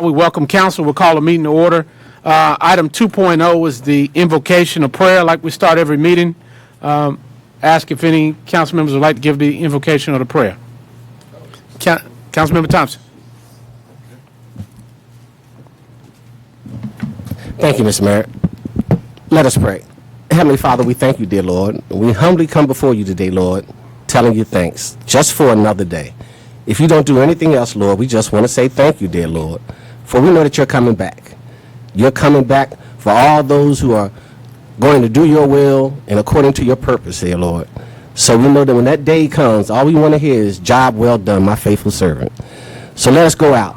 We welcome council. We'll call a meeting to order. Item 2.0 is the invocation of prayer, like we start every meeting. Ask if any council members would like to give the invocation of the prayer. Councilmember Thompson. Thank you, Mr. Merritt. Let us pray. Heavenly Father, we thank you, dear Lord. We humbly come before you today, Lord, telling you thanks just for another day. If you don't do anything else, Lord, we just want to say thank you, dear Lord, for we know that you're coming back. You're coming back for all those who are going to do your will and according to your purpose, dear Lord. So we know that when that day comes, all we want to hear is, job well done, my faithful servant. So let us go out.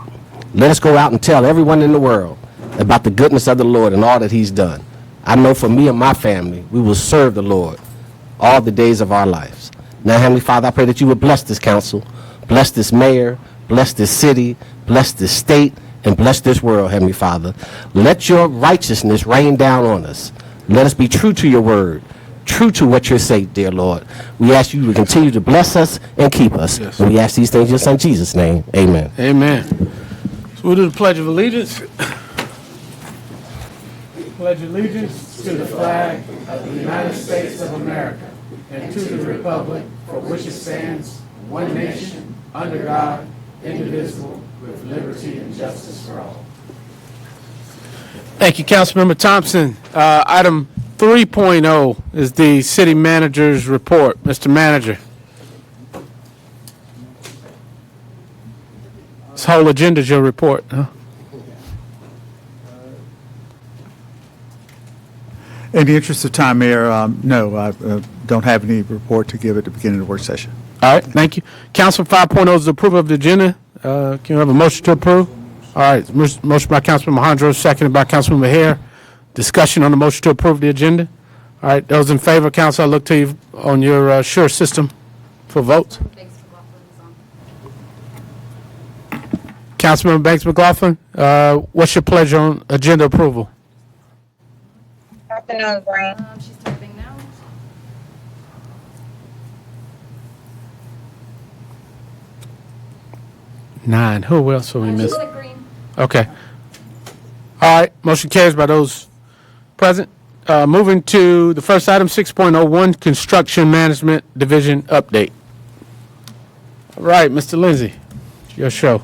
Let us go out and tell everyone in the world about the goodness of the Lord and all that he's done. I know for me and my family, we will serve the Lord all the days of our lives. Now, Heavenly Father, I pray that you would bless this council, bless this mayor, bless this city, bless this state, and bless this world, Heavenly Father. Let your righteousness rain down on us. Let us be true to your word, true to what you say, dear Lord. We ask you to continue to bless us and keep us. Yes. And we ask these things in your son Jesus' name. Amen. Amen. So we'll do the Pledge of Allegiance. Pledge allegiance to the flag of the United States of America and to the republic for which it stands, one nation, under God, indivisible, with liberty and justice for all. Thank you, Councilmember Thompson. Item 3.0 is the city manager's report. Mr. Manager. This whole agenda is your report, huh? In the interest of time, Mayor, no, I don't have any report to give at the beginning of the work session. All right, thank you. Council 5.0 is the approval of the agenda. Can you have a motion to approve? All right, motion by Councilman Mahondro, seconded by Councilman Hare. Discussion on the motion to approve the agenda. All right, those in favor, Council, I look to you on your sure system for votes. Councilmember Banks McLaughlin, what's your pleasure on agenda approval? Afternoon, Green. She's typing now. Nine. Who else will we miss? She's green. Okay. All right. Motion carries by those present. Moving to the first item, 6.01, Construction Management Division update. All right, Mr. Lindsay, it's your show.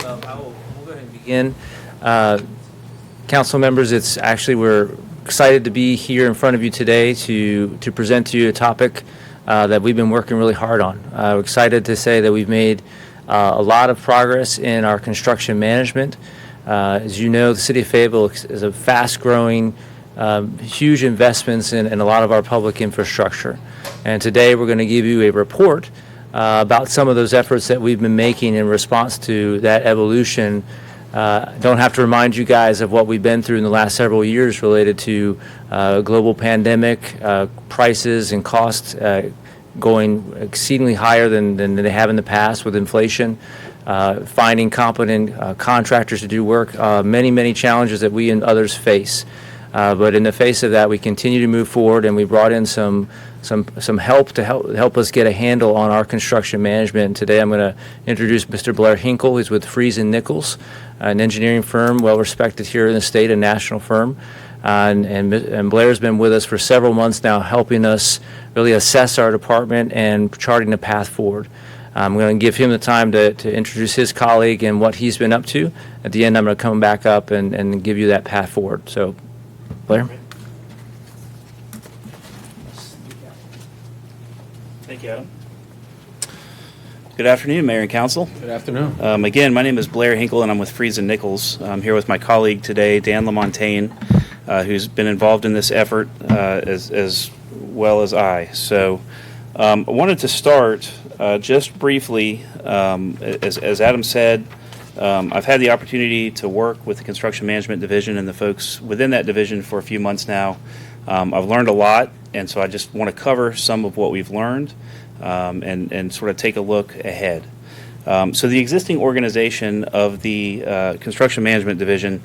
We'll go ahead and begin. Council members, we're excited to be here in front of you today to present to you a topic that we've been working really hard on. We're excited to say that we've made a lot of progress in our construction management. As you know, the city of Fayetteville is a fast-growing, huge investments in a lot of our public infrastructure. And today we're going to give you a report about some of those efforts that we've been making in response to that evolution. Don't have to remind you guys of what we've been through in the last several years related to global pandemic, prices and costs going exceedingly higher than they have in the past with inflation, finding competent contractors to do work, many challenges that we and others face. But in the face of that, we continue to move forward, and we brought in some help to help us get a handle on our construction management. And today I'm going to introduce Mr. Blair Hinkle. He's with Freese and Nichols, an engineering firm well respected here in the state, a national firm. And Blair's been with us for several months now, helping us really assess our department and charting a path forward. I'm going to give him the time to introduce his colleague and what he's been up to. At the end, I'm going to come back up and give you that path forward. So, Blair. Thank you, Adam. Good afternoon, Mayor and Council. Good afternoon. Again, my name is Blair Hinkle, and I'm with Freese and Nichols. I'm here with my colleague today, Dan LaMontagne, who's been involved in this effort as well as I. So I wanted to start just briefly, as Adam said, I've had the opportunity to work with the Construction Management Division and the folks within that division for a few months now. I've learned a lot, and so I just want to cover some of what we've learned and sort of take a look ahead. So the existing organization of the Construction Management Division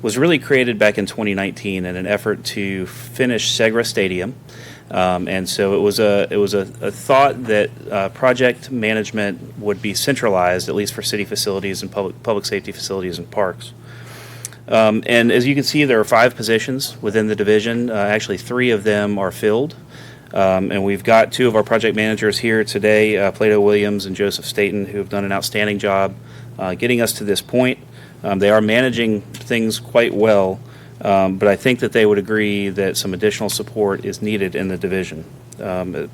was really created back in 2019 in an effort to finish Segra Stadium. And so it was a thought that project management would be centralized, at least for city facilities and public safety facilities and parks. And as you can see, there are 5 positions within the division. Actually, 3 of them are filled. And we've got 2 of our project managers here today, Plato Williams and Joseph Staten, who have done an outstanding job getting us to this point. They are managing things quite well, but I think that they would agree that some additional support is needed in the division,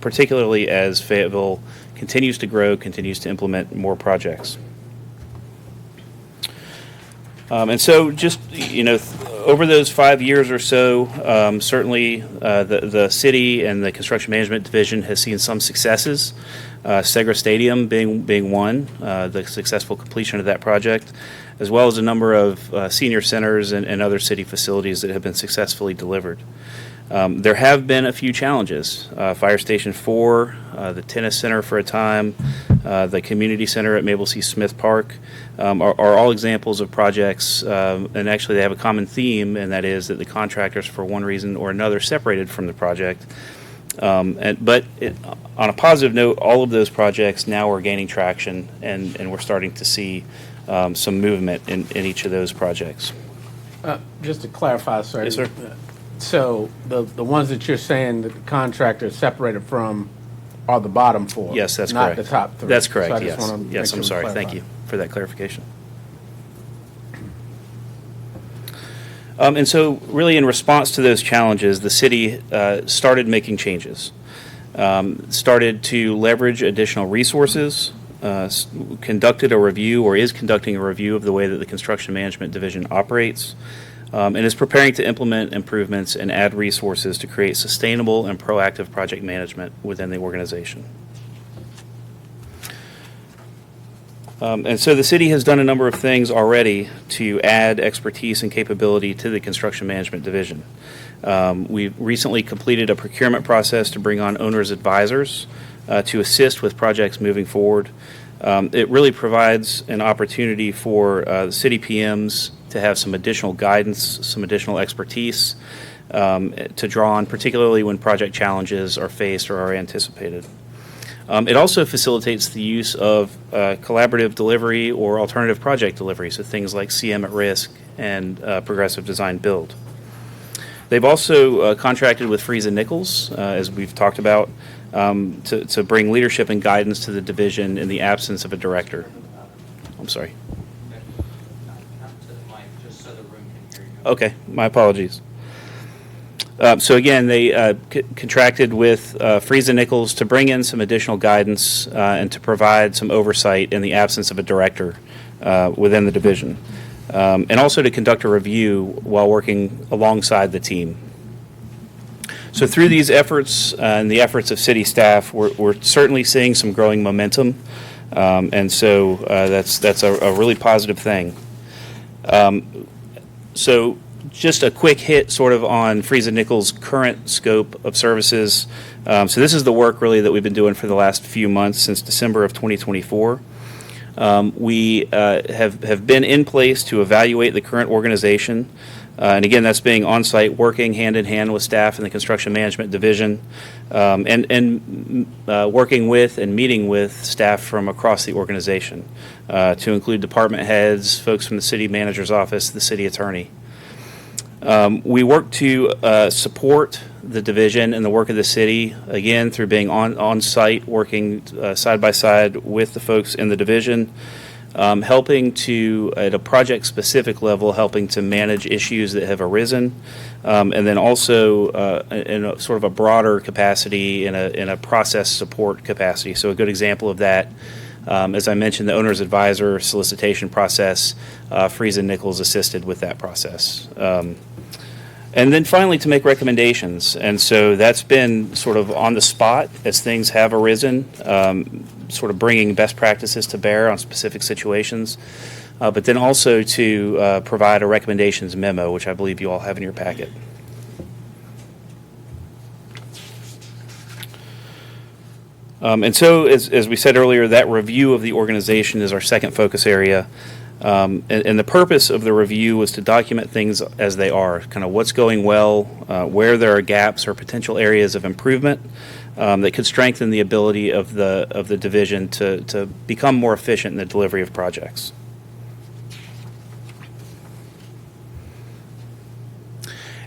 particularly as Fayetteville continues to grow, continues to implement more projects. And so just, over those 5 years or so, certainly the city and the Construction Management Division has seen some successes, Segra Stadium being one, the successful completion of that project, as well as a number of senior centers and other city facilities that have been successfully delivered. There have been a few challenges. Fire Station 4, the tennis center for a time, the community center at Mabel C. Smith Park are all examples of projects, and actually they have a common theme, and that is that the contractors, for one reason or another, separated from the project. But on a positive note, all of those projects now are gaining traction, and we're starting to see some movement in each of those projects. Just to clarify, sir. Yes, sir. So the ones that you're saying that the contractor is separated from are the bottom 4? Yes, that's correct. Not the top 3? That's correct, So I just yes. wanna make Yes, sure I'm we sorry. clarify. Thank you for that clarification. And so really in response to those challenges, the city started making changes, started to leverage additional resources, conducted a review or is conducting a review of the way that the Construction Management Division operates, and is preparing to implement improvements and add resources to create sustainable and proactive project management within the organization. And so the city has done a number of things already to add expertise and capability to the Construction Management Division. We've recently completed a procurement process to bring on owner's advisors to assist with projects moving forward. It really provides an opportunity for the city PMs to have some additional guidance, some additional expertise to draw on, particularly when project challenges are faced or are anticipated. It also facilitates the use of collaborative delivery or alternative project delivery, so things like CM at risk and progressive design build. They've also contracted with Freeze and Nichols, as we've talked about, to bring leadership and guidance to the division in the absence of a director. I'm sorry. Okay, my apologies. So again, they contracted with Freeze and Nichols to bring in some additional guidance and to provide some oversight in the absence of a director within the division, and also to conduct a review while working alongside the team. So through these efforts and the efforts of city staff, we're certainly seeing some growing momentum, and so that's a really positive thing. So just a quick hit sort of on Freeze and Nichols' current scope of services. So this is the work really that we've been doing for the last few months since December of 2024. We have been in place to evaluate the current organization. And again, that's being on-site, working hand-in-hand with staff in the Construction Management Division, and working with and meeting with staff from across the organization, to include department heads, folks from the city manager's office, the city attorney. We work to support the division and the work of the city, again, through being on-site, working side by side with the folks in the division, helping to, at a project-specific level, helping to manage issues that have arisen, and then also in a sort of a broader capacity, in a process support capacity. So a good example of that, as I mentioned, the owner's advisor solicitation process, Freeze and Nichols assisted with that process. And then finally, to make recommendations. And so that's been sort of on the spot as things have arisen, sort of bringing best practices to bear on specific situations, but then also to provide a recommendations memo, which I believe you all have in your packet. And so, as we said earlier, that review of the organization is our second focus area. And the purpose of the review was to document things as they are, kind of what's going well, where there are gaps or potential areas of improvement that could strengthen the ability of the division to become more efficient in the delivery of projects.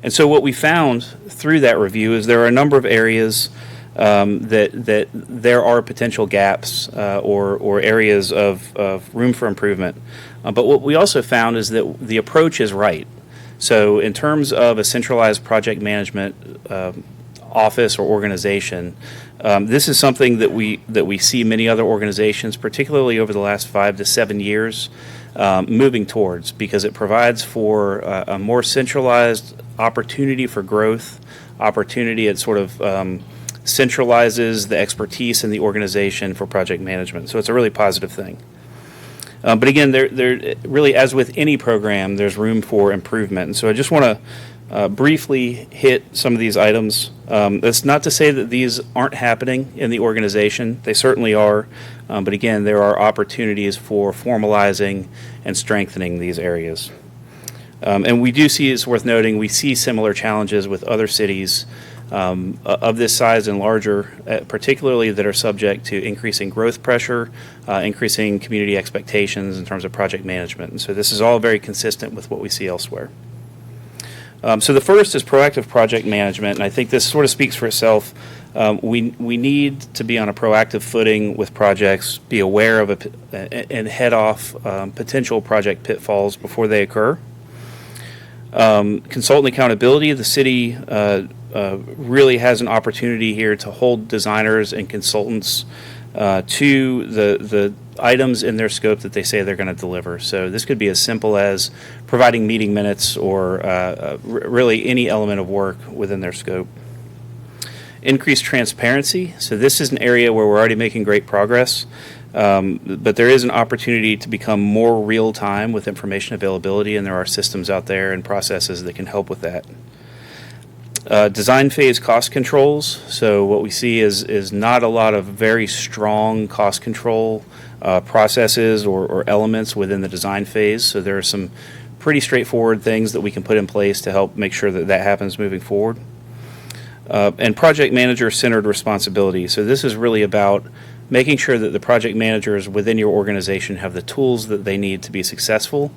And so what we found through that review is there are a number of areas that there are potential gaps or areas of room for improvement. But what we also found is that the approach is right. So in terms of a centralized project management office or organization, this is something that we see many other organizations, particularly over the last 5 to 7 years, moving towards, because it provides for a more centralized opportunity for growth, opportunity. It sort of centralizes the expertise in the organization for project management. So it's a really positive thing. But again, there really, as with any program, there's room for improvement. And so I just want to briefly hit some of these items. That's not to say that these aren't happening in the organization. They certainly are. But again, there are opportunities for formalizing and strengthening these areas. And we do see, it's worth noting, we see similar challenges with other cities of this size and larger, particularly that are subject to increasing growth pressure, increasing community expectations in terms of project management. And so this is all very consistent with what we see elsewhere. So the first is proactive project management, and I think this sort of speaks for itself. We need to be on a proactive footing with projects, be aware of and head off potential project pitfalls before they occur. Consultant accountability, the city really has an opportunity here to hold designers and consultants to the items in their scope that they say they're going to deliver. So this could be as simple as providing meeting minutes or really any element of work within their scope. Increased transparency. So this is an area where we're already making great progress, but there is an opportunity to become more real-time with information availability, and there are systems out there and processes that can help with that. Design phase cost controls. So what we see is not a lot of very strong cost control processes or elements within the design phase. So there are some pretty straightforward things that we can put in place to help make sure that that happens moving forward. And project manager-centered responsibility. So this is really about making sure that the project managers within your organization have the tools that they need to be successful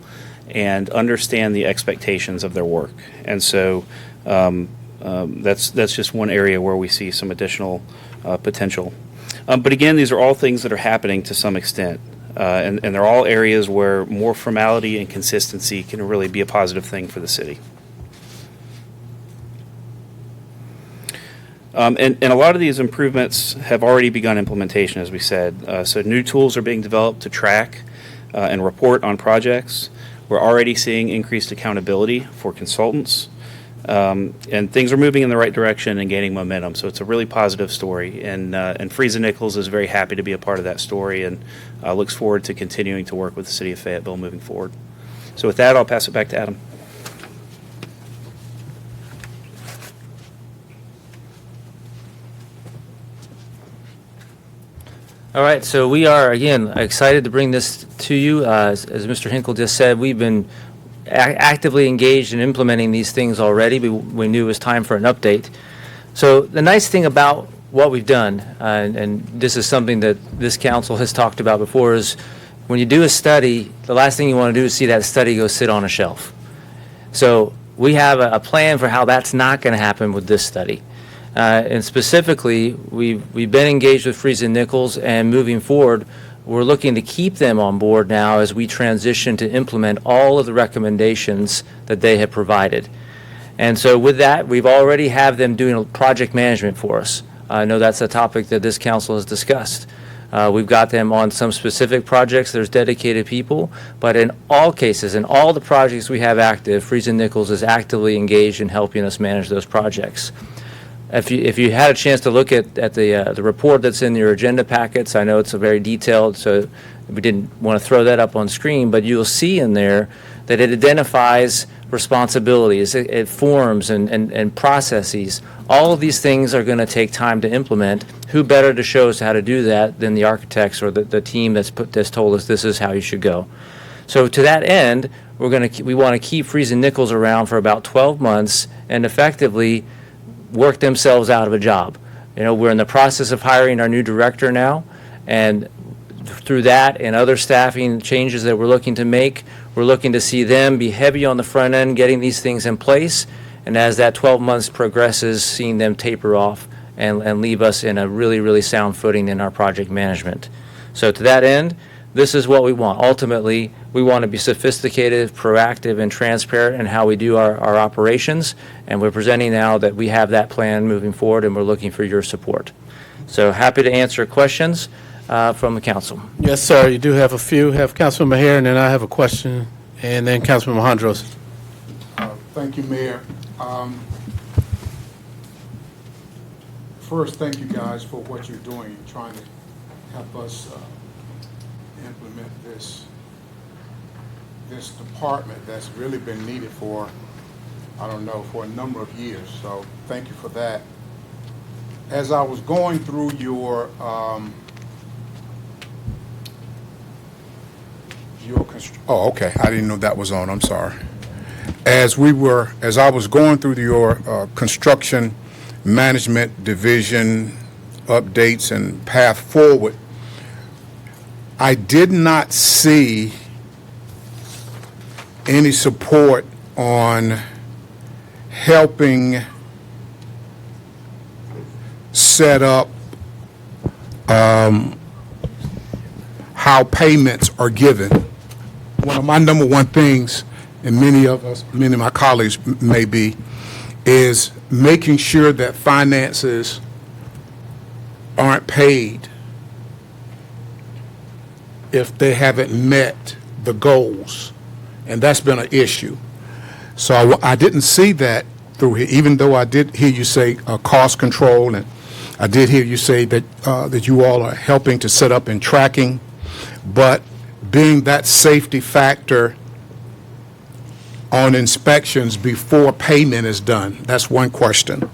and understand the expectations of their work. And so that's just one area where we see some additional potential. But again, these are all things that are happening to some extent. And they're all areas where more formality and consistency can really be a positive thing for the city. And a lot of these improvements have already begun implementation, as we said. So new tools are being developed to track and report on projects. We're already seeing increased accountability for consultants. And things are moving in the right direction and gaining momentum. So it's a really positive story. And Friese and Nichols is very happy to be a part of that story and looks forward to continuing to work with the city of Fayetteville moving forward. So with that, I'll pass it back to Adam. All right, so we are, again, excited to bring this to you. As Mr. Hinkle just said, we've been actively engaged in implementing these things already. We knew it was time for an update. So the nice thing about what we've done, and this is something that this council has talked about before, is when you do a study, the last thing you want to do is see that study go sit on a shelf. So we have a plan for how that's not going to happen with this study. And specifically, we've been engaged with Friese and Nichols, and moving forward, we're looking to keep them on board now as we transition to implement all of the recommendations that they have provided. And so with that, we've already have them doing project management for us. I know that's a topic that this council has discussed. We've got them on some specific projects. There's dedicated people, but in all cases, in all the projects we have active, Friese and Nichols is actively engaged in helping us manage those projects. If you had a chance to look at the report that's in your agenda packets, I know it's a very detailed, so We didn't want to throw that up on screen, but you'll see in there that it identifies responsibilities, it forms and processes. All of these things are going to take time to implement. Who better to show us how to do that than the architects or the team that's told us this is how you should go. So to that end, we want to keep Freeze and Nichols around for about 12 months and effectively work themselves out of a job. You know, we're in the process of hiring our new director now, and through that and other staffing changes that we're looking to make, we're looking to see them be heavy on the front end, getting these things in place, and as that 12 months progresses, seeing them taper off and leave us in a really, really sound footing in our project management. So to that end, this is what we want. Ultimately, we want to be sophisticated, proactive, and transparent in how we do our operations, and we're presenting now that we have that plan moving forward, and we're looking for your support. So happy to answer questions from the council. Yes, sir. You do have a few. Have Councilman Maher, and then I have a question, and then Councilman Alejandros. Thank you, Mayor. First, thank you guys for what you're doing, trying to help us implement this department that's really been needed for, I don't know, for a number of years. So thank you for that. As I was going through your oh, okay. I didn't know that was on. I'm sorry. As I was going through your construction management division updates and path forward, I did not see any support on helping set up how payments are given. One of my number one things, and many of my colleagues may be, is making sure that finances aren't paid if they haven't met the goals. And that's been an issue. So I didn't see that through here, even though I did hear you say cost control, and I did hear you say that that you all are helping to set up and tracking, but being that safety factor on inspections before payment is done, that's one question.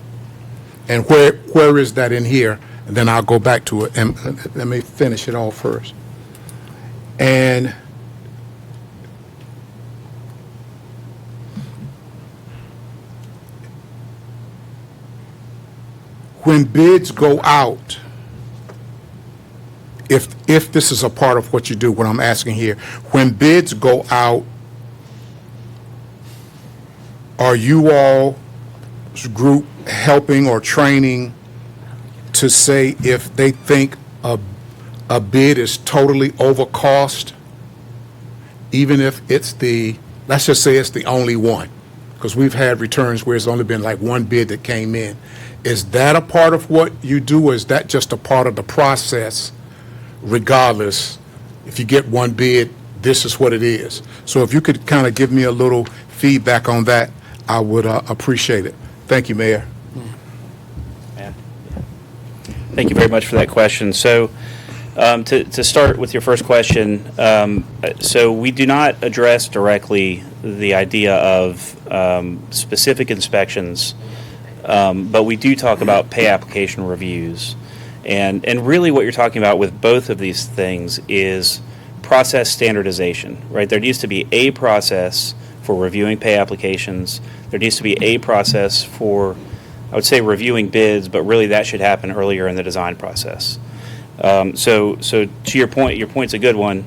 And where is that in here? And then I'll go back to it, and let me finish it all first. And when bids go out, if this is a part of what you do, what I'm asking here, when bids go out, are you all group helping or training to say if they think a bid is totally over cost, even if it's let's just say it's the only one, because we've had returns where it's only been like one bid that came in. Is that a part of what you do, or is that just a part of the process? Regardless, if you get one bid, this is what it is. So if you could kind of give me a little feedback on that, I would appreciate it. Thank you, Mayor. Thank you very much for that question. So to start with your first question, so we do not address directly the idea of specific inspections, but we do talk about pay application reviews. And really what you're talking about with both of these things is process standardization, right? There needs to be a process for reviewing pay applications. There needs to be a process for, I would say, reviewing bids, but really that should happen earlier in the design process. So to your point's a good one.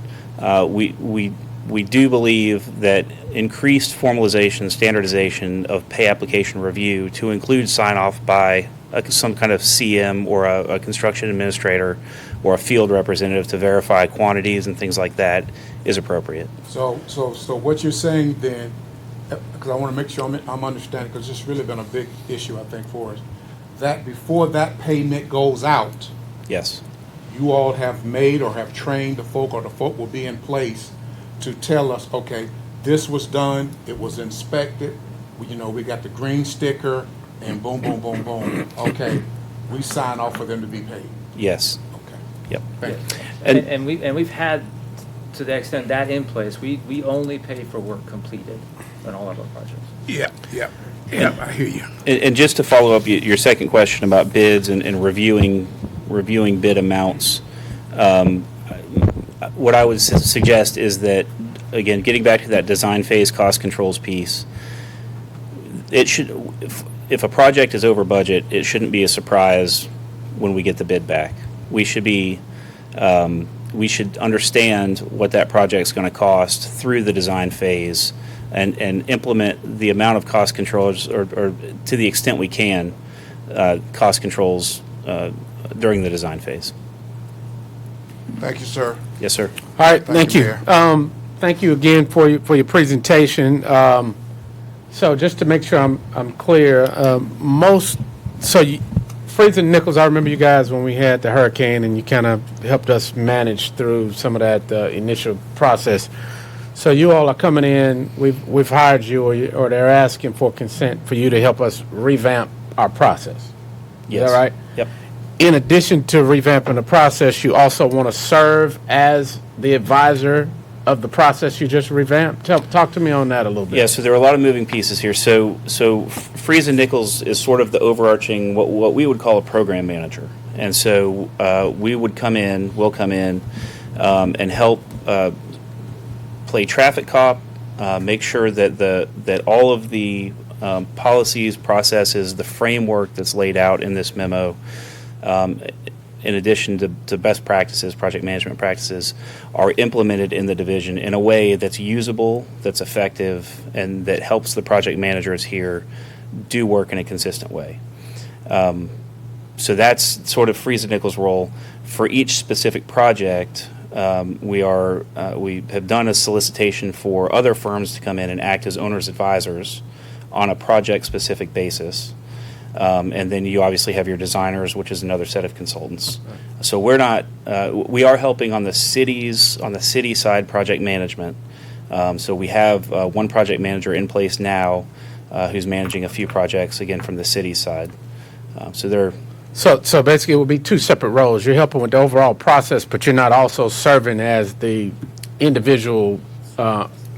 We do believe that increased formalization, standardization of pay application review to include sign-off by some kind of CM or a construction administrator or a field representative to verify quantities and things like that is appropriate. So what you're saying then, because I want to make sure I'm understanding, because it's really been a big issue, I think, for us, that before that payment goes out, Yes. you all have made or have trained the folk, or the folk will be in place to tell us, okay, this was done, it was inspected, we got the green sticker, and boom, boom, boom, boom. Okay, we sign off for them to be paid. Yes. Okay, Yep. thank you. And we've had to the extent that in place, we only pay for work completed on all of our projects. Yeah, I hear you. And just to follow up your second question about bids and reviewing bid amounts, what I would suggest is that, again, getting back to that design phase cost controls piece, it should, if a project is over budget, it shouldn't be a surprise when we get the bid back. We should understand what that project's going to cost through the design phase and implement the amount of cost controls, or to the extent we can, cost controls during the design phase. Thank you, sir. Yes, sir. All right, thank you. Mayor. Thank you again for your presentation. So just to make sure I'm clear, Freeze and Nichols, I remember you guys when we had the hurricane, and you kind of helped us manage through some of that initial process. So you all are coming in, we've hired you, or they're asking for consent for you to help us revamp our process. Yes. Is that right? Yep. In addition to revamping the process, you also want to serve as the advisor of the process you just revamped? Talk to me on that a little bit. Yeah, so there are a lot of moving pieces here. So Freeze and Nichols is sort of the overarching, what we would call a program manager. And so we'll come in, and help play traffic cop, make sure that all of the policies, processes, the framework that's laid out in this memo, in addition to best practices, project management practices, are implemented in the division in a way that's usable, that's effective, and that helps the project managers here do work in a consistent way. So that's sort of Freeze and Nichols' role. For each specific project, we have done a solicitation for other firms to come in and act as owner's advisors on a project-specific basis. And then you obviously have your designers, which is another set of consultants. So we are helping on the city side project management. So we have one project manager in place now who's managing a few projects, again, from the city side. So basically it would be two separate roles. You're helping with the overall process, but you're not also serving as the individual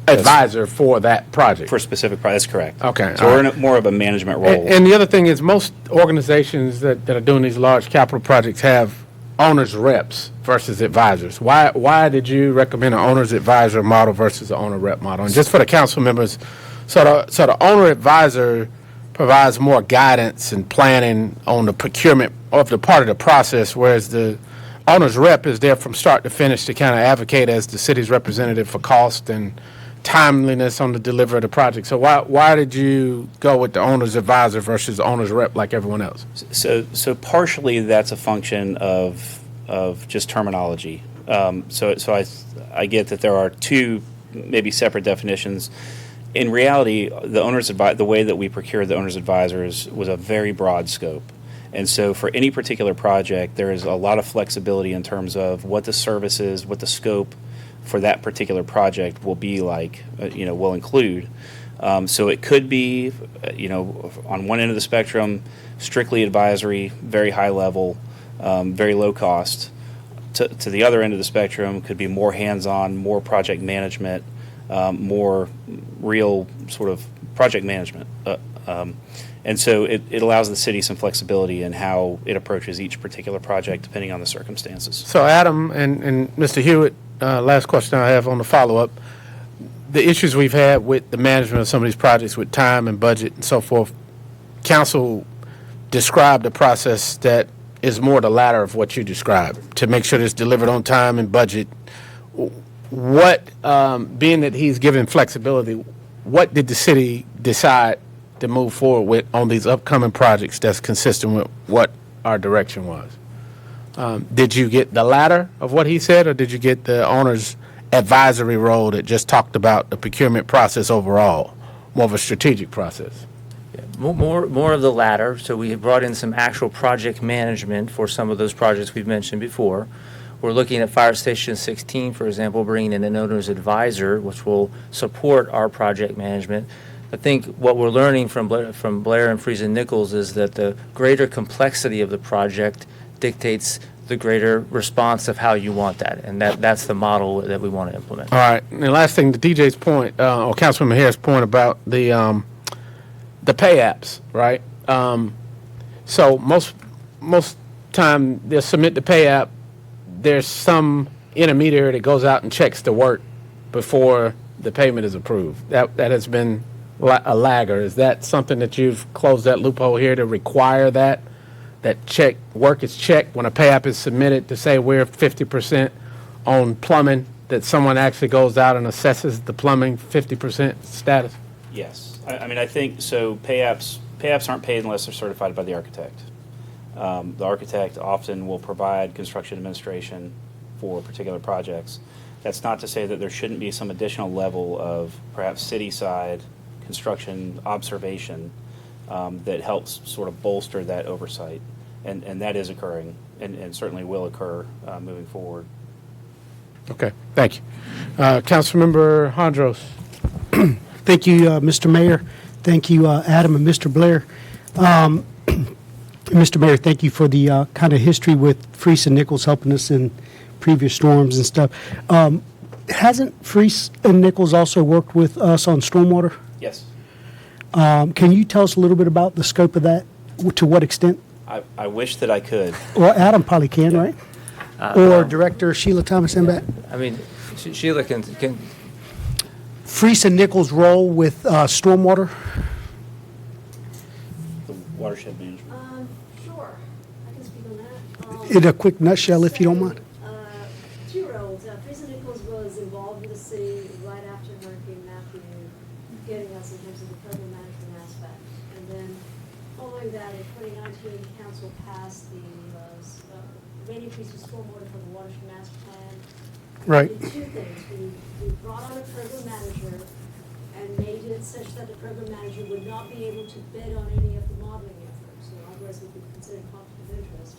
advisor for that project. For specific projects, that's correct. Okay, So all we're right. in more of a management role. And the other thing is, most organizations that are doing these large capital projects have owners reps versus advisors. Why did you recommend an owner's advisor model versus an owner rep model? And just for the council members, so the owner advisor provides more guidance and planning on the procurement of the part of the process, whereas the owner's rep is there from start to finish to kind of advocate as the city's representative for cost and timeliness on the delivery of the project. So why did you go with the owner's advisor versus the owner's rep like everyone else? So partially that's a function of just terminology. So I get that there are two maybe separate definitions. In reality, the way that we procured the owner's advisors was a very broad scope. And so for any particular project, there is a lot of flexibility in terms of what the services, what the scope for that particular project will be like, will include. So it could be, on one end of the spectrum, strictly advisory, very high level, very low cost. To the other end of the spectrum could be more hands-on, more project management, more real sort of project management. And so it allows the city some flexibility in how it approaches each particular project depending on the circumstances. So Adam and Mr. Hewitt, last question I have on the follow-up. The issues we've had with the management of some of these projects with time and budget and so forth, council described a process that is more the latter of what you described, to make sure it's delivered on time and budget. What, being that he's given flexibility, what did the city decide to move forward with on these upcoming projects that's consistent with what our direction was? Did you get the latter of what he said, or did you get the owner's advisory role that just talked about the procurement process overall, more of a strategic process? More of the latter. So we have brought in some actual project management for some of those projects we've mentioned before. We're looking at Fire Station 16, for example, bringing in an owner's advisor, which will support our project management. I think what we're learning from Blair and Freeze and Nichols is that the greater complexity of the project dictates the greater response of how you want that. And that's the model that we want to implement. All right. And the last thing, to DJ's point, or Councilman Harris' point about the pay apps, right? So most time they'll submit the pay app. There's some intermediary that goes out and checks the work before the payment is approved. That has been a lagger. Is that something that you've closed that loophole here to require that work is checked when a pay app is submitted to say we're 50% on plumbing, that someone actually goes out and assesses the plumbing 50% status? Yes. I mean, I think, so pay apps aren't paid unless they're certified by the architect. The architect often will provide construction administration for particular projects. That's not to say that there shouldn't be some additional level of perhaps city-side construction observation that helps sort of bolster that oversight. And that is occurring and certainly will occur moving forward. Okay, thank you. Councilmember Hondros. Thank you, Mr. Mayor. Thank you, Adam and Mr. Blair. Mr. Mayor, thank you for the kind of history with Freese and Nichols helping us in previous storms and stuff. Hasn't Freese and Nichols also worked with us on stormwater? Yes. Can you tell us a little bit about the scope of that? To what extent? I wish that I could. Well, Adam probably can, right? Or Director Sheila Thomas-Embat? I mean, Sheila can Freese and Nichols' role with stormwater? The watershed management. Sure, I can speak on that. In a quick nutshell, if you don't mind. Two roles. Fraser Nichols was involved with the city right after Hurricane Matthew, getting us in terms of the program management aspect. And then following that, in 2019, council passed the rate increase for stormwater for the watershed master plan. Right. We did two things. We brought on a program manager and made it such that the program manager would not be able to bid on any of the modeling efforts, so otherwise it would be considered conflict of interest.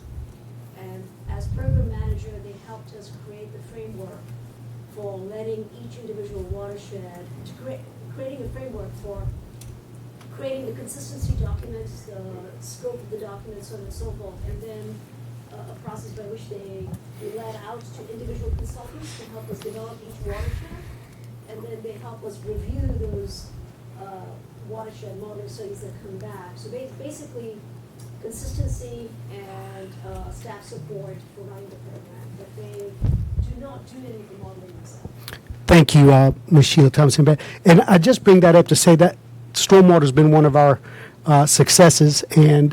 And as program manager, they helped us create the framework for letting each individual watershed, creating a framework for creating the consistency documents, the scope of the documents, so on and so forth, and then a process by which they let out to individual consultants to help us develop each watershed, and then they help us review those watershed modeling studies that come back. So basically, consistency and staff support for running the program, but they do not do any of the modeling themselves. Thank you, Ms. Sheila Thomas-Embat. And I just bring that up to say that stormwater has been one of our successes, and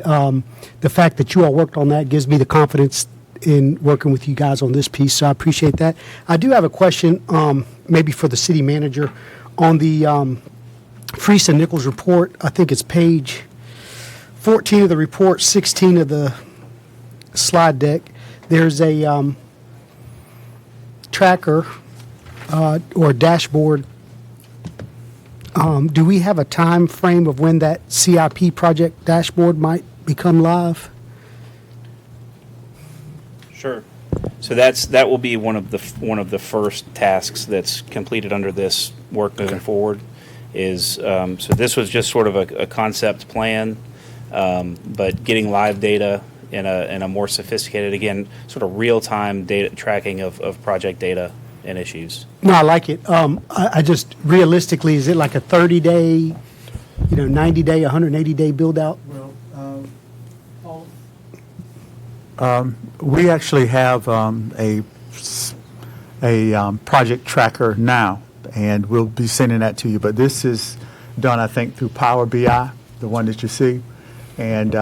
the fact that you all worked on that gives me the confidence in working with you guys on this piece, so I appreciate that. I do have a question, maybe for the city manager, on the Freese and Nichols report. I think it's page 14 of the report, 16 of the slide deck. There's a tracker or dashboard. Do we have a time frame of when that CIP project dashboard might become live? Sure. So that will be one of the first tasks that's completed under this work moving forward. Is so this was just sort of a concept plan, but getting live data in a more sophisticated, again, sort of real-time data tracking of project data and issues. No, I like it. I just realistically, is it like a 30-day, 90-day, 180-day build-out? We actually have a project tracker now, and we'll be sending that to you. But this is done, I think, through Power BI, the one that you see. And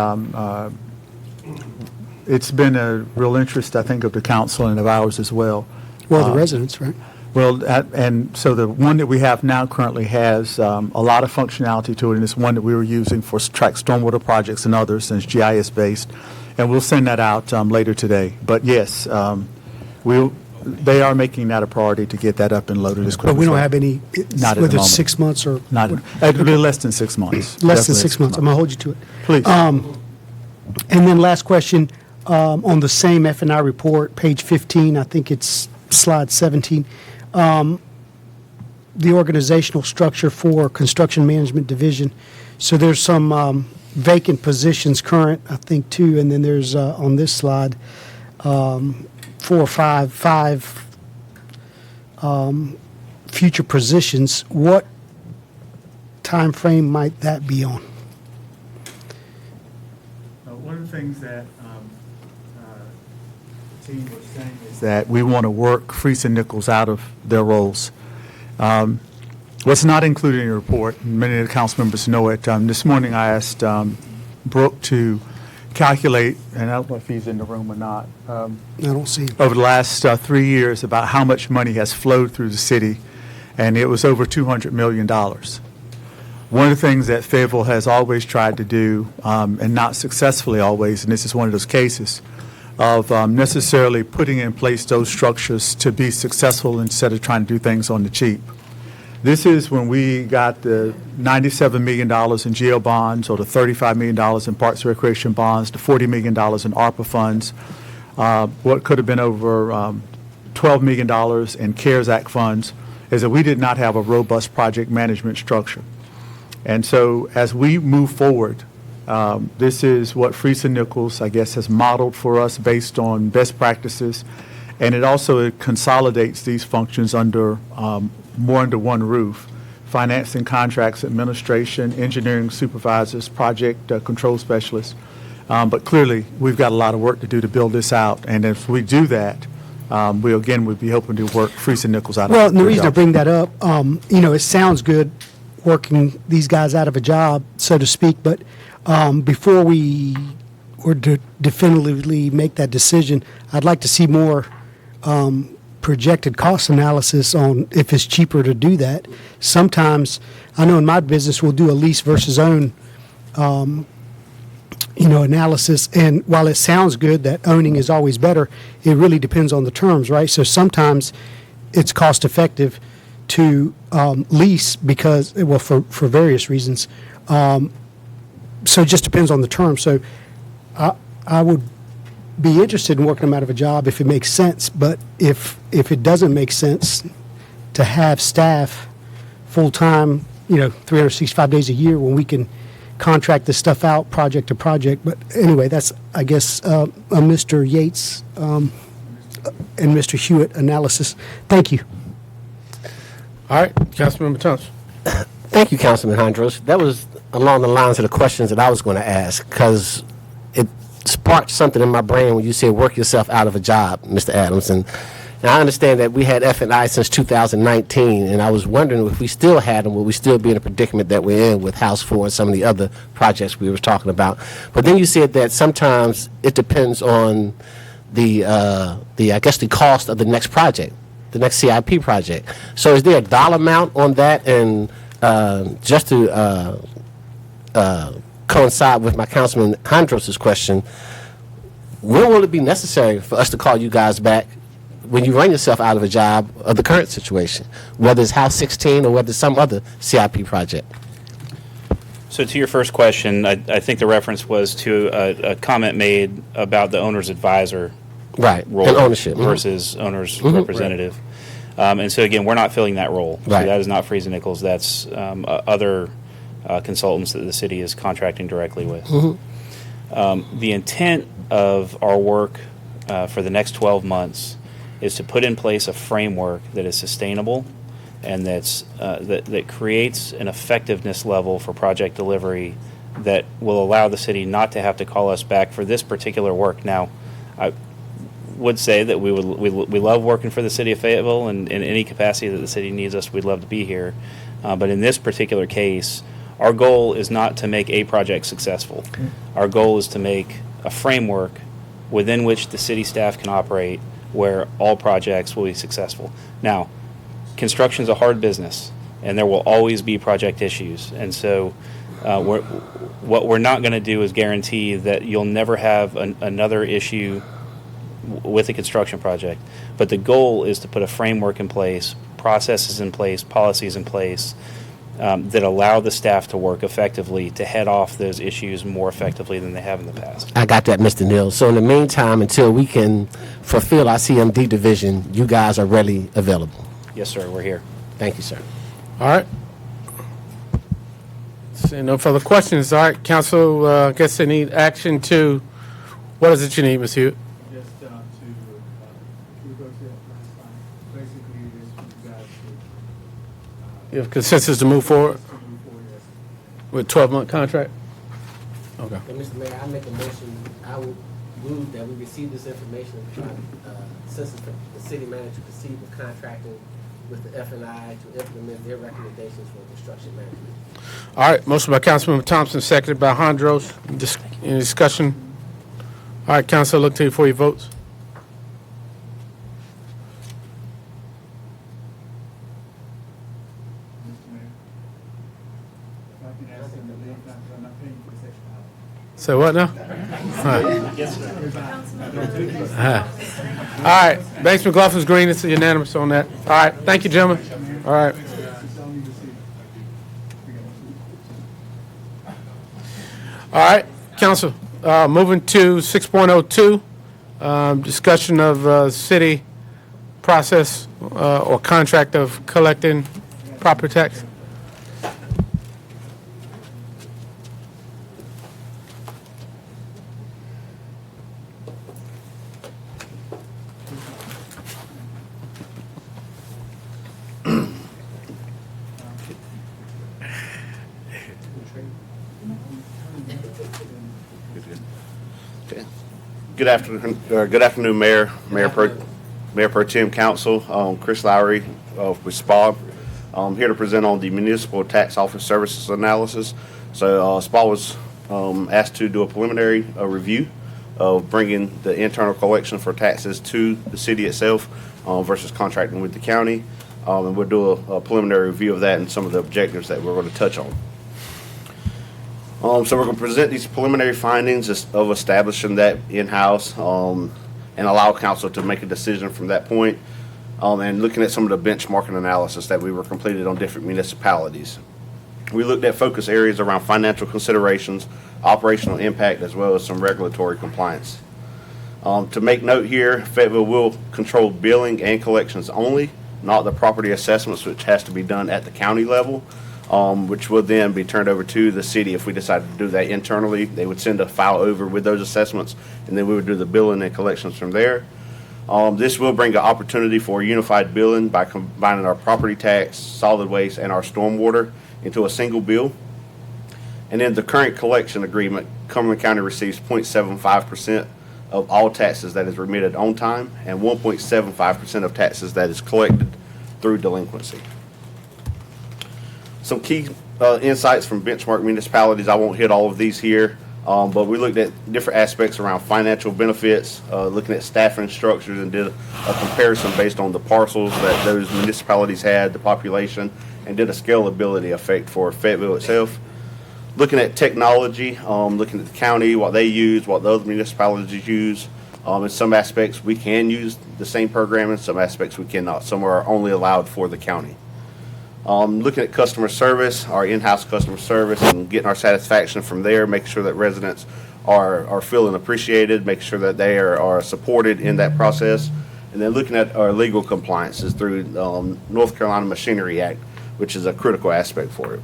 it's been a real interest, I think, of the council and of ours as well. Well, the residents, right? Well, and so the one that we have now currently has a lot of functionality to it, and it's one that we were using for track stormwater projects and others, and it's GIS-based. And we'll send that out later today. But yes, they are making that a priority to get that up and loaded as quickly. But we don't have any, Not at the whether it's moment. 6 months or Not, it'll be less than 6 months. less than Definitely 6 months. I'm going to hold you to it. Please. And then last question, on the same F&I report, page 15, I think it's slide 17, the organizational structure for Construction Management Division. So there's some vacant positions current, I think, too, and then there's, on this slide, 4 or five future positions, what time frame might that be on? One of the things that the team was saying is that we want to work Freese and Nichols out of their roles. What's not included in your report, and many of the council members know it, this morning I asked Brooke to calculate, and I don't know if he's in the room or not, I don't see. over the last 3 years about how much money has flowed through the city, and it was over $200 million. One of the things that Fayetteville has always tried to do, and not successfully always, and this is one of those cases, of necessarily putting in place those structures to be successful instead of trying to do things on the cheap. This is when we got the $97 million in GO bonds, or the $35 million in Parks and Recreation bonds, the $40 million in ARPA funds, what could have been over $12 million in CARES Act funds, is that we did not have a robust project management structure. And so as we move forward, this is what Freese and Nichols, I guess, has modeled for us based on best practices. And it also consolidates these functions under more under one roof: financing, contracts, administration, engineering supervisors, project control specialists. But clearly, we've got a lot of work to do to build this out. And if we do that, we again would be hoping to work Freese and Nichols out of Well, and the their reason I jobs. bring that up, it sounds good working these guys out of a job, so to speak, but before we were to definitively make that decision, I'd like to see more projected cost analysis on if it's cheaper to do that. Sometimes, I know in my business, we'll do a lease versus own, analysis. And while it sounds good that owning is always better, it really depends on the terms, right? So sometimes it's cost effective to lease because, well, for various reasons. So it just depends on the terms. So I would be interested in working them out of a job if it makes sense, but if it doesn't make sense to have staff full-time, 365 days a year, when we can contract this stuff out project to project. But anyway, that's, I guess, a Mr. Yates and Mr. Hewitt analysis. Thank you. All right, Councilmember Thompson. Thank you, Councilman Hondros. That was along the lines of the questions that I was going to ask, because it sparked something in my brain when you said work yourself out of a job, Mr. Adams. And I understand that we had F&I since 2019, and I was wondering if we still had them, would we still be in a predicament that we're in with House 4 and some of the other projects we were talking about. But then you said that sometimes it depends on the cost of the next project, the next CIP project. So is there a dollar amount on that? And just to coincide with my Councilman Hondros' question, when will it be necessary for us to call you guys back when you run yourself out of a job of the current situation, whether it's House 16 or whether it's some other CIP project? So to your first question, I think the reference was to a comment made about the owner's advisor Right, role and ownership. versus owner's representative. And so again, we're not filling that role. So Right. that is not Freese and Nichols. That's other consultants that the city is contracting directly with. The intent of our work for the next 12 months is to put in place a framework that is sustainable and that creates an effectiveness level for project delivery that will allow the city not to have to call us back for this particular work. Now, I would say that we love working for the city of Fayetteville, and in any capacity that the city needs us, we'd love to be here. But in this particular case, our goal is not to make a project successful. Our goal is to make a framework within which the city staff can operate where all projects will be successful. Now, construction is a hard business, and there will always be project issues. And so what we're not going to do is guarantee that you'll never have another issue with a construction project. But the goal is to put a framework in place, processes in place, policies in place that allow the staff to work effectively to head off those issues more effectively than they have in the past. I got that, Mr. Neal. So in the meantime, until we can fulfill our CMD division, you guys are readily available. Yes, sir, we're here. Thank you, sir. All right. Seeing no further questions. All right, council, I guess they need action to, what is it you need, Ms. Hewitt? Just You have consensus to move forward with 12-month contract? Okay. Mr. Mayor, I make a motion, I will move that we receive this information and try, since the city manager proceed with contracting with the F&I to implement their recommendations for construction management. All right, motion by Councilmember Thompson, seconded by Hondros. Any discussion? All right, council, look to you for your votes. Say what now? All right, Banks McLaughlin's green, it's unanimous on that. All right, thank you, gentlemen. All right. All right, council, moving to 6.02, discussion of city process or contract of collecting property tax. Good afternoon, Mayor Pro Tem Council. Chris Lowry with SPA. I'm here to present on the Municipal Tax Office Services Analysis. So SPA was asked to do a preliminary review of bringing the internal collection for taxes to the city itself versus contracting with the county. And we'll do a preliminary review of that and some of the objectives that we're going to touch on. So we're going to present these preliminary findings of establishing that in-house and allow council to make a decision from that point, and looking at some of the benchmarking analysis that we were completed on different municipalities. We looked at focus areas around financial considerations, operational impact, as well as some regulatory compliance. To make note here, Fayetteville will control billing and collections only, not the property assessments, which has to be done at the county level. Which would then be turned over to the city if we decided to do that internally. They would send a file over with those assessments, and then we would do the billing and collections from there. This will bring an opportunity for unified billing by combining our property tax, solid waste, and our stormwater into a single bill. And then the current collection agreement, Cumberland County receives 0.75% of all taxes that is remitted on time and 1.75% of taxes that is collected through delinquency. Some key insights from benchmark municipalities. I won't hit all of these here, but we looked at different aspects around financial benefits, looking at staffing structures, and did a comparison based on the parcels that those municipalities had, the population, and did a scalability effect for Fayetteville itself. Looking at technology, looking at the county, what they use, what the other municipalities use. In some aspects, we can use the same program. In some aspects, we cannot. Some are only allowed for the county. Looking at customer service, our in-house customer service, and getting our satisfaction from there, making sure that residents are feeling appreciated, making sure that they are supported in that process, and then looking at our legal compliances through North Carolina Machinery Act, which is a critical aspect for it.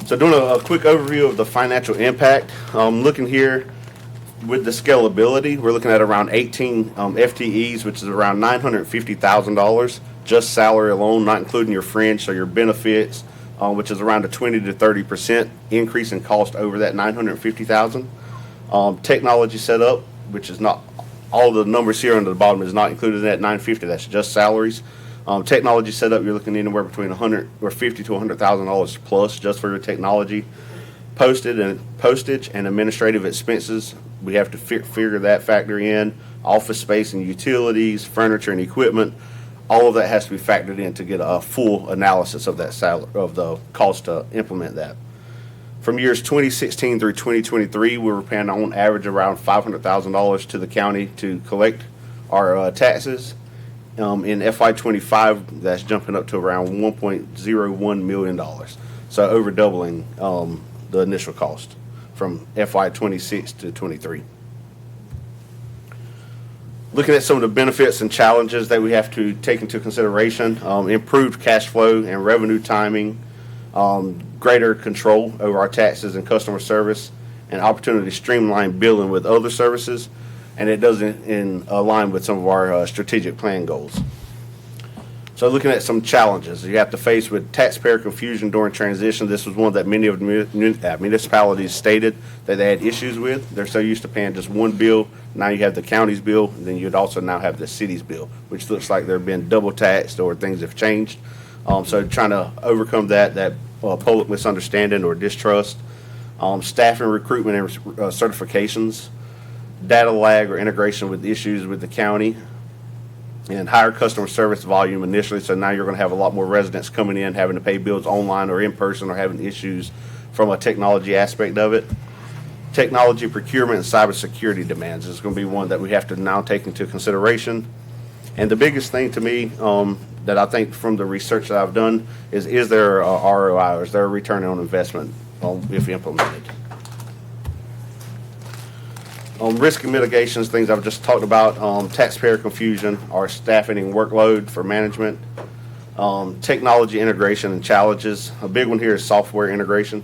So doing a quick overview of the financial impact, looking here with the scalability, we're looking at around 18 FTEs, which is around $950,000. Just salary alone, not including your fringe, so your benefits, which is around a 20 to 30% increase in cost over that $950,000. Technology setup, which is not all the numbers here on the bottom is not included in that $950. That's just salaries. Technology setup, you're looking anywhere between $100 or $50 to $100,000 plus just for your technology. Postage and administrative expenses, we have to figure that factor in. Office space and utilities, furniture and equipment. All of that has to be factored in to get a full analysis of that of the cost to implement that. From years 2016 through 2023, we were paying on average around $500,000 to the county to collect our taxes. In FY25, that's jumping up to around $1.01 million. So over doubling the initial cost from FY26 to 23. Looking at some of the benefits and challenges that we have to take into consideration, improved cash flow and revenue timing, greater control over our taxes and customer service, and opportunity to streamline billing with other services, and it does in align with some of our strategic plan goals. So looking at some challenges you have to face with taxpayer confusion during transition. This was one that many of the municipalities stated that they had issues with. They're so used to paying just one bill. Now you have the county's bill, and then you'd also now have the city's bill, which looks like they're being double taxed or things have changed. So trying to overcome that public misunderstanding or distrust. Staffing, recruitment, and certifications. Data lag or integration with issues with the county. And higher customer service volume initially, so now you're going to have a lot more residents coming in, having to pay bills online or in person, or having issues from a technology aspect of it. Technology procurement and cybersecurity demands is going to be one that we have to now take into consideration. And the biggest thing to me that I think from the research that I've done is there a ROI, or is there a return on investment if implemented? Risk and mitigations, things I've just talked about, taxpayer confusion, our staffing and workload for management, technology integration and challenges. A big one here is software integration,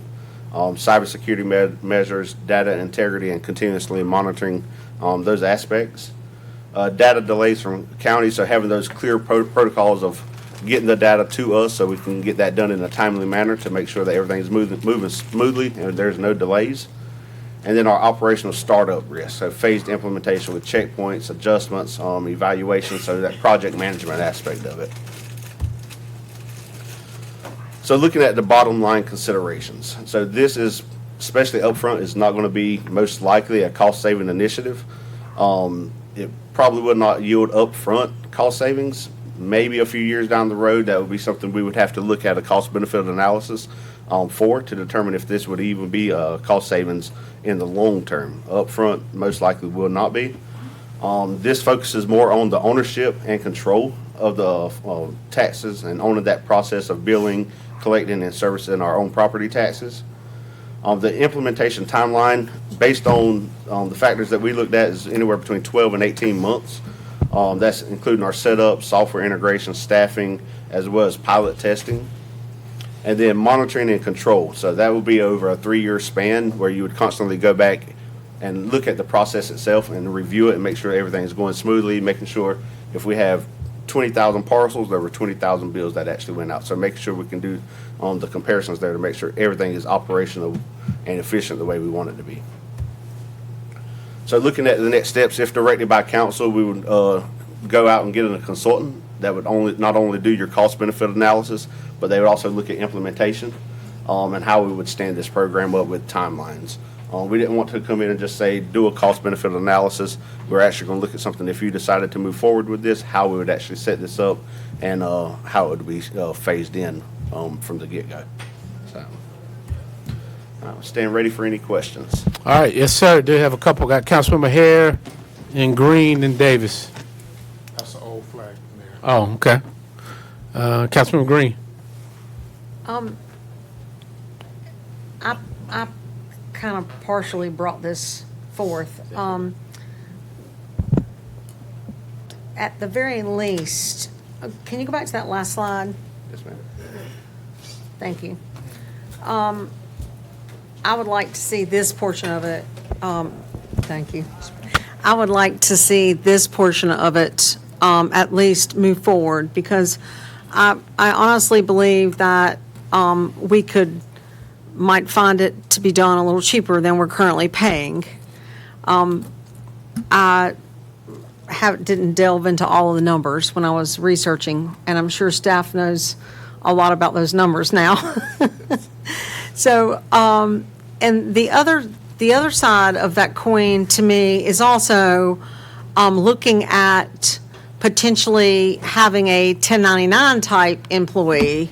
cybersecurity measures, data integrity, and continuously monitoring those aspects. Data delays from counties, so having those clear protocols of getting the data to us so we can get that done in a timely manner to make sure that everything's moving smoothly and there's no delays. And then our operational startup risk, so phased implementation with checkpoints, adjustments, evaluation, so that project management aspect of it. So looking at the bottom line considerations. So this is, especially upfront, is not going to be most likely a cost saving initiative. It probably would not yield upfront cost savings. Maybe a few years down the road, that would be something we would have to look at a cost benefit analysis for to determine if this would even be cost savings in the long term. Upfront, most likely will not be. This focuses more on the ownership and control of the taxes and owning that process of billing, collecting, and servicing our own property taxes. The implementation timeline, based on the factors that we looked at, is anywhere between 12 and 18 months. That's including our setup, software integration, staffing, as well as pilot testing. And then monitoring and control. So that will be over a 3-year span where you would constantly go back and look at the process itself and review it and make sure everything's going smoothly, making sure if we have 20,000 parcels, there were 20,000 bills that actually went out. So making sure we can do the comparisons there to make sure everything is operational and efficient the way we want it to be. So looking at the next steps, if directed by council, we would go out and get a consultant that would not only do your cost benefit analysis, but they would also look at implementation and how we would stand this program up with timelines. We didn't want to come in and just say, do a cost benefit analysis. We're actually going to look at something, if you decided to move forward with this, how we would actually set this up and how it would be phased in from the get-go. So, stand ready for any questions. All right, yes, sir. Do have a couple. Got Councilmember Hare and Green and Davis. That's an old flag, Mayor. Oh, okay. Councilmember Green. I kind of partially brought this forth. At the very least, can you go back to that last slide? Yes, ma'am. Thank you. I would like to see this portion of it, thank you. I would like to see this portion of it at least move forward, because I honestly believe that we might find it to be done a little cheaper than we're currently paying. I didn't delve into all of the numbers when I was researching, and I'm sure staff knows a lot about those numbers now. So, and the other side of that coin to me is also looking at potentially having a 1099 type employee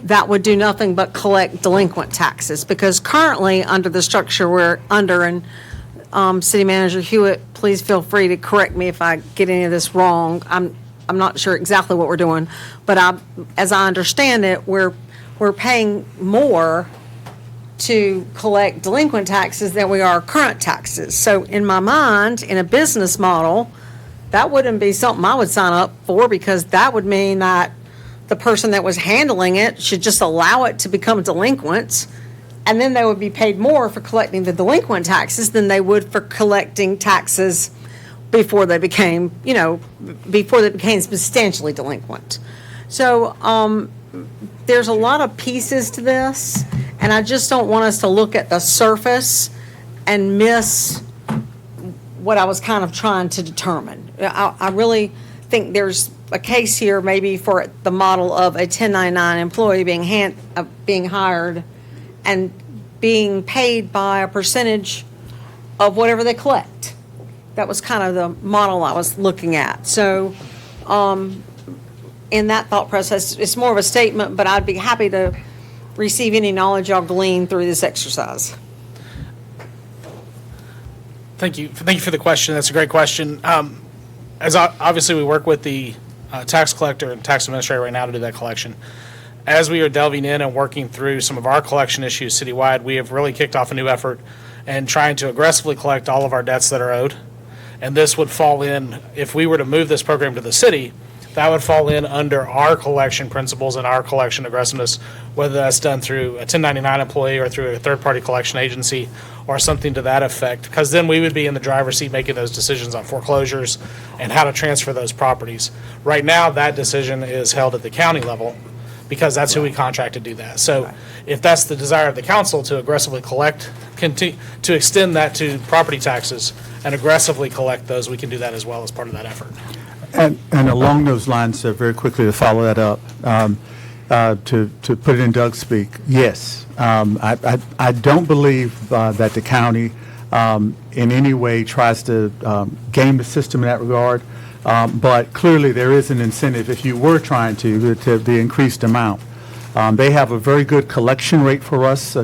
that would do nothing but collect delinquent taxes, because currently under the structure we're under, and City Manager Hewitt, please feel free to correct me if I get any of this wrong. I'm not sure exactly what we're doing, but as I understand it, we're paying more to collect delinquent taxes than we are current taxes. So in my mind, in a business model, that wouldn't be something I would sign up for, because that would mean that the person that was handling it should just allow it to become delinquent, and then they would be paid more for collecting the delinquent taxes than they would for collecting taxes before they became substantially delinquent. So there's a lot of pieces to this, and I just don't want us to look at the surface and miss what I was kind of trying to determine. I really think there's a case here maybe for the model of a 1099 employee being hired and being paid by a percentage of whatever they collect. That was kind of the model I was looking at. So in that thought process, it's more of a statement, but I'd be happy to receive any knowledge y'all glean through this exercise. Thank you for the question. That's a great question. Obviously we work with the tax collector and tax administrator right now to do that collection. As we are delving in and working through some of our collection issues citywide, we have really kicked off a new effort and trying to aggressively collect all of our debts that are owed. And this would fall in, if we were to move this program to the city, that would fall in under our collection principles and our collection aggressiveness, whether that's done through a 1099 employee or through a third-party collection agency or something to that effect, because then we would be in the driver's seat making those decisions on foreclosures and how to transfer those properties. Right now, that decision is held at the county level because that's who we contract to do that. So if that's the desire of the council to aggressively collect, to extend that to property taxes and aggressively collect those, we can do that as well as part of that effort. And along those lines, very quickly to follow that up, to put it in Doug's speak, yes. I don't believe that the county in any way tries to game the system in that regard, but clearly there is an incentive if you were trying to the increased amount. They have a very good collection rate for us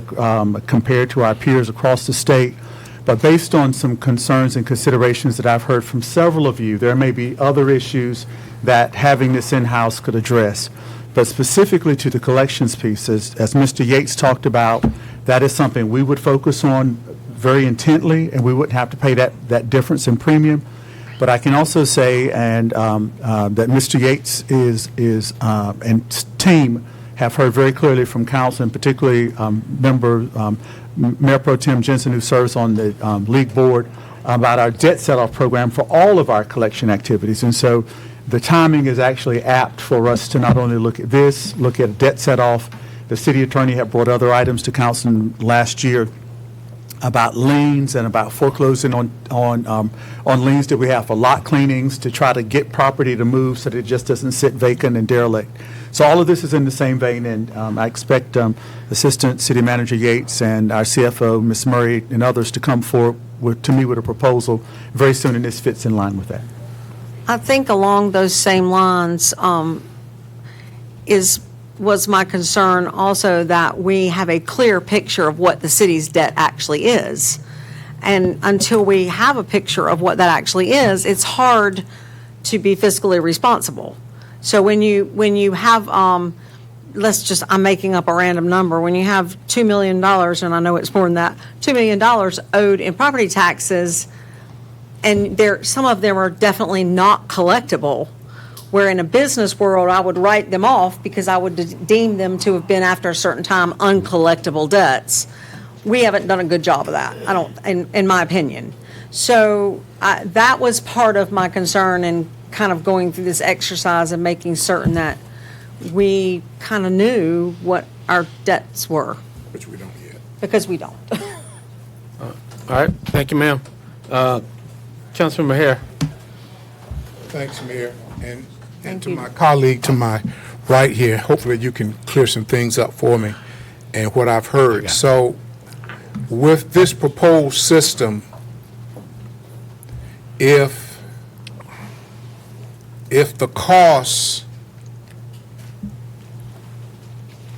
compared to our peers across the state. But based on some concerns and considerations that I've heard from several of you, there may be other issues that having this in-house could address. But specifically to the collections piece, as Mr. Yates talked about, that is something we would focus on very intently, and we wouldn't have to pay that difference in premium. But I can also say that Mr. Yates and team have heard very clearly from council, and particularly Mayor Pro Tem Jensen, who serves on the league board, about our debt set-off program for all of our collection activities. And so the timing is actually apt for us to not only look at this, look at debt set-off. The city attorney had brought other items to council last year about liens and about foreclosing on liens that we have for lot cleanings to try to get property to move so that it just doesn't sit vacant and derelict. So all of this is in the same vein, and I expect Assistant City Manager Yates and our CFO, Ms. Murray, and others to come forward to me with a proposal very soon, and this fits in line with that. I think along those same lines was my concern also that we have a clear picture of what the city's debt actually is. And until we have a picture of what that actually is, it's hard to be fiscally responsible. So when you have, I'm making up a random number, when you have $2 million, and I know it's more than that, $2 million owed in property taxes, and some of them are definitely not collectible, where in a business world, I would write them off because I would deem them to have been, after a certain time, uncollectible debts. We haven't done a good job of that, in my opinion. So that was part of my concern in kind of going through this exercise and making certain that we kind of knew what our debts were. Which we don't yet. Because we don't. All right, thank you, ma'am. Councilmember Hare. Thanks, Mayor. And Thank to you. my colleague to my right here, hopefully you can clear some things up for me and what I've heard. So with this proposed system, if the cost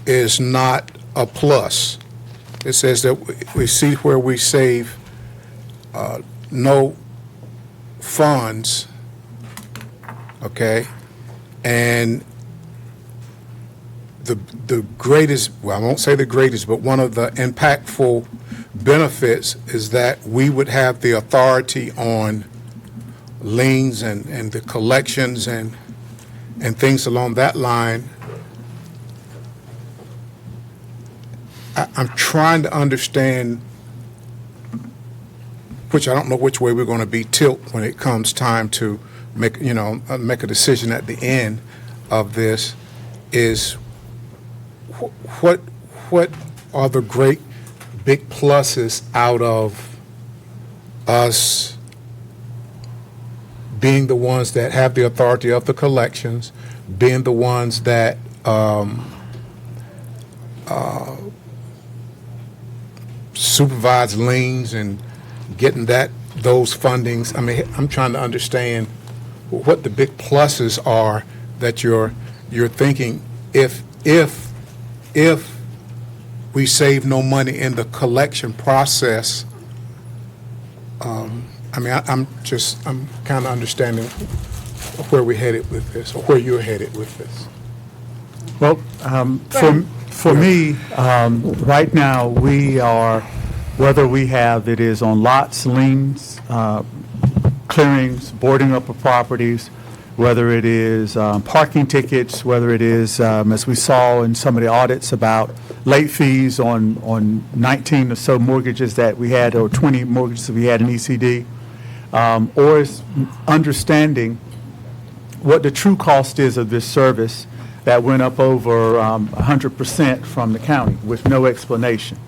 is not a plus, it says that we see where we save no funds, okay, and the greatest, well, I won't say the greatest, but one of the impactful benefits is that we would have the authority on liens and the collections and things along that line. I'm trying to understand, which I don't know which way we're going to be tilt when it comes time to make a decision at the end of this. is what are the great big pluses out of us being the ones that have the authority of the collections, being the ones that supervise liens and getting those fundings. I mean, I'm trying to understand what the big pluses are that you're thinking if we save no money in the collection process. I mean, I'm kind of understanding where we're headed with this, or where you're headed with this. Well, for me, right now, we are, whether we have it is on lots, liens, clearings, boarding up of properties, whether it is parking tickets, whether it is, as we saw in some of the audits about late fees on 19 or so mortgages that we had, or 20 mortgages that we had in ECD, or is understanding what the true cost is of this service that went up over 100% from the county with no explanation.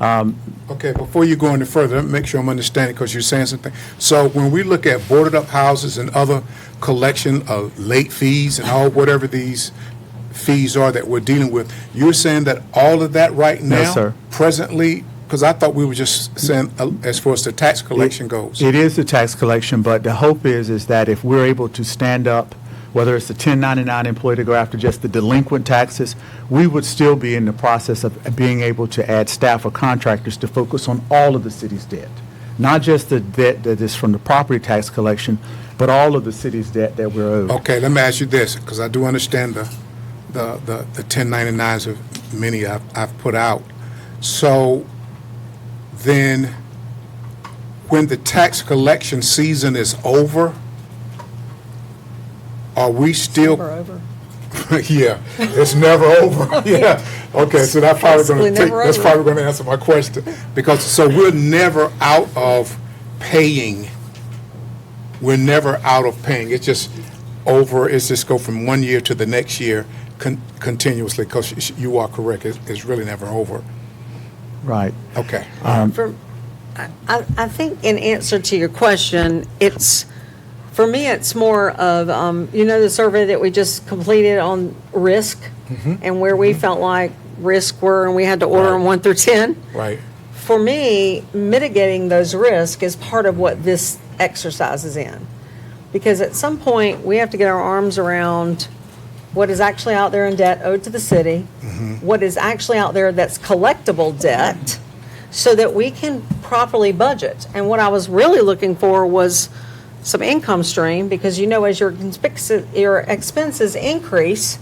Okay, before you go any further, let me make sure I'm understanding, because you're saying something. So when we look at boarded up houses and other collection of late fees and all whatever these fees are that we're dealing with, you're saying that all of that right now? No, sir. Presently, because I thought we were just saying as far as the tax collection goes. It is the tax collection, but the hope is that if we're able to stand up, whether it's the 1099 employee to go after just the delinquent taxes, we would still be in the process of being able to add staff or contractors to focus on all of the city's debt. Not just the debt that is from the property tax collection, but all of the city's debt that we're owed. Okay, let me ask you this, because I do understand the 1099s of many I've put out. So then, when the tax collection season is over, are we still? Over. Yeah, it's never over. Yeah. Okay, so that's probably going to answer my question, because so we're never out of paying. We're never out of paying. It's just over. It's just go from one year to the next year continuously. Because you are correct. It's really never over. Right. Okay. I think in answer to your question, for me, it's more of, the survey that we just completed on risk and where we felt like risk were, and we had to order them 1 through 10. Right. For me, mitigating those risks is part of what this exercise is in. Because at some point, we have to get our arms around what is actually out there in debt owed to the city, what is actually out there that's collectible debt, so that we can properly budget. And what I was really looking for was some income stream, because as your expenses increase,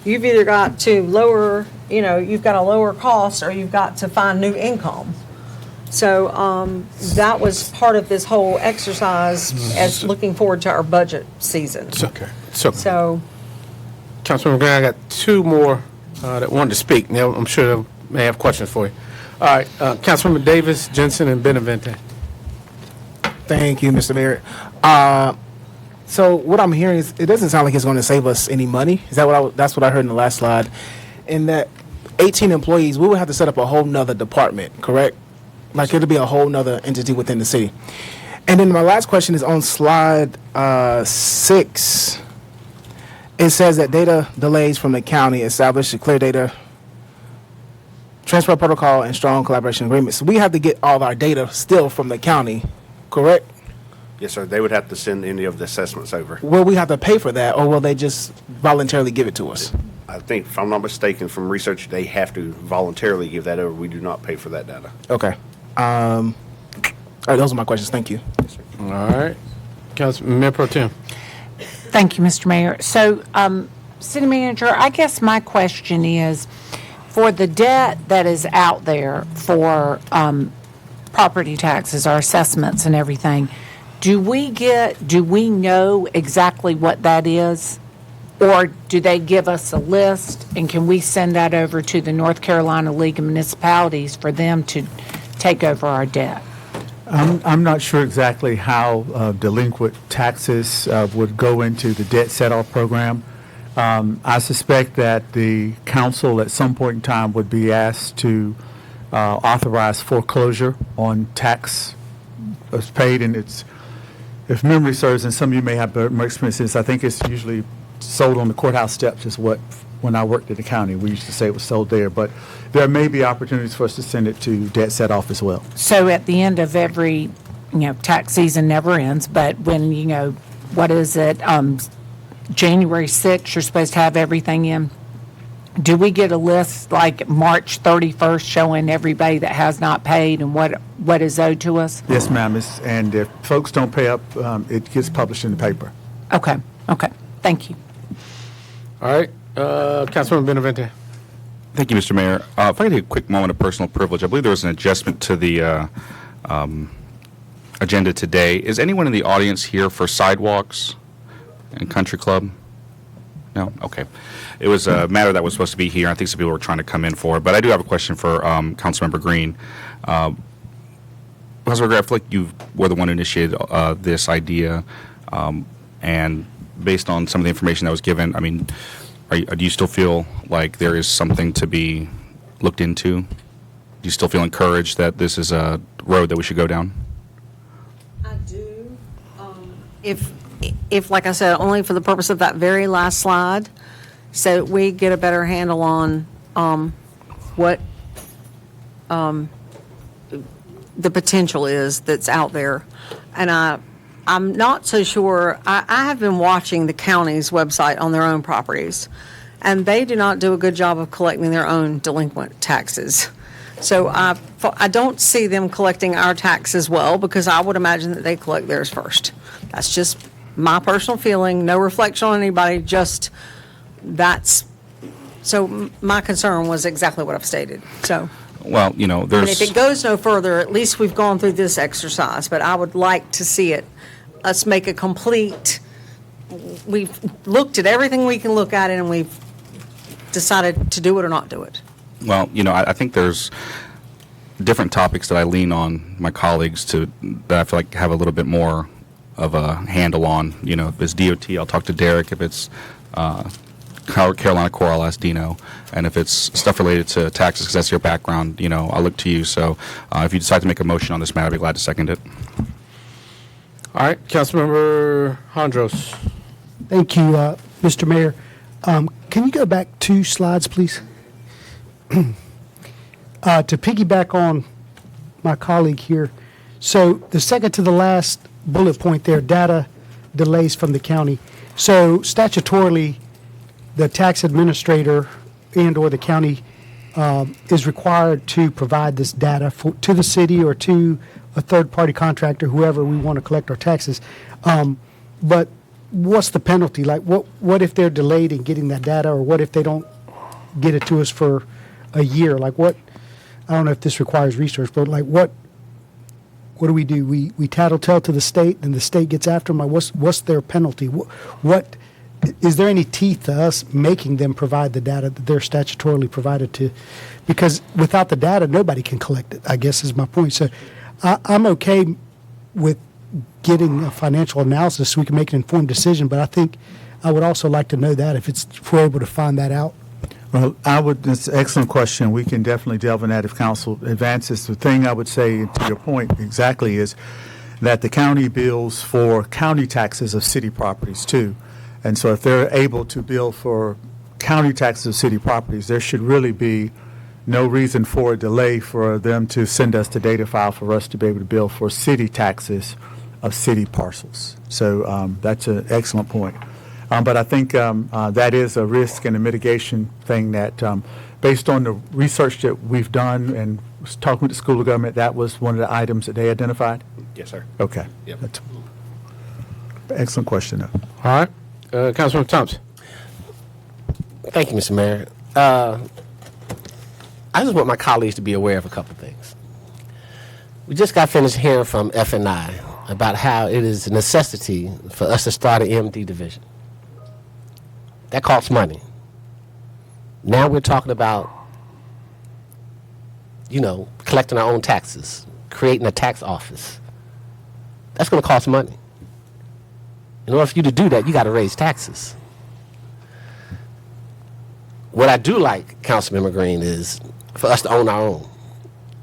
you've either got to lower, you've got a lower cost, or you've got to find new income. So that was part of this whole exercise as looking forward to our budget season. Okay. So, Councilman Green, I got two more that wanted to speak. Now, I'm sure they may have questions for you. All right, Councilwoman Davis, Jensen, and Benavente. Thank you, Mr. Mayor. So what I'm hearing is it doesn't sound like it's going to save us any money. Is that that's what I heard in the last slide? In that 18 employees, we would have to set up a whole nother department, correct? Like it'll be a whole nother entity within the city. And then my last question is on slide 6. It says that data delays from the county establish a clear data transfer protocol and strong collaboration agreements. We have to get all our data still from the county, correct? Yes, sir. They would have to send any of the assessments over. Will we have to pay for that, or will they just voluntarily give it to us? I think, if I'm not mistaken, from research, they have to voluntarily give that over. We do not pay for that data. Okay. All right, those are my questions. Thank you. All right. Councilman Mayor Pro Tem. Thank you, Mr. Mayor. So, City Manager, I guess my question is, for the debt that is out there for property taxes, our assessments and everything, do we know exactly what that is? Or do they give us a list, and can we send that over to the North Carolina League of Municipalities for them to take over our debt? I'm not sure exactly how delinquent taxes would go into the debt set-off program. I suspect that the council at some point in time would be asked to authorize foreclosure on tax that's paid, and it's, if memory serves, and some of you may have more experience in this, I think it's usually sold on the courthouse steps is what, when I worked at the county, we used to say it was sold there, but there may be opportunities for us to send it to debt set off as well. So at the end of every, tax season never ends, but when, what is it, January 6th, you're supposed to have everything in. Do we get a list like March 31st showing everybody that has not paid and what is owed to us? Yes, ma'am, and if folks don't pay up, it gets published in the paper. Okay, thank you. All right, Councilman Benavente. Thank you, Mr. Mayor. If I could take a quick moment of personal privilege, I believe there was an adjustment to the agenda today. Is anyone in the audience here for sidewalks and country club? No? Okay. It was a matter that was supposed to be here. I think some people were trying to come in for it, but I do have a question for Councilmember Green. Councilmember Green, I feel like you were the one who initiated this idea, and based on some of the information that was given, I mean, do you still feel like there is something to be looked into? Do you still feel encouraged that this is a road that we should go down? I do. If, like I said, only for the purpose of that very last slide, so we get a better handle on what the potential is that's out there. And I'm not so sure. I have been watching the county's website on their own properties, and they do not do a good job of collecting their own delinquent taxes. So I don't see them collecting our taxes well, because I would imagine that they collect theirs first. That's just my personal feeling, no reflection on anybody, just that's, so my concern was exactly what I've stated, so. Well, And there's... if it goes no further, at least we've gone through this exercise, but I would like to see us make a complete, we've looked at everything we can look at and we've decided to do it or not do it. Well, I think there's different topics that I lean on my colleagues that I feel like have a little bit more of a handle on. If it's DOT, I'll talk to Derek. If it's Carolina Core, I'll ask Dino. And if it's stuff related to taxes, because that's your background, I'll look to you. So if you decide to make a motion on this matter, I'd be glad to second it. All right, Councilmember Hondros. Thank you, Mr. Mayor. Can you go back 2 slides, please? To piggyback on my colleague here, so the second to the last bullet point there, data delays from the county. So statutorily, the tax administrator and/or the county is required to provide this data to the city or to a third-party contractor, whoever we want to collect our taxes. But what's the penalty? Like, what if they're delayed in getting that data, or what if they don't get it to us for a year? Like, what? I don't know if this requires research, but like, what do? We tattletale to the state, and the state gets after them. What's their penalty? What is there any teeth to us making them provide the data that they're statutorily provided to? Because without the data, nobody can collect it, I guess is my point. So I'm okay with getting a financial analysis so we can make an informed decision, but I think I would also like to know that if we're able to find that out. Well, it's an excellent question. We can definitely delve in that if council advances. The thing I would say, to your point exactly, is that the county bills for county taxes of city properties too. And so if they're able to bill for county taxes of city properties, there should really be no reason for a delay for them to send us the data file for us to be able to bill for city taxes of city parcels. So that's an excellent point. But I think that is a risk and a mitigation thing that, based on the research that we've done and was talking with the school of government, that was one of the items that they identified? Yes, sir. Okay. Yep. That's excellent question, though. All right, Councilman Thompson. Thank you, Mr. Mayor. I just want my colleagues to be aware of a couple of things. We just got finished hearing from F&I about how it is a necessity for us to start an MD division. That costs money. Now we're talking about, collecting our own taxes, creating a tax office. That's going to cost money. In order for you to do that, you got to raise taxes. What I do like, Councilmember Green, is for us to own our own.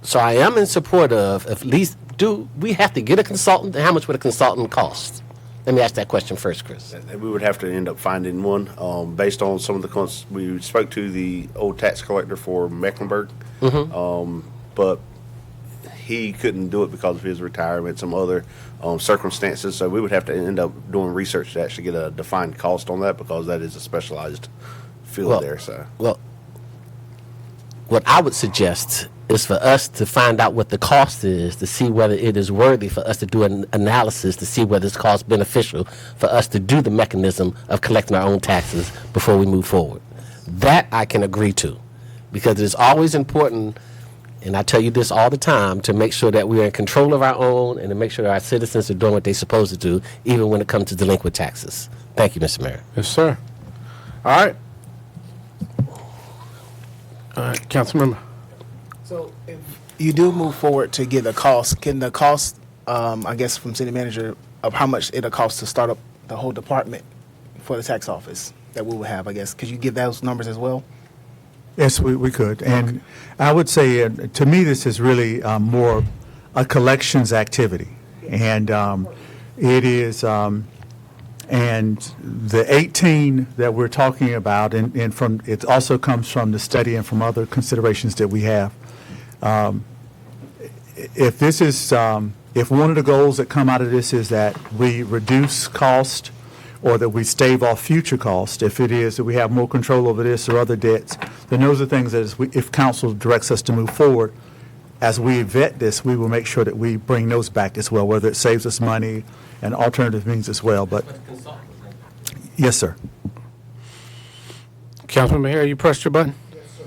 So I am in support of at least, do we have to get a consultant, and how much would a consultant cost? Let me ask that question first, Chris. And we would have to end up finding one, based on some of the, we spoke to the old tax collector for Mecklenburg. But he couldn't do it because of his retirement, some other circumstances. So we would have to end up doing research to actually get a defined cost on that, because that is a specialized field there. So, well, what I would suggest is for us to find out what the cost is, to see whether it is worthy for us to do an analysis to see whether it's cost beneficial for us to do the mechanism of collecting our own taxes before we move forward. That I can agree to, because it is always important, and I tell you this all the time, to make sure that we are in control of our own and to make sure that our citizens are doing what they're supposed to do, even when it comes to delinquent taxes. Thank you, Mr. Mayor. Yes, sir. All right. Councilmember. So if you do move forward to get a cost, can the cost, I guess from city manager, of how much it'll cost to start up the whole department for the tax office that we will have, I guess, could you give those numbers as well? Yes, we could. And I would say, to me, this is really more a collections activity. And it is, and the 18 that we're talking about, and from, it also comes from the study and from other considerations that we have. If this is, if one of the goals that come out of this is that we reduce cost or that we stave off future cost, if it is that we have more control over this or other debts, then those are things that if council directs us to move forward, as we vet this, we will make sure that we bring those back as well, whether it saves us money and alternative means as well. But yes, sir. Councilmember Harris, you pressed your button? Yes, sir.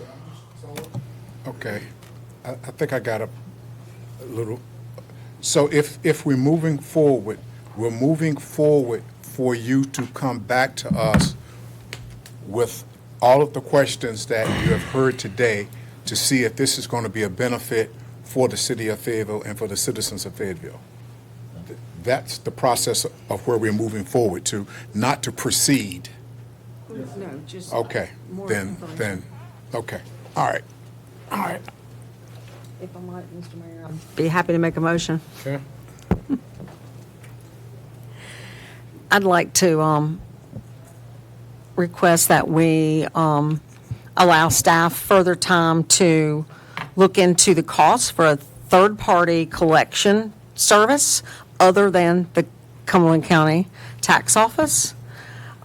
Okay. I think I got a little. So if we're moving forward for you to come back to us with all of the questions that you have heard today to see if this is going to be a benefit for the city of Fayetteville and for the citizens of Fayetteville. That's the process of where we're moving forward to, not to proceed. No, just. Okay, more then, information. okay, all right. If I might, Mr. Mayor, I'd be happy to make a motion. Sure. I'd like to request that we allow staff further time to look into the cost for a third-party collection service other than the Cumberland County Tax Office,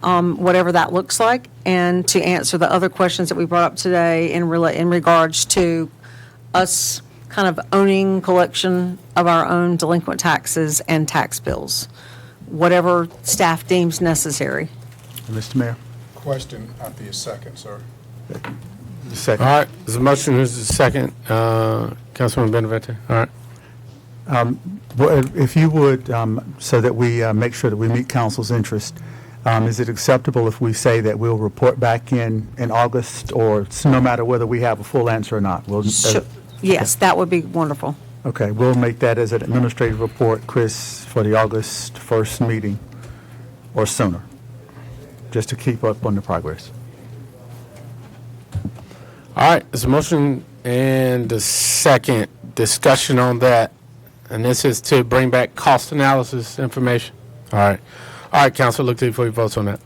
whatever that looks like, and to answer the other questions that we brought up today in regards to us kind of owning collection of our own delinquent taxes and tax bills, whatever staff deems necessary. Mr. Mayor? Question after your second, sir. Second. All right, there's a motion, there's a second. Councilman Benavente, all right. Well, if you would, so that we make sure that we meet council's interest, is it acceptable if we say that we'll report back in August, or no matter whether we have a full answer or not? We'll, Sure. Yes, that would be wonderful. Okay, we'll make that as an administrative report, Chris, for the August 1st meeting or sooner, just to keep up on the progress. All right, there's a motion and a second discussion on that. And this is to bring back cost analysis information. All right. All right, council, look to you for your votes on that.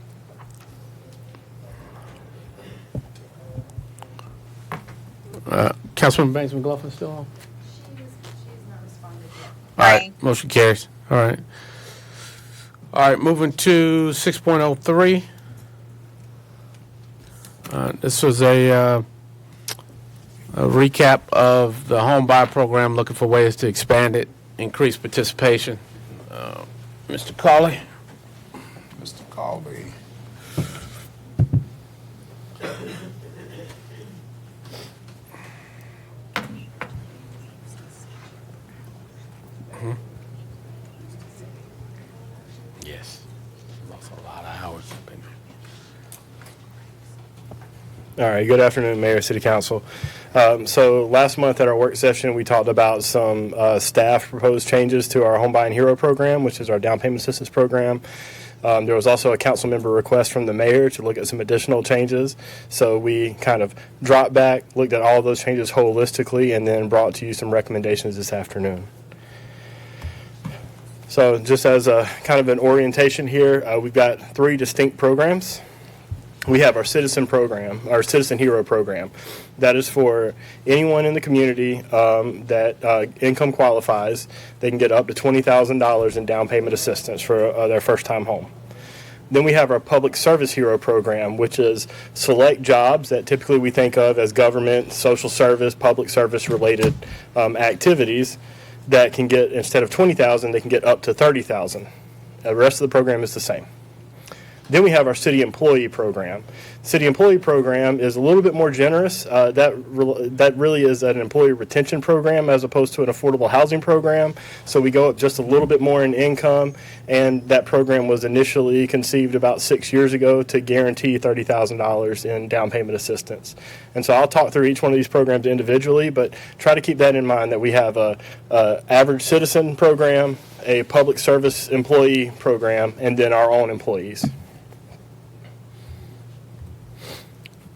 Councilman Banks McLaughlin still on? She's not responded yet. All right, motion carries. All right. All right, moving to 6.03. This was a recap of the home buy program, looking for ways to expand it, increase participation. Mr. Cawley. Mr. Colby. Yes. Lost a lot of hours. All right, good afternoon, Mayor, City Council. So last month at our work session, we talked about some staff proposed changes to our Home Buying Hero program, which is our down payment assistance program. There was also a council member request from the mayor to look at some additional changes. So we kind of dropped back, looked at all those changes holistically, and then brought to you some recommendations this afternoon. So just as a kind of an orientation here, we've got 3 distinct programs. We have our citizen program, our Citizen Hero program. That is for anyone in the community that income qualifies. They can get up to $20,000 in down payment assistance for their first-time home. Then we have our Public Service Hero program, which is select jobs that typically we think of as government, social service, public service related activities that can get, instead of $20,000, they can get up to $30,000. The rest of the program is the same. Then we have our City Employee Program. City Employee Program is a little bit more generous. That really is an employee retention program as opposed to an affordable housing program. So we go up just a little bit more in income, and that program was initially conceived about 6 years ago to guarantee $30,000 in down payment assistance. And so I'll talk through each one of these programs individually, but try to keep that in mind that we have a average citizen program, a public service employee program, and then our own employees.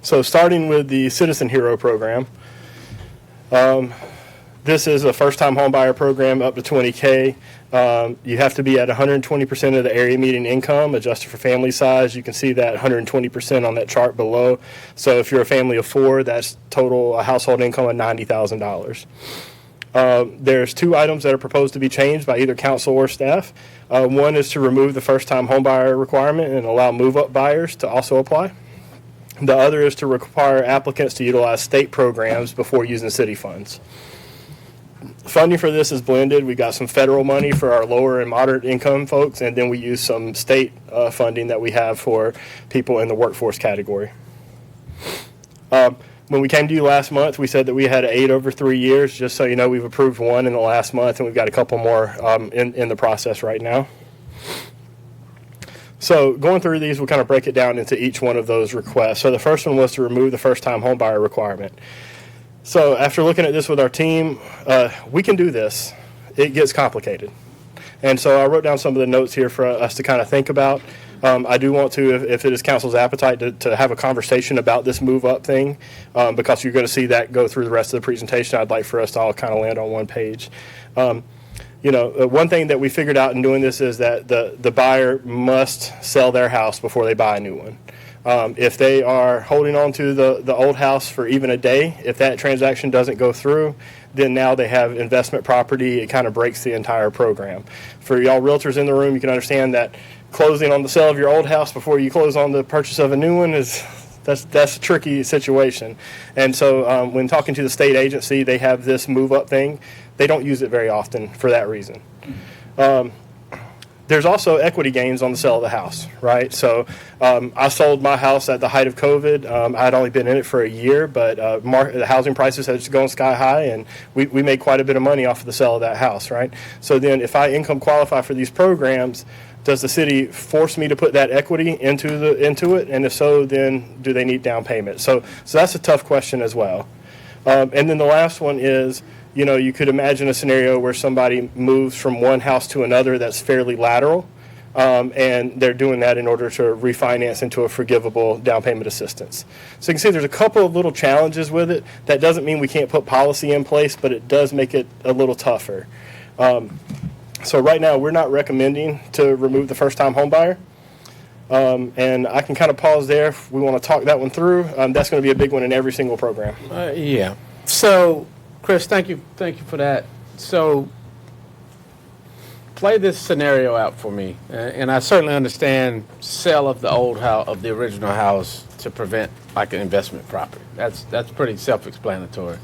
So starting with the Citizen Hero program, this is a first-time homebuyer program up to $20K. You have to be at 120% of the area median income, adjusted for family size. You can see that 120% on that chart below. So if you're a family of 4, that's total household income of $90,000. There's 2 items that are proposed to be changed by either council or staff. One is to remove the first-time homebuyer requirement and allow move-up buyers to also apply. The other is to require applicants to utilize state programs before using city funds. Funding for this is blended. We've got some federal money for our lower and moderate income folks, and then we use some state funding that we have for people in the workforce category. When we came to you last month, we said that we had 8 over 3 years. Just so you know, we've approved 1 in the last month, and we've got a couple more in the process right now. So going through these, we'll kind of break it down into each one of those requests. So the first one was to remove the first-time homebuyer requirement. So after looking at this with our team, we can do this. It gets complicated. And so I wrote down some of the notes here for us to kind of think about. I do want to, if it is council's appetite, to have a conversation about this move-up thing, because you're going to see that go through the rest of the presentation. I'd like for us to all kind of land on one page. One thing that we figured out in doing this is that the buyer must sell their house before they buy a new one. If they are holding on to the old house for even a day, if that transaction doesn't go through, then now they have investment property. It kind of breaks the entire program. For y'all realtors in the room, you can understand that closing on the sale of your old house before you close on the purchase of a new one that's a tricky situation. And so when talking to the state agency, they have this move-up thing. They don't use it very often for that reason. There's also equity gains on the sale of the house, right? So I sold my house at the height of COVID. I'd only been in it for a year, but the housing prices had just gone sky high, and we made quite a bit of money off of the sale of that house, right? So then if I income qualify for these programs, does the city force me to put that equity into it? And if so, then do they need down payment? So that's a tough question as well. And then the last one is, you could imagine a scenario where somebody moves from one house to another that's fairly lateral, and they're doing that in order to refinance into a forgivable down payment assistance. So you can see there's a couple of little challenges with it. That doesn't mean we can't put policy in place, but it does make it a little tougher. So right now, we're not recommending to remove the first-time homebuyer. And I can kind of pause there if we want to talk that one through. That's going to be a big one in every single program. Yeah. So, Chris, thank you for that. So, play this scenario out for me, and I certainly understand sale of the old house, of the original house, to prevent like an investment property. That's pretty self-explanatory.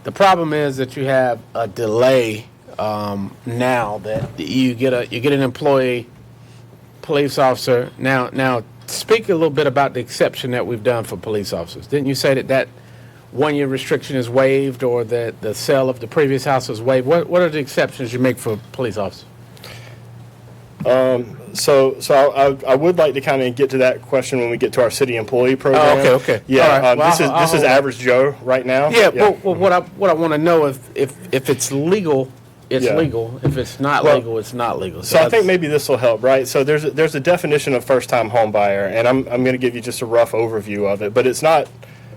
The problem is that you have a delay now that you get an employee, police officer. Now, speak a little bit about the exception that we've done for police officers. Didn't you say that 1 year restriction is waived, or that the sale of the previous house is waived? What are the exceptions you make for police officers? So I would like to kind of get to that question when we get to our city employee program. Okay. Yeah. All right. This is average Joe right now. Yeah. Well, what I want to know if it's legal it's Yeah. legal. If it's not Well, legal, it's not legal. So I think that's- maybe this will help, right? So there's a definition of first-time home buyer, and I'm going to give you just a rough overview of it, but it's not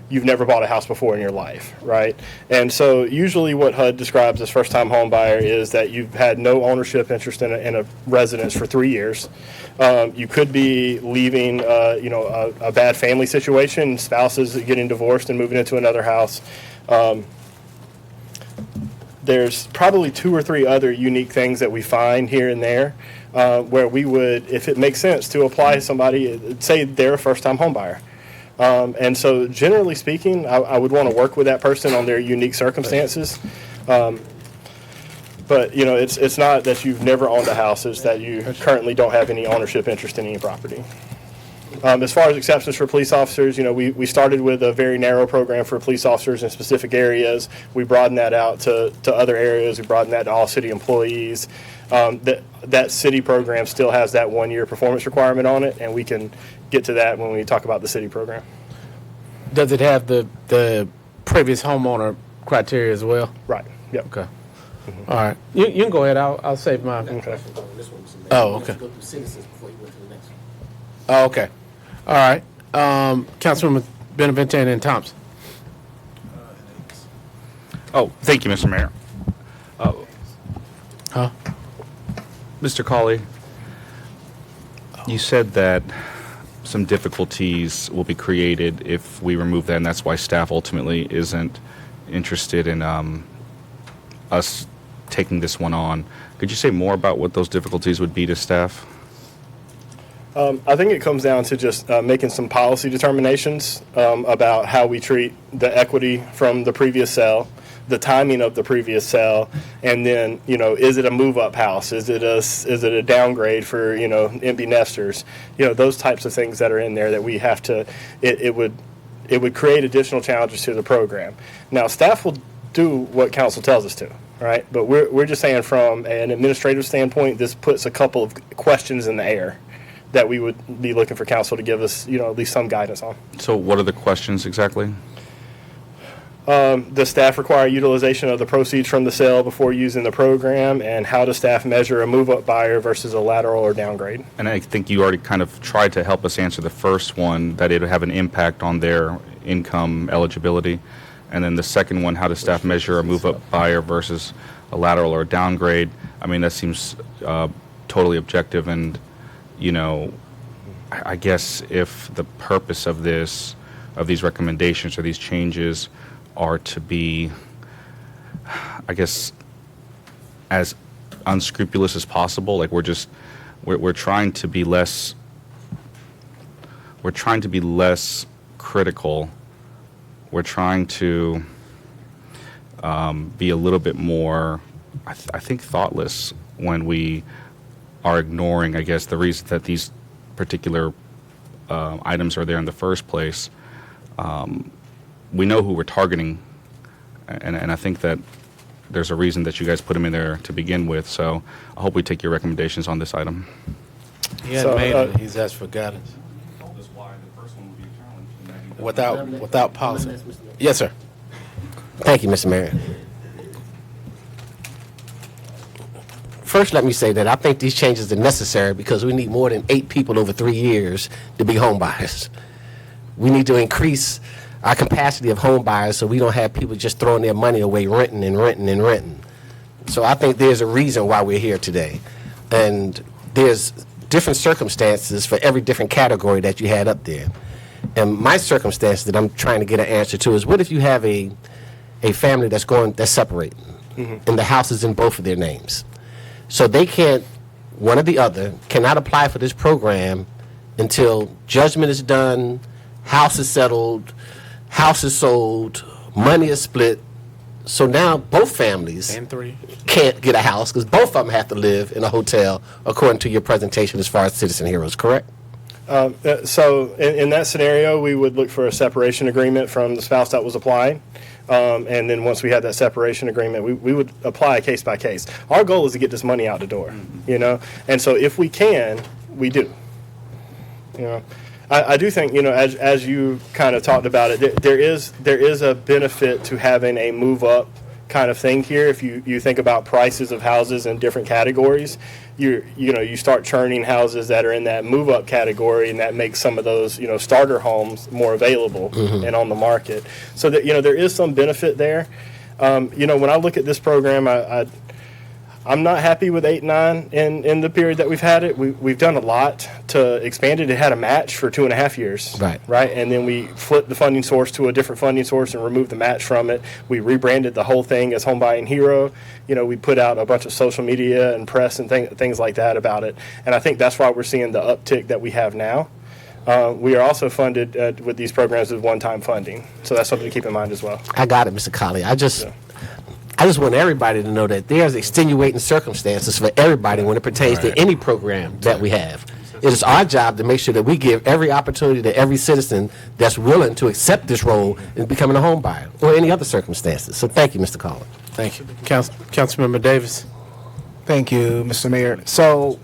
you've never bought a house before in your life, right? And so usually what HUD describes as first-time home buyer is that you've had no ownership interest in a residence for 3 years. You could be leaving, a bad family situation, spouses getting divorced and moving into another house. There's probably 2 or 3 other unique things that we find here and there where we would, if it makes sense, to apply somebody, say they're a first-time home buyer. And so generally speaking, I would want to work with that person on their unique circumstances. But, it's not that you've never owned a house, it's that you currently don't have any ownership interest in any property. As far as exceptions for police officers, we started with a very narrow program for police officers in specific areas. We broadened that out to other areas. We broadened that to all city employees. That city program still has that 1-year performance requirement on it, and we can get to that when we talk about the city program. Does it have the previous homeowner criteria as well? Right. Yep. Okay. All right. You can go ahead. I'll save my. Okay. Oh, okay. Oh, okay. All right. Councilwoman Benavente and Thompson. Oh, thank you, Mr. Mayor. Huh? Mr. Cawley, you said that some difficulties will be created if we remove that, and that's why staff ultimately isn't interested in us taking this one on. Could you say more about what those difficulties would be to staff? I think it comes down to just making some policy determinations about how we treat the equity from the previous sale, the timing of the previous sale, and then, is it a move-up house? Is it a downgrade for, empty nesters? Those types of things that are in there that we have to, it would create additional challenges to the program. Now, staff will do what council tells us to, right? But we're just saying from an administrative standpoint, this puts a couple of questions in the air that we would be looking for council to give us, at least some guidance on. So what are the questions exactly? Does staff require utilization of the proceeds from the sale before using the program? And how does staff measure a move-up buyer versus a lateral or downgrade? And I think you already kind of tried to help us answer the first one, that it would have an impact on their income eligibility. And then the second one, how does staff measure a move-up buyer versus a lateral or downgrade? I mean, that seems totally objective. And, I guess if the purpose of these recommendations or these changes are to be, I guess, as unscrupulous as possible, like we're trying to be less critical. We're trying to be a little bit more, I think, thoughtless when we are ignoring, I guess, the reason that these particular items are there in the first place. We know who we're targeting, and I think that there's a reason that you guys put them in there to begin with. So I hope we take your recommendations on this item. He hasn't made it. He's asked for guidance. Without policy. Yes, sir. Thank you, Mr. Mayor. First, let me say that I think these changes are necessary because we need more than 8 people over 3 years to be home buyers. We need to increase our capacity of home buyers so we don't have people just throwing their money away renting and renting and renting. So I think there's a reason why we're here today. And there's different circumstances for every different category that you had up there. And my circumstance that I'm trying to get an answer to is, what if you have a family that's separating, and the house is in both of their names? So they can't, one or the other, cannot apply for this program until judgment is done, house is settled, house is sold, money is split. So now both families can't get a house because both of them have to live in a hotel, according to your presentation as far as Citizen Heroes, correct? So in that scenario, we would look for a separation agreement from the spouse that was applying. And then once we had that separation agreement, we would apply case by case. Our goal is to get this money out the door, And so if we can, we do. I do think, as you kind of talked about it, there is a benefit to having a move-up kind of thing here. If you think about prices of houses in different categories, you start churning houses that are in that move up category, and that makes some of those starter homes more available and on the market. So that there is some benefit there. When I look at this program, I'm not happy with 8 and 9 in the period that we've had it. We've done a lot to expand it. It had a match for 2.5 years. Right. And then we flipped the funding source to a different funding source and removed the match from it. We rebranded the whole thing as Home Buying Hero. We put out a bunch of social media and press and things like that about it. And I think that's why we're seeing the uptick that we have now. We are also funded with these programs with one-time funding. So that's something to keep in mind as well. I got it, Mr. Colley. I just want everybody to know that there's extenuating circumstances for everybody when it pertains to any program that we have. It is our job to make sure that we give every opportunity to every citizen that's willing to accept this role in becoming a home buyer or any other circumstances. So thank you, Mr. Colley. Thank you. Councilmember Davis. Thank you, Mr. Mayor. So,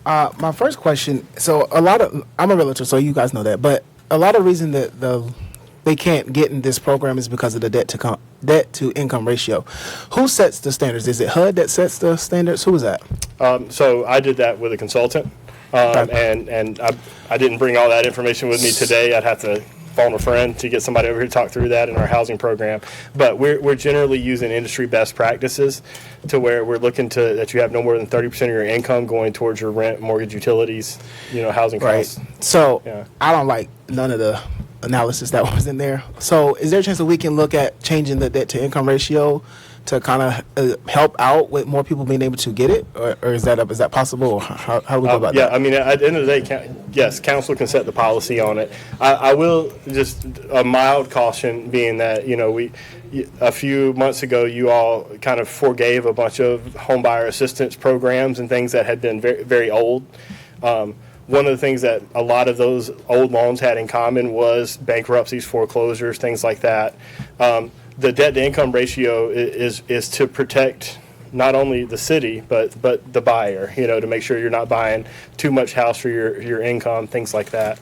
my first question, I'm a realtor, so you guys know that, but a lot of reason that they can't get in this program is because of the debt to income ratio. Who sets the standards? Is it HUD that sets the standards? Who is that? So I did that with a consultant, and I didn't bring all that information with me today. I'd have to phone a friend to get somebody over here to talk through that in our housing program. But we're generally using industry best practices to where we're looking to that you have no more than 30% of your income going towards your rent, mortgage, utilities, housing costs. So I don't like none of the analysis that was in there. So is there a chance that we can look at changing the debt to income ratio to kind of help out with more people being able to get it, or is that possible? Or how do we go about that? Yeah, I mean, at the end of the day, yes, council can set the policy on it. I will just a mild caution being that a few months ago you all kind of forgave a bunch of homebuyer assistance programs and things that had been very, very old. One of the things that a lot of those old loans had in common was bankruptcies, foreclosures, things like that. The debt-to-income ratio is to protect not only the city but the buyer, to make sure you're not buying too much house for your income, things like that.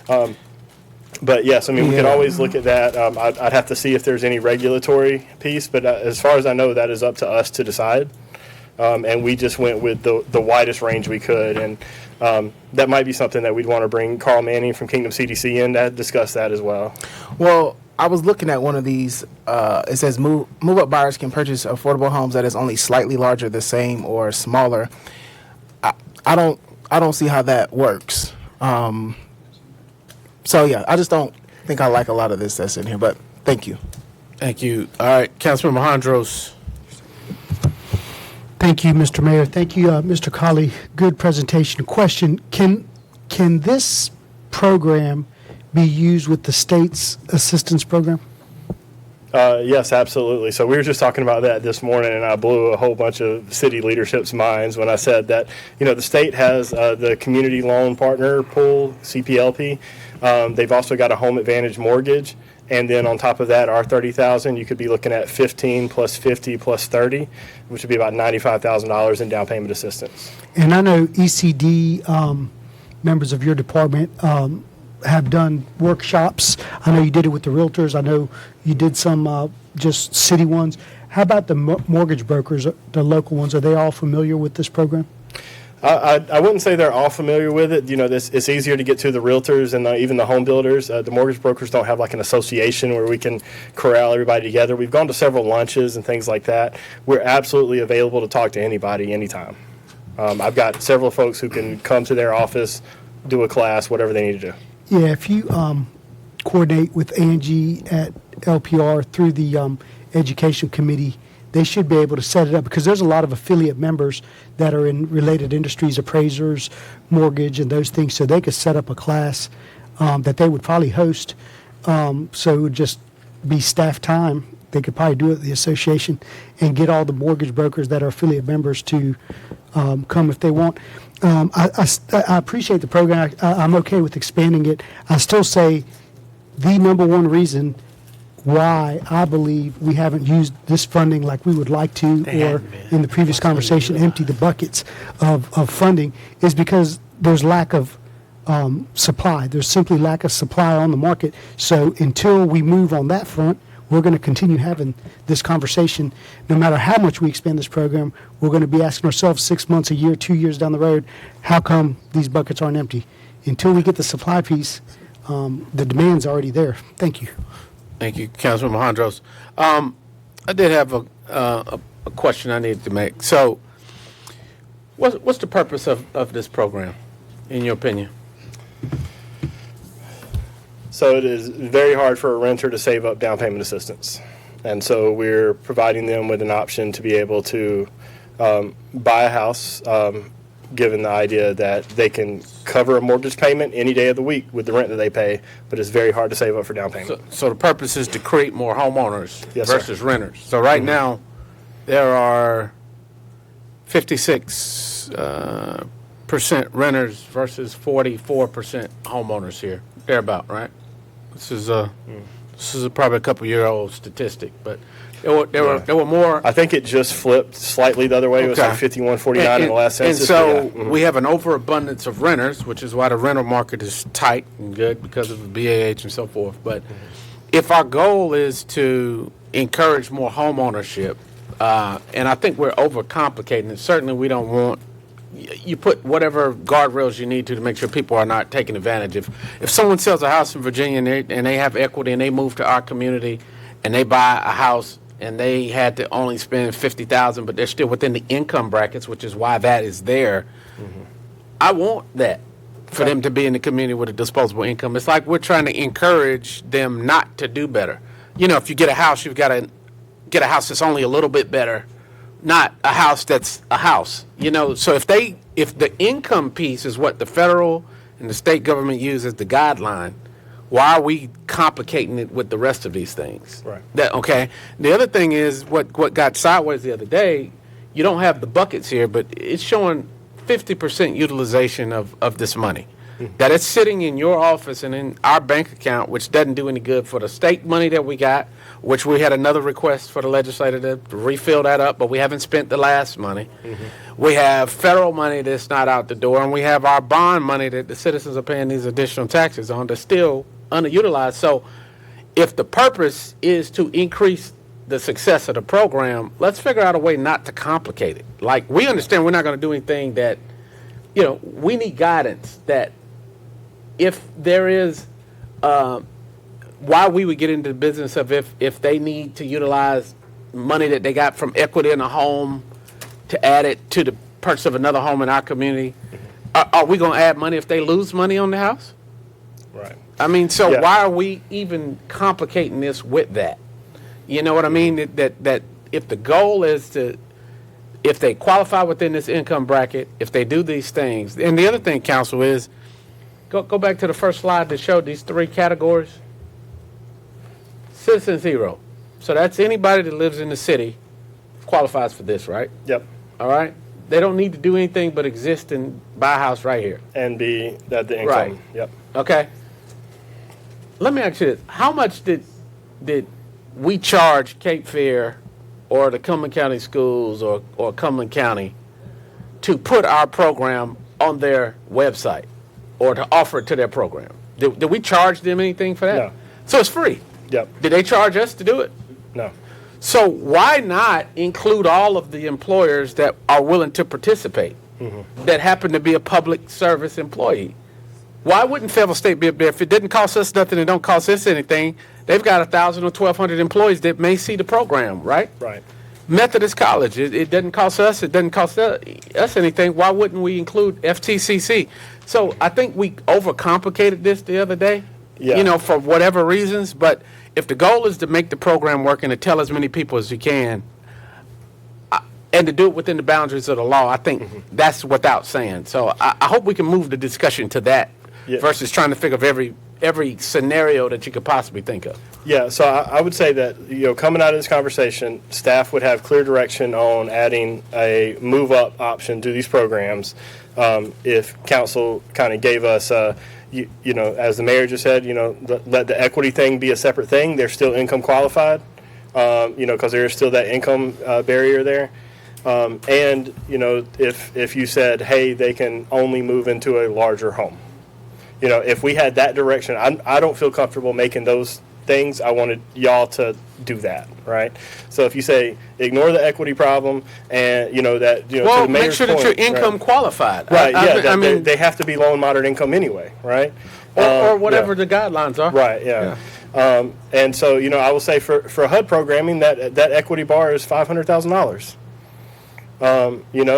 But yes, I mean, we could always look at that. I'd have to see if there's any regulatory piece, but as far as I know, that is up to us to decide. And we just went with the widest range we could, and that might be something that we'd want to bring Carl Manning from Kingdom CDC in to discuss that as well. Well, I was looking at one of these. It says move-up buyers can purchase affordable homes that is only slightly larger, the same, or smaller. I don't see how that works. So yeah, I just don't think I like a lot of this that's in here. But thank you. Thank you. All right, Councilmember Hondros. Thank you, Mr. Mayor. Thank you, Mr. Colley. Good presentation. Question: Can this program be used with the state's assistance program? Yes, absolutely. So we were just talking about that this morning, and I blew a whole bunch of city leadership's minds when I said that, the state has the Community Loan Partner Pool, CPLP. They've also got a Home Advantage mortgage. And then on top of that, our $30,000, you could be looking at 15 plus 50 plus 30, which would be about $95,000 in down payment assistance. And I know ECD members of your department have done workshops. I know you did it with the realtors. I know you did some just city ones. How about the mortgage brokers, the local ones? Are they all familiar with this program? I wouldn't say they're all familiar with it. It's easier to get to the realtors and even the home builders. The mortgage brokers don't have like an association where we can corral everybody together. We've gone to several lunches and things like that. We're absolutely available to talk to anybody anytime. I've got several folks who can come to their office, do a class, whatever they need to do. Yeah, if you coordinate with Angie at LPR through the education committee, they should be able to set it up, because there's a lot of affiliate members that are in related industries, appraisers, mortgage, and those things. So they could set up a class that they would probably host. So it would just be staff time. They could probably do it at the association and get all the mortgage brokers that are affiliate members to come if they want. I appreciate the program. I'm okay with expanding it. I still say the number one reason why I believe we haven't used this funding like we would like to, or in the previous conversation, empty the buckets of funding, is because there's lack of supply. There's simply lack of supply on the market. So until we move on that front, we're going to continue having this conversation. No matter how much we expand this program, we're going to be asking ourselves 6 months, a year, 2 years down the road, how come these buckets aren't empty? Until we get the supply piece, the demand's already there. Thank you. Thank you, Councilman Hondros. I did have a question I needed to make. So, what's the purpose of this program, in your opinion? So it is very hard for a renter to save up down payment assistance. And so we're providing them with an option to be able to buy a house, given the idea that they can cover a mortgage payment any day of the week with the rent that they pay, but it's very hard to save up for down payment. So the purpose is to create more homeowners Yes, sir. versus renters. So right now, there are 56% renters versus 44% homeowners here. Thereabout, right? This is probably a couple-year-old statistic, but there were more. I think it just flipped slightly the other way. It was like 51-49 in the last census. And so but yeah. we have an overabundance of renters, which is why the rental market is tight and good because of the BAH and so forth. But if our goal is to encourage more home ownership, and I think we're overcomplicating it. Certainly we don't want, you put whatever guardrails you need to make sure people are not taking advantage. If someone sells a house in Virginia and they have equity and they move to our community and they buy a house and they had to only spend $50,000, but they're still within the income brackets, which is why that is there. I want that for them to be in the community with a disposable income. It's like we're trying to encourage them not to do better. You know, if you get a house, you've got to get a house that's only a little bit better, not a house that's a house. You know, so if the income piece is what the federal and the state government use as the guideline, why are we complicating it with the rest of these things? Right. Okay. The other thing is what got sideways the other day, you don't have the buckets here, but it's showing 50% utilization of this money. That it's sitting in your office and in our bank account, which doesn't do any good for the state money that we got, which we had another request for the legislature to refill that up, but we haven't spent the last money. We have federal money that's not out the door, and we have our bond money that the citizens are paying these additional taxes on that's still underutilized. So if the purpose is to increase the success of the program, let's figure out a way not to complicate it. Like, we understand we're not going to do anything that, you know, we need guidance that if there is, why we would get into the business of if they need to utilize money that they got from equity in a home to add it to the purchase of another home in our community, are we going to add money if they lose money on the house? Right. I mean, so Yeah. why are we even complicating this with that? You know what I mean? That if the goal is to, if they qualify within this income bracket, if they do these things, and the other thing, council, is go back to the first slide that showed these three categories. Citizen zero. So that's anybody that lives in the city qualifies for this, right? Yep. All right? They don't need to do anything but exist and buy a house right here. And be that the income. Right. Yep. Okay. Let me ask you this. How much did we charge Cape Fear or the Cumberland County Schools or Cumberland County to put our program on their website or to offer it to their program? Did we charge them anything for that? No. So it's free. Yep. Did they charge us to do it? No. So why not include all of the employers that are willing to participate that happen to be a public service employee? Why wouldn't Fayetteville State be up there? If it didn't cost us nothing, it don't cost us anything. They've got 1,000 or 1,200 employees that may see the program, right? Right. Methodist College, it doesn't cost us, it doesn't cost us anything. Why wouldn't we include FTCC? So I think we overcomplicated this the other day, Yeah. you know, for whatever reasons. But if the goal is to make the program work and to tell as many people as you can, and to do it within the boundaries of the law, I think that's without saying. So I hope we can move the discussion to that versus trying to figure of every scenario that you could possibly think of. Yeah, so I would say that, you know, coming out of this conversation, staff would have clear direction on adding a move-up option to these programs. If council kind of gave us, you know, as the mayor just said, you know, let the equity thing be a separate thing. They're still income qualified, you know, because there is still that income barrier there. And, you know, if you said, hey, they can only move into a larger home. You know, if we had that direction, I don't feel comfortable making those things, I wanted y'all to do that, right? So if you say, ignore the equity problem and, that, to Well, the make mayor's sure that point, you're income right? qualified. Right, I mean, they have to be low and moderate income anyway, right? or whatever yeah. the guidelines are. Right, yeah. And so, I will say for HUD programming, that equity bar is $500,000.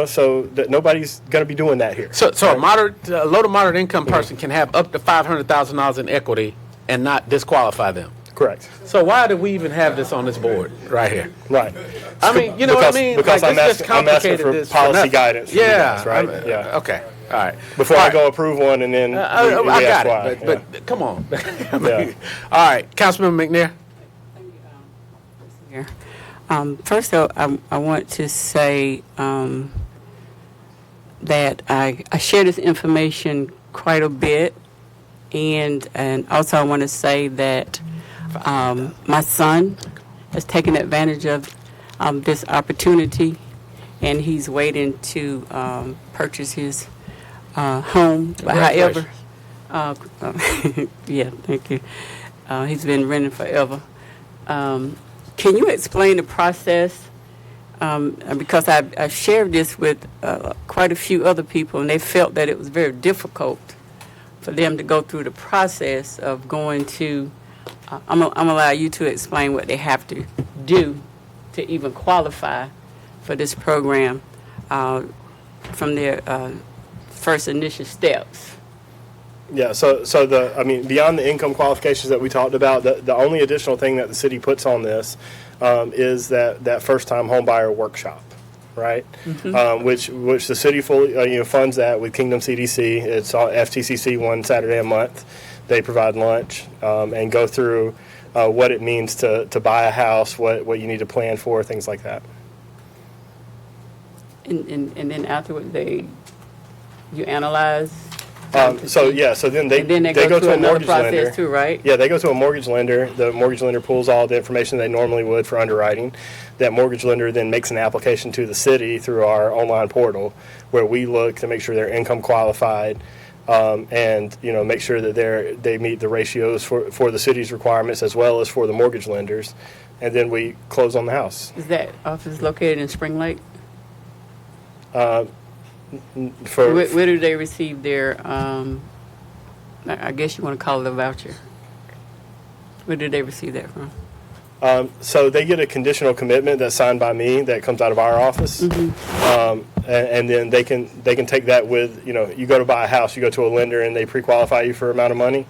So that nobody's going to be doing that here. So a low to moderate income person can have up to $500,000 in equity and not disqualify them. Correct. So why do we even have this on this board right here? Right. I mean, you know what I mean? Because Like, I'm it's just asking for complicated policy nothing. guidance from you Yeah. guys, right? Yeah. Okay. All right. Before All I right. go approve one and then we I ask got why. it, but come on. I mean, Yeah. All right, Councilman McNair. First, I want to say that I share this information quite a bit, and also I want to say that my son has taken advantage of this opportunity, and he's waiting to purchase his home. But however, yeah, thank you. He's been renting forever. Can you explain the process? Because I've shared this with quite a few other people, and they felt that it was very difficult for them to go through the process of going to. I'm gonna allow you to explain what they have to do to even qualify for this program from their first initial steps. Yeah, so beyond the income qualifications that we talked about, the only additional thing that the city puts on this is that first-time homebuyer workshop, right? Mm-hmm. Which the city fully funds that with Kingdom CDC. It's all FTCC one Saturday a month. They provide lunch and go through what it means to buy a house, what you need to plan for, things like that. And then afterward, you analyze. So then they go to a another mortgage lender process too, right? Yeah, they go to a mortgage lender. The mortgage lender pulls all the information they normally would for underwriting. That mortgage lender then makes an application to the city through our online portal, where we look to make sure they're income qualified, and make sure that they meet the ratios for the city's requirements as well as for the mortgage lenders, and then we close on the house. Is that office located in Spring Lake? Where do they receive their, I guess you want to call it a voucher? Where do they receive that from? So they get a conditional commitment that's signed by me that comes out of our office, and then they can take that with you go to buy a house, you go to a lender and they pre-qualify you for amount of money.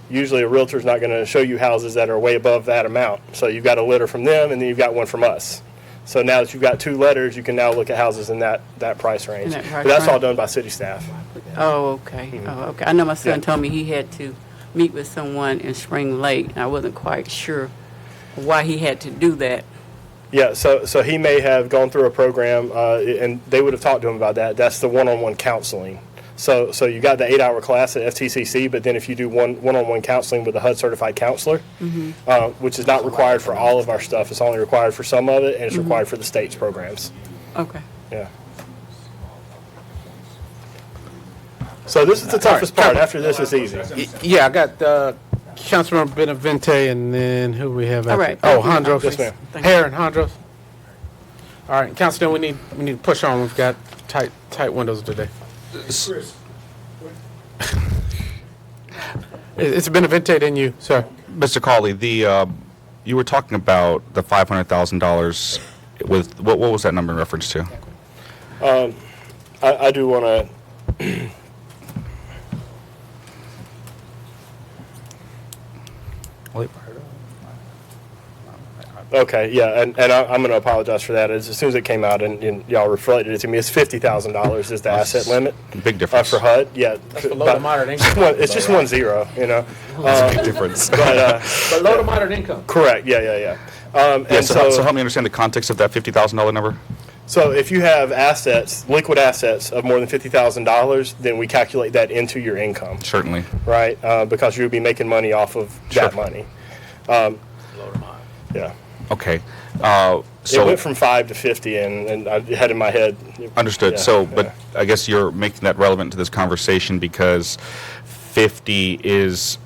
Usually a realtor's not going to show you houses that are way above that amount, so you've got a letter from them and then you've got one from us. So now that you've got two letters, you can now look at houses in that price range. But that's all done by city staff. Oh, okay. Oh, okay. I know my son told me he had to meet with someone in Spring Lake. I wasn't quite sure why he had to do that. Yeah, so he may have gone through a program, and they would have talked to him about that. That's the one-on-one counseling. So you got the 8-hour class at FTCC, but then if you do one-on-one counseling with a HUD certified counselor, which is not required for all of our stuff, it's only required for some of it, and it's required for the state's programs. Okay. Yeah. So this is the toughest part. After this, it's easy. Yeah, I got Councilmember Benavente, and then who we have? All right. Oh, Hondros. Yes, ma'am. Hare and Hondros. All right, Councilman, we need to push on. We've got tight windows today. It's Benavente, then you, sir. Mr. Cawley, you were talking about the $500,000 with what was that number in reference to? I do want to. Okay, yeah, and I'm going to apologize for that. As soon as it came out and y'all reflected it to me, it's $50,000 is the asset limit. Big difference. For HUD, yeah. That's for low to moderate income. It's just 1 0, That's a big difference. But low to moderate income. Correct, yeah. And so help me understand the context of that $50,000 number. So if you have assets, liquid assets of more than $50,000, then we calculate that into your income. Certainly. Right, because you'll be making money off of that money. Low to moderate. Yeah. Okay. It went from 5 to 50, and I had in my head. Understood. Yeah, But I guess you're making that relevant to this conversation because 50 is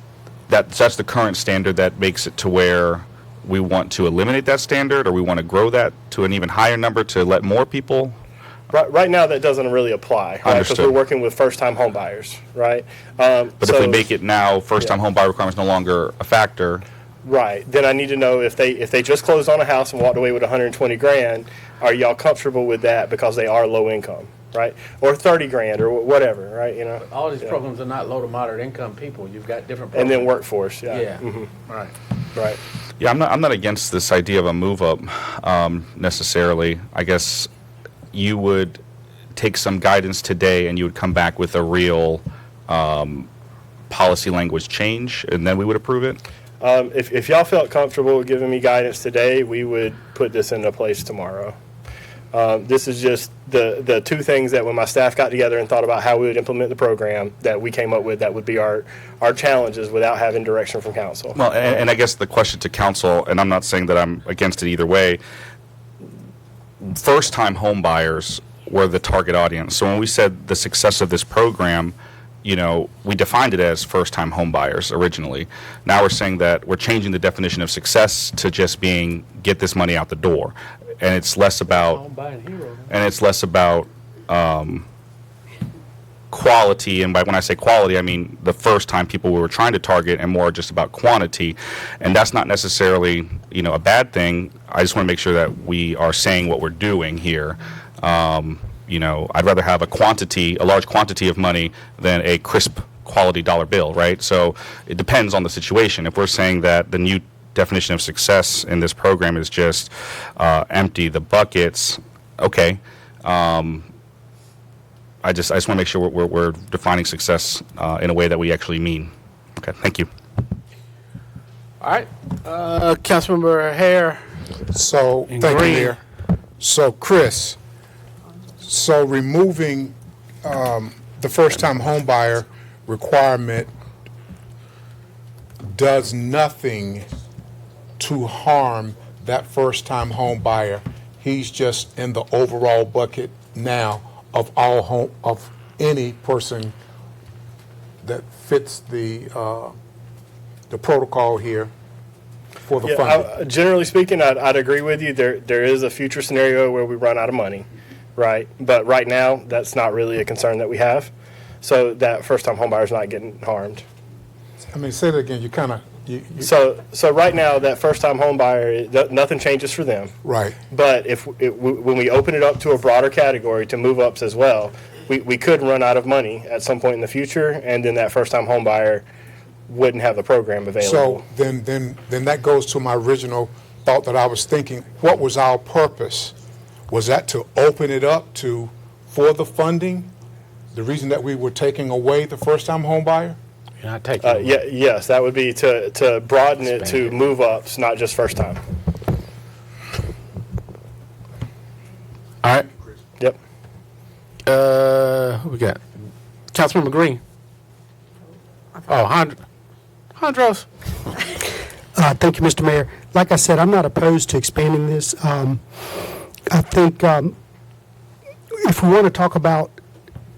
that's the current standard that makes it to where we want to eliminate that standard, or we want to grow that to an even higher number to let more people? Right now, that doesn't really apply, right? Because Understood. we're working with first-time home buyers, right? But if we make it now, first-time home buyer requirement is no longer a factor. Right, then I need to know if they just closed on a house and walked away with 120 grand, are y'all comfortable with that because they are low income, right? Or 30 grand or whatever, right? You know. All these Yeah. programs are not low to moderate income people. You've got different And programs. then workforce, yeah. Yeah. Mhm. Right. Right. Yeah, I'm not against this idea of a move up necessarily. I guess you would take some guidance today and you would come back with a real policy language change, and then we would approve it. If y'all felt comfortable giving me guidance today, we would put this into place tomorrow. This is just the two things that when my staff got together and thought about how we would implement the program that we came up with, that would be our challenges without having direction from council. Well, and I guess the question to council, and I'm not saying that I'm against it either way, first-time home buyers were the target audience. So when we said the success of this program, you know, we defined it as first-time home buyers originally. Now we're saying that we're changing the definition of success to just being get this money out the door, and it's less about quality. And when I say quality, I mean the first-time people we were trying to target, and more just about quantity. And that's not necessarily, you know, a bad thing. I just want to make sure that we are saying what we're doing here. You know, I'd rather have a large quantity of money than a crisp quality dollar bill, right? So it depends on the situation. If we're saying that the new definition of success in this program is just empty the buckets, okay. I just want to make sure we're defining success in a way that we actually mean. Okay, thank you. All right. Councilmember Hare. So, And thank you, Green. Mayor. So, Chris, so removing the first-time home buyer requirement does nothing to harm that first-time home buyer. He's just in the overall bucket now of of any person that fits the protocol here for the funding. Generally speaking, I'd agree with you. There is a future scenario where we run out of money, right? But right now, that's not really a concern that we have. So that first-time home buyer is not getting harmed. I mean, say that again. You kind of. So right now, that first-time home buyer, nothing changes for them. Right. But when we open it up to a broader category to move-ups as well, we could run out of money at some point in the future, and then that first-time home buyer wouldn't have the program available. So then that goes to my original thought that I was thinking. What was our purpose? Was that to open it up for the funding? The reason that we were taking away the first-time home buyer? You're not taking it away. Yes, that would be to broaden it to move-ups, not just first-time. All right. Yep. Who we got? Councilmember Green. Oh, Hondros. Thank you, Mr. Mayor. Like I said, I'm not opposed to expanding this. I think if we want to talk about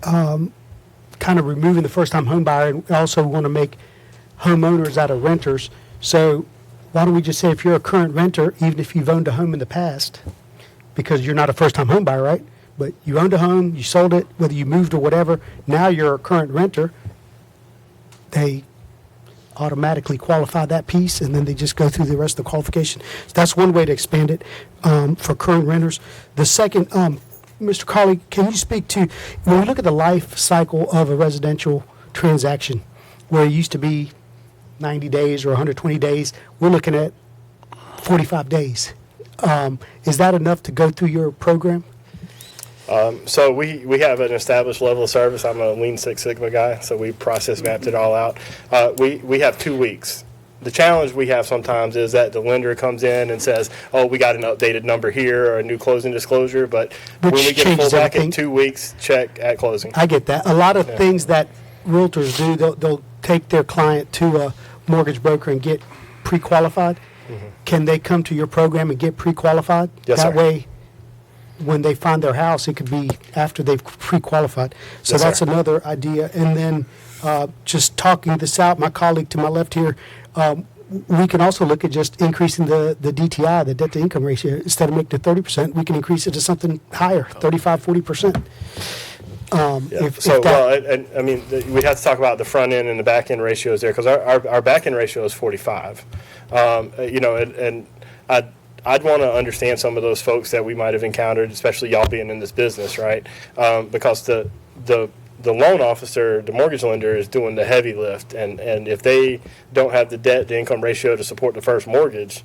kind of removing the first-time home buyer, and we also want to make homeowners out of renters, so why don't we just say if you're a current renter, even if you've owned a home in the past, because you're not a first-time home buyer, right? But you owned a home, you sold it, whether you moved or whatever, now you're a current renter, they automatically qualify that piece, and then they just go through the rest of the qualification. So that's one way to expand it for current renters. The second, Mr. Colley, can you speak to, when we look at the life cycle of a residential transaction, where it used to be 90 days or 120 days, we're looking at 45 days. Is that enough to go through your program? So we have an established level of service. I'm a Lean Six Sigma guy, so we process mapped it all out. We have 2 weeks. The challenge we have sometimes is that the lender comes in and says, oh, we got an updated number here or a new closing disclosure, but when we get a full back in 2 weeks, check at closing. I get that. A lot of things that realtors do, they'll take their client to a mortgage broker and get pre-qualified. Can they come to your program and get pre-qualified? Yes, that sir. way, when they find their house, it could be after they've pre-qualified. So Yes, that's sir. another idea. And then just talking this out, my colleague to my left here, we can also look at just increasing the DTI, the debt to income ratio. Instead of making it 30%, we can increase it to something higher, 35, 40%. Yeah. If So, that- well, I mean, we'd have to talk about the front end and the back end ratios there, because our back end ratio is 45. You know, and I'd want to understand some of those folks that we might have encountered, especially y'all being in this business, right? Because the loan officer, the mortgage lender, is doing the heavy lift, and if they don't have the debt to income ratio to support the first mortgage,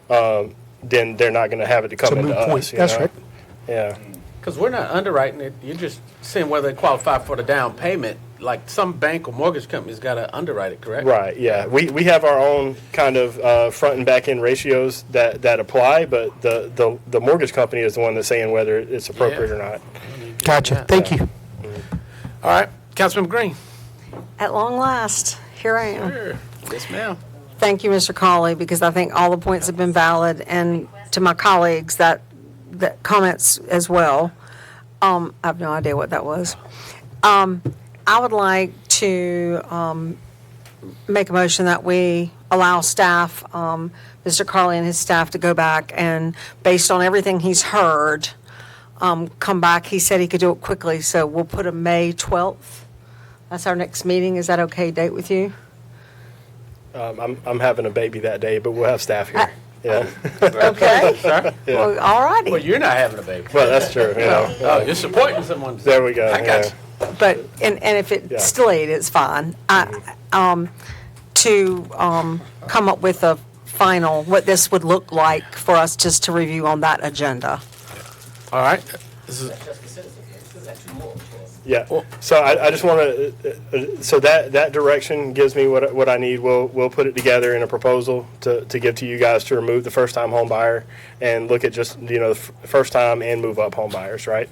then they're not going to have it to come It's a into moot point. us. You That's know? right. Yeah. Because we're not underwriting it, you're just seeing whether they qualify for the down payment. Like some bank or mortgage company's got to underwrite it, correct? Right, yeah. We have our own kind of front and back end ratios that apply, but the mortgage company is the one that's saying whether it's appropriate or not. Gotcha. Thank you. All right, Councilman Green. At long last, here I am. Sure. Yes, ma'am. Thank you, Mr. Cawley, because I think all the points have been valid, and to my colleagues, that comments as well. I have no idea what that was. I would like to make a motion that we allow staff, Mr. Cawley and his staff, to go back and, based on everything he's heard, come back. He said he could do it quickly, so we'll put a May 12th. That's our next meeting. Is that okay date with you? I'm having a baby that day, but we'll have staff here. Yeah. Okay. Well, all righty. Well, you're not having a baby. Well, that's true. You know. Oh, you're supporting someone. There we go. I got you. But, and if it's delayed, it's fine. To come up with a final, what this would look like for us just to review on that agenda. All right. This is, Yeah. So I just want to. So that direction gives me what I need. We'll put it together in a proposal to give to you guys to remove the first time home buyer and look at just the first time and move up home buyers, right?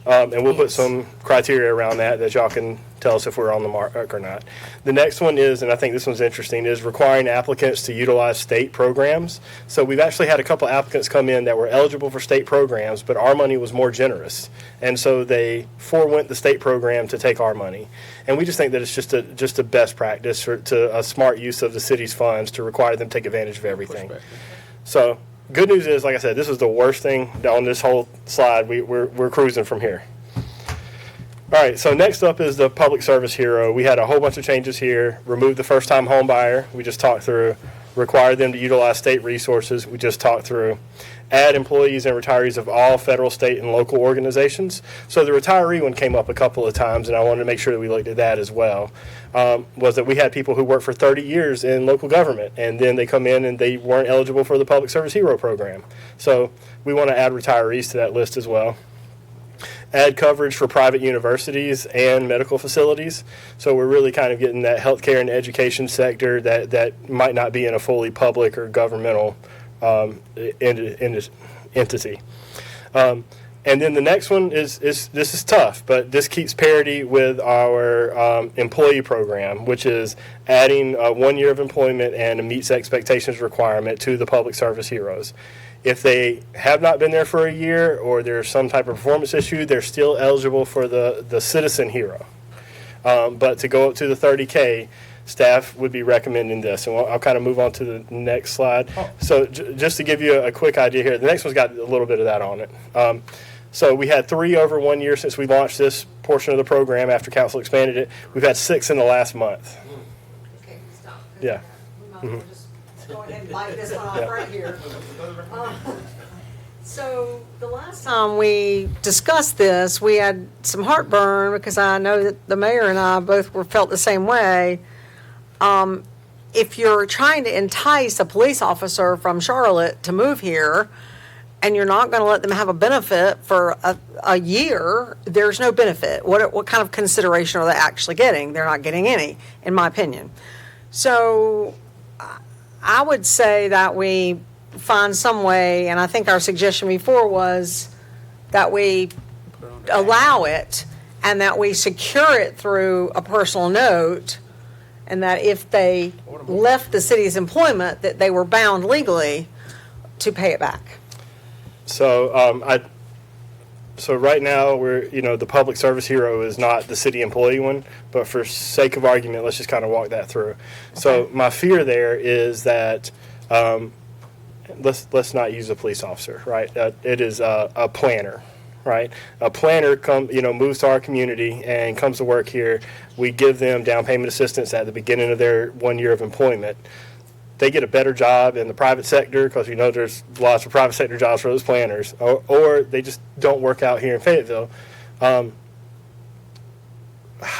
And we'll put some criteria around that y'all can tell us if we're on the mark or not. The next one is, and I think this one's interesting, is requiring applicants to utilize state programs. So we've actually had a couple applicants come in that were eligible for state programs, but our money was more generous. And so they forewent the state program to take our money. And we just think that it's just a best practice to a smart use of the city's funds to require them to take advantage of everything. So good news is, like I said, this is the worst thing on this whole slide. We're cruising from here. All right, so next up is the public service hero. We had a whole bunch of changes here. Remove the first-time home buyer. We just talked through. Require them to utilize state resources. We just talked through. Add employees and retirees of all federal, state, and local organizations. So the retiree one came up a couple of times, and I wanted to make sure that we looked at that as well. Was that we had people who worked for 30 years in local government, and then they come in and they weren't eligible for the Public Service Hero program. So we want to add retirees to that list as well. Add coverage for private universities and medical facilities. So we're really kind of getting that healthcare and education sector that might not be in a fully public or governmental entity. And then the next one is this is tough, but this keeps parity with our employee program, which is adding 1 year of employment and a meets expectations requirement to the public service heroes. If they have not been there for a year or there's some type of performance issue, they're still eligible for the citizen hero. But to go up to the 30K, staff would be recommending this. And I'll kind of move on to the next slide. So just to give you a quick idea here, the next one's got a little bit of that on it. So we had 3 over 1 year since we launched this portion of the program after council expanded it. We've had 6 in the last month. Okay, stop. Yeah. Just go ahead and light this one off right here. So the last time we discussed this, we had some heartburn because I know that the mayor and I both felt the same way. If you're trying to entice a police officer from Charlotte to move here, and you're not going to let them have a benefit for a year, there's no benefit. What kind of consideration are they actually getting? They're not getting any, in my opinion. So I would say that we find some way, and I think our suggestion before was that we allow it and that we secure it through a personal note, and that if they left the city's employment, that they were bound legally to pay it back. So So right now, we're, the public service hero is not the city employee one, but for sake of argument, let's just kind of walk that through. So my fear there is that, let's not use a police officer, right? It is a planner, right? A planner moves to our community and comes to work here. We give them down payment assistance at the beginning of their 1 year of employment. They get a better job in the private sector because there's lots of private sector jobs for those planners, or they just don't work out here in Fayetteville. How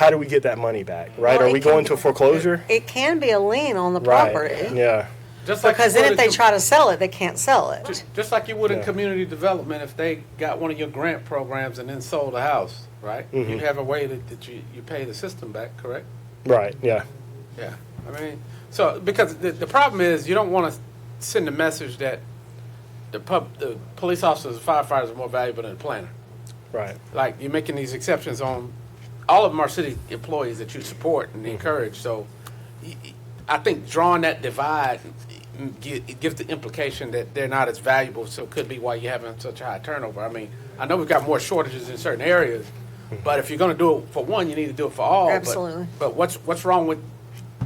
do we get that money back, right? Well, Are we going to foreclosure? It can be a lien on the Right, property. yeah. Just like Because you then would if in they try to sell it, they can't sell it. just like you would in Yeah. community development, if they got one of your grant programs and then sold a house, right? Mhm. You'd have a way that you pay the system back, correct? Right, yeah. Yeah, I mean, so, because the problem is, you don't want to send a message that the police officers and firefighters are more valuable than the planner. Right. Like, you're making these exceptions on, all of them are city employees that you support and encourage, so I think drawing that divide gives the implication that they're not as valuable, so it could be why you're having such a high turnover. I mean, I know we've got more shortages in certain areas, but if you're going to do it for one, you need to do it for all. Absolutely. But what's wrong with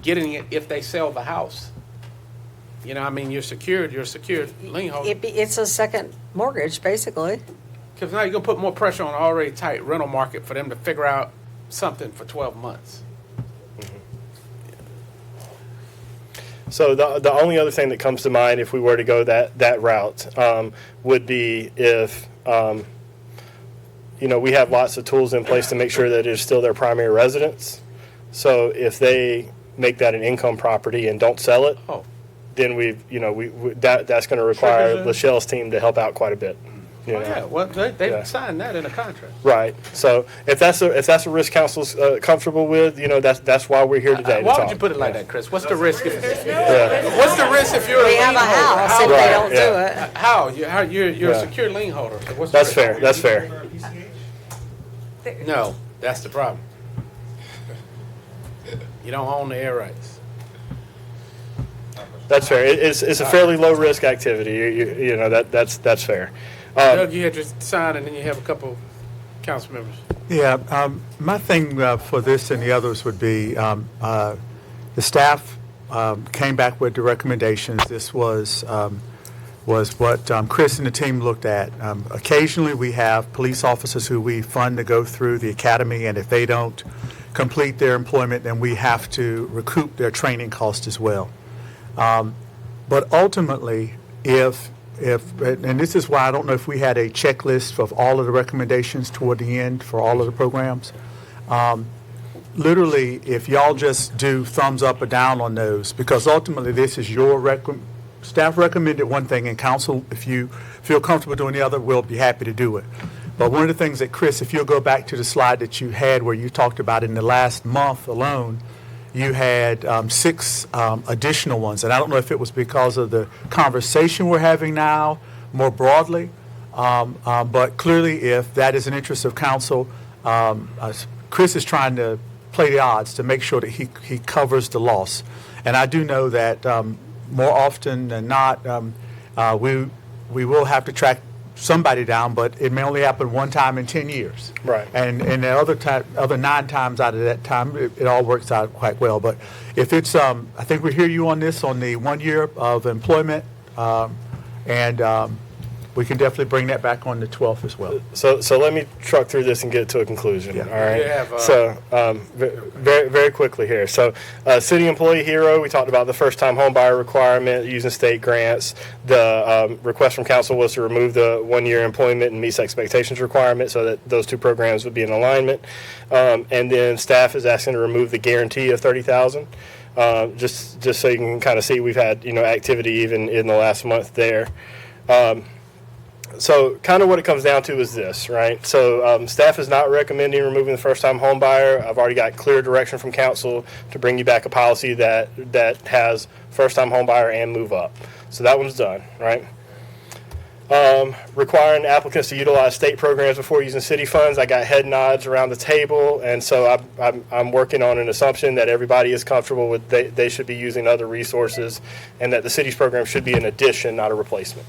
getting it if they sell the house? I mean, you're a secured lien holder. It's a second mortgage, basically. Because now you're going to put more pressure on an already tight rental market for them to figure out something for 12 months. So the only other thing that comes to mind if we were to go that route would be if, we have lots of tools in place to make sure that it's still their primary residence. So if they make that an income property and don't sell it, then that's going to require Lachelle's team to help out quite a bit. Yeah, well, they Yeah. signed that in a contract. Right. So if that's a risk council's comfortable with, that's why we're here today. to Why talk. would you put it like that, Chris? What's the risk? Yeah. What's the risk if you're We a have lien a holder? house if they don't yeah. do it. How? You're Yeah. a secure lien holder. So what's the That's risk? fair. That's fair. No, that's the problem. You don't own the air rights. That's fair. It's a fairly low risk activity. That's fair. Doug, you had to sign, and then you have a couple council members. Yeah, my thing for this and the others would be, the staff came back with the recommendations. This was what Chris and the team looked at. Occasionally, we have police officers who we fund to go through the academy, and if they don't complete their employment, then we have to recoup their training cost as well. But ultimately, and this is why I don't know if we had a checklist of all of the recommendations toward the end for all of the programs. Literally, if y'all just do thumbs up or down on those, because ultimately this is your staff recommended one thing, and council, if you feel comfortable doing the other, we'll be happy to do it. But one of the things that, Chris, if you'll go back to the slide that you had where you talked about in the last month alone, you had 6 additional ones. And I don't know if it was because of the conversation we're having now more broadly, but clearly if that is an interest of council, Chris is trying to play the odds to make sure that he covers the loss. And I do know that more often than not, we will have to track somebody down, but it may only happen one time in 10 years. Right. And the other 9 times out of that time, it all works out quite well. But if it's, I think we hear you on this, on the 1 year of employment, and we can definitely bring that back on the 12th as well. So let me truck through this and get to a conclusion. Yeah. All right. You have, So very very quickly here. So city employee hero. We talked about the first time home buyer requirement using state grants. The request from council was to remove the 1 year employment and meets expectations requirement, so that those 2 programs would be in alignment. And then staff is asking to remove the guarantee of $30,000. Just so you can kind of see, we've had activity even in the last month there. So kind of what it comes down to is this, right? So staff is not recommending removing the first-time home buyer. I've already got clear direction from council to bring you back a policy that has first-time home buyer and move up. So that one's done, right? Requiring applicants to utilize state programs before using city funds. I got head nods around the table, and so I'm working on an assumption that everybody is comfortable with they should be using other resources, and that the city's program should be an addition, not a replacement.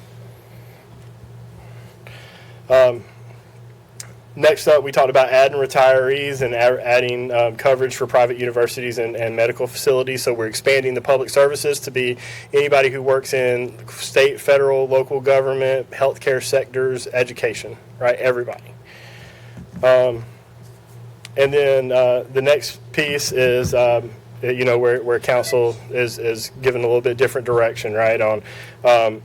Next up, we talked about adding retirees and adding coverage for private universities and medical facilities. So we're expanding the public services to be anybody who works in state, federal, local government, healthcare sectors, education, right? Everybody. And then the next piece is, where council is given a little bit different direction, right? On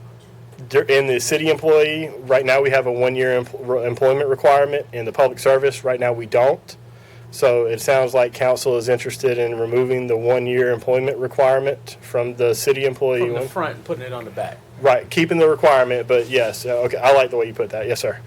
in the city employee, right now we have a 1-year employment requirement. In the public service, right now we don't. So it sounds like council is interested in removing the 1-year employment requirement from the city employee. From the front and putting it on the back. Right, keeping the requirement, but yes, okay, I like the way you put that. Yes, sir.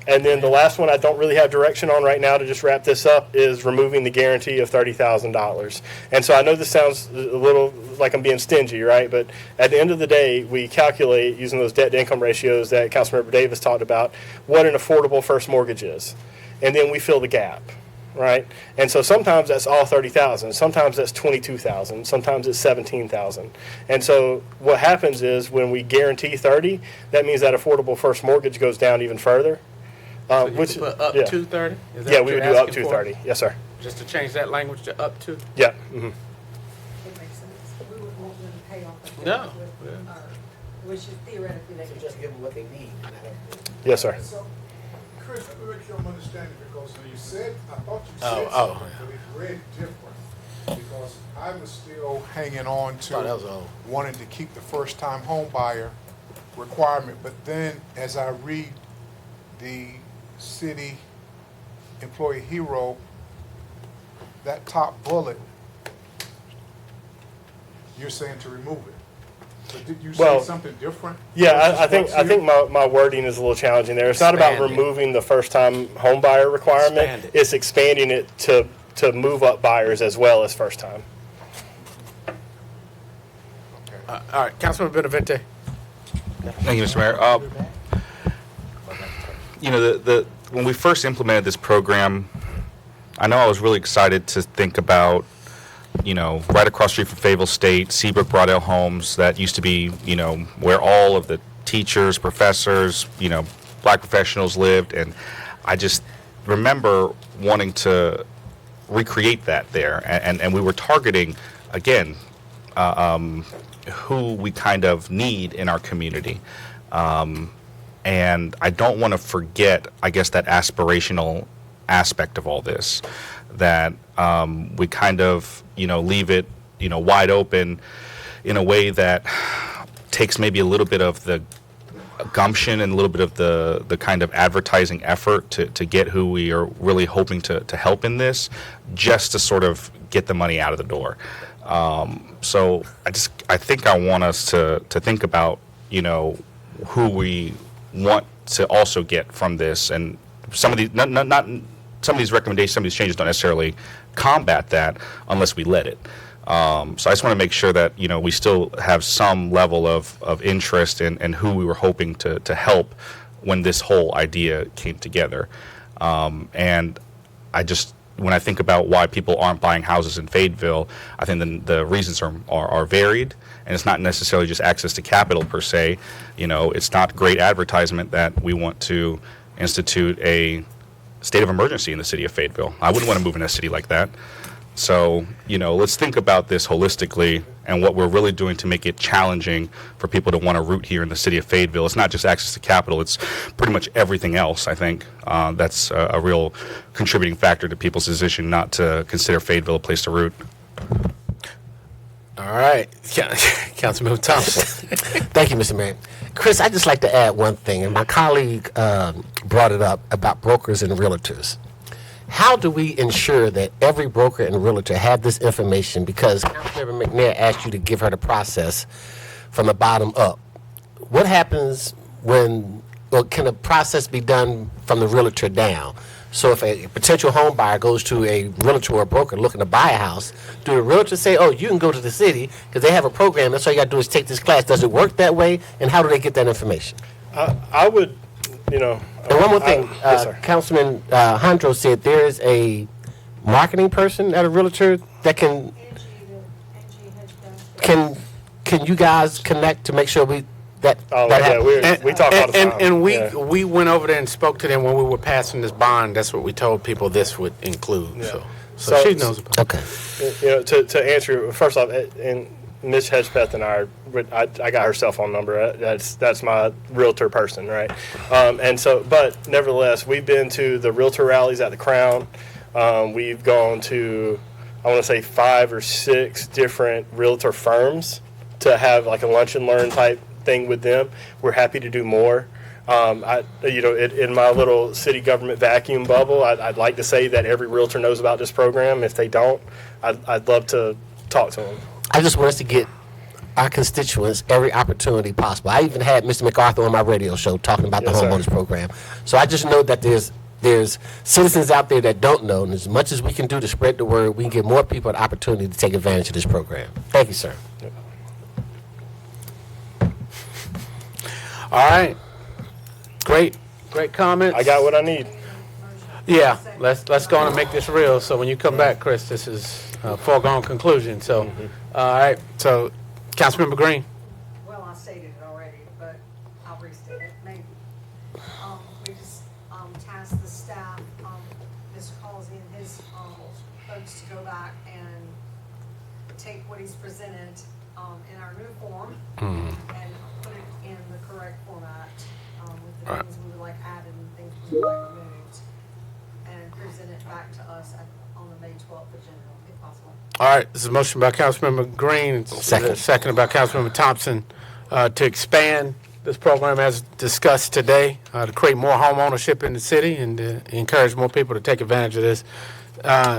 And then the last one I don't really have direction on right now to just wrap this up is removing the guarantee of $30,000. And so I know this sounds a little like I'm being stingy, right? But at the end of the day, we calculate using those debt to income ratios that Councilmember Davis talked about what an affordable first mortgage is. And then we fill the gap, right? And so sometimes that's all $30,000, sometimes that's $22,000, sometimes it's $17,000. And so what happens is when we guarantee 30, that means that affordable first mortgage goes down even further. So you could put up to 30? Is that Yeah, what we you're would do up asking to for? 30. Yes, sir. Just to change that language to up to? Yeah. Mm-hmm. It makes sense. We wouldn't want them to pay off the No. debt with our, which is theoretically they could just give them what they need. Yes, sir. So, Chris, let me make sure I'm understanding, because when you said, I thought you Oh, said oh, something, but it read different. Because I was still hanging on Thought that was to old. wanting to keep the first-time home buyer requirement, but then as I read the city employee hero, that top bullet, you're saying to remove it. But did you say Well, something different? Yeah, I think versus what's here? my wording is a little challenging there. It's not about Expand it. removing the first time home buyer requirement. Expand it. It's expanding it to move up buyers as well as first time. All right, Councilman Benavente. Thank you, Mr. Mayor. When we first implemented this program, I know I was really excited to think about, right across the street from Fayetteville State, Seabrook Broadale Homes, that used to be, where all of the teachers, professors, black professionals lived. And I just remember wanting to recreate that there. And we were targeting, again, who we kind of need in our community. And I don't want to forget, I guess, that aspirational aspect of all this, that we kind of, leave it, wide open in a way that takes maybe a little bit of the gumption and a little bit of the kind of advertising effort to get who we are really hoping to help in this, just to sort of get the money out of the door. So I think I want us to think about, who we want to also get from this, and some of these not some of these recommendations, some of these changes don't necessarily combat that unless we let it. So I just want to make sure that we still have some level of interest in who we were hoping to help when this whole idea came together. And when I think about why people aren't buying houses in Fayetteville, I think the reasons are varied, and it's not necessarily just access to capital per se. It's not great advertisement that we want to institute a state of emergency in the city of Fayetteville. I wouldn't want to move in a city like that. So, let's think about this holistically and what we're really doing to make it challenging for people to want to root here in the city of Fayetteville. It's not just access to capital, it's pretty much everything else, I think. That's a real contributing factor to people's decision not to consider Fayetteville a place to root. All right, Councilman Thompson. Thank you, Mr. Mayor. Chris, I'd just like to add one thing, and my colleague brought it up about brokers and realtors. How do we ensure that every broker and realtor have this information? Because Councilmember McNair asked you to give her the process from the bottom up. What happens can the process be done from the realtor down? So if a potential home buyer goes to a realtor or a broker looking to buy a house, do the realtor say, oh, you can go to the city because they have a program, that's all you got to do is take this class? Does it work that way? And how do they get that information? I would, And one more thing, yes, sir. Councilman Hondro said there is a marketing person at a realtor that can you guys connect to make sure Oh, that yeah, happens. we talk all the time. And Yeah. we went over there and spoke to them when we were passing this bond. That's what we told people this would include. Yeah. So she knows about it. Okay. You know, to answer, first off, and Ms. Hedgepeth and I got her cell phone number. That's my realtor person, right? And so, but nevertheless, we've been to the realtor rallies at the Crown. We've gone to, I want to say 5 or 6 different realtor firms to have like a lunch and learn type thing with them. We're happy to do more. In my little city government vacuum bubble, I'd like to say that every realtor knows about this program. If they don't, I'd love to talk to them. I just want us to get our constituents every opportunity possible. I even had Mr. MacArthur on my radio show talking about the Yes, sir. homeowners program. So I just know that there's citizens out there that don't know, and as much as we can do to spread the word, we can give more people an opportunity to take advantage of this program. Thank you, sir. All right. Great comments. I got what I need. Yeah, let's go on and make this real. So when you come back, Chris, this is a foregone conclusion. So, all right. So, Councilmember Green. Well, I stated it already, but I'll restate it, maybe. We just tasked the staff, Mr. Halsey and his folks to go back and take what he's presented in our new form and put it in the correct format with the things we would like added and things we would like removed, and present it back to us on the May 12th agenda, if possible. All right. This is a motion by Councilmember Green, second by Councilmember Thompson, to expand this program as discussed today, to create more home ownership in the city and to encourage more people to take advantage of this.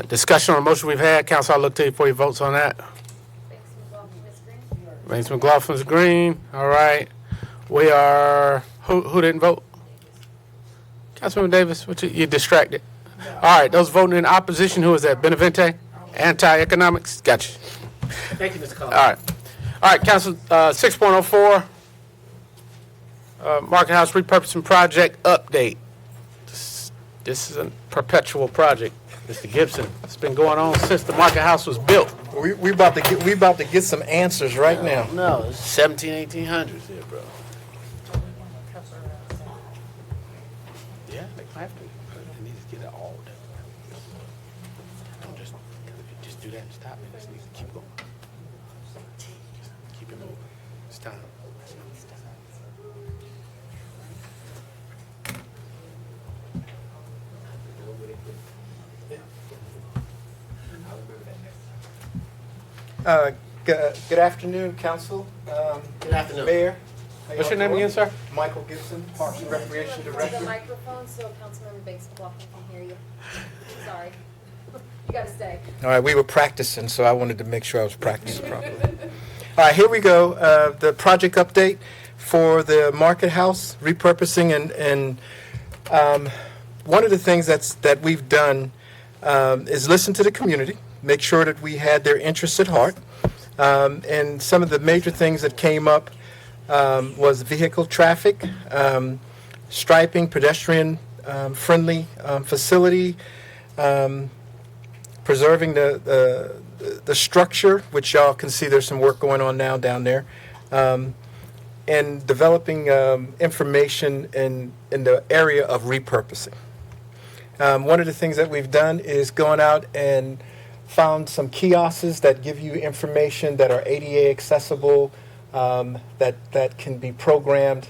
Discussion on the motion we've had. Council, I'll look to you for your votes on that. Banks McLaughlin's green. All right. We are, who didn't vote? Councilmember Davis, you distracted. All right, those voting in opposition, who is that? Benavente? Anti-economics? Gotcha. Thank you, Mr. Collins. All right, Council, 6.04, Market House repurposing project update. This is a perpetual project, Mr. Gibson. It's been going on since the Market House was built. We about to get some answers right now. No, it's 1800s here, bro. Yeah, they have to. They need to get it all done. Don't just do that and stop. It just needs to keep going. Just keep it moving. It's time. Good afternoon, Council. Good afternoon. Mayor. How What's your y'all name doing? again, sir? Michael Gibson, Parks and Recreation To the Director. microphone so Councilmember Banks McLaughlin can hear you. Sorry. You gotta stay. All right, we were practicing, so I wanted to make sure I was practicing properly. All right, here we go. The project update for the Market House repurposing, and one of the things that we've done is listen to the community, make sure that we had their interests at heart, and some of the major things that came up was vehicle traffic, striping, pedestrian friendly facility, preserving the structure, which y'all can see there's some work going on now down there, and developing information in the area of repurposing. One of the things that we've done is gone out and found some kiosks that give you information that are ADA accessible, that can be programmed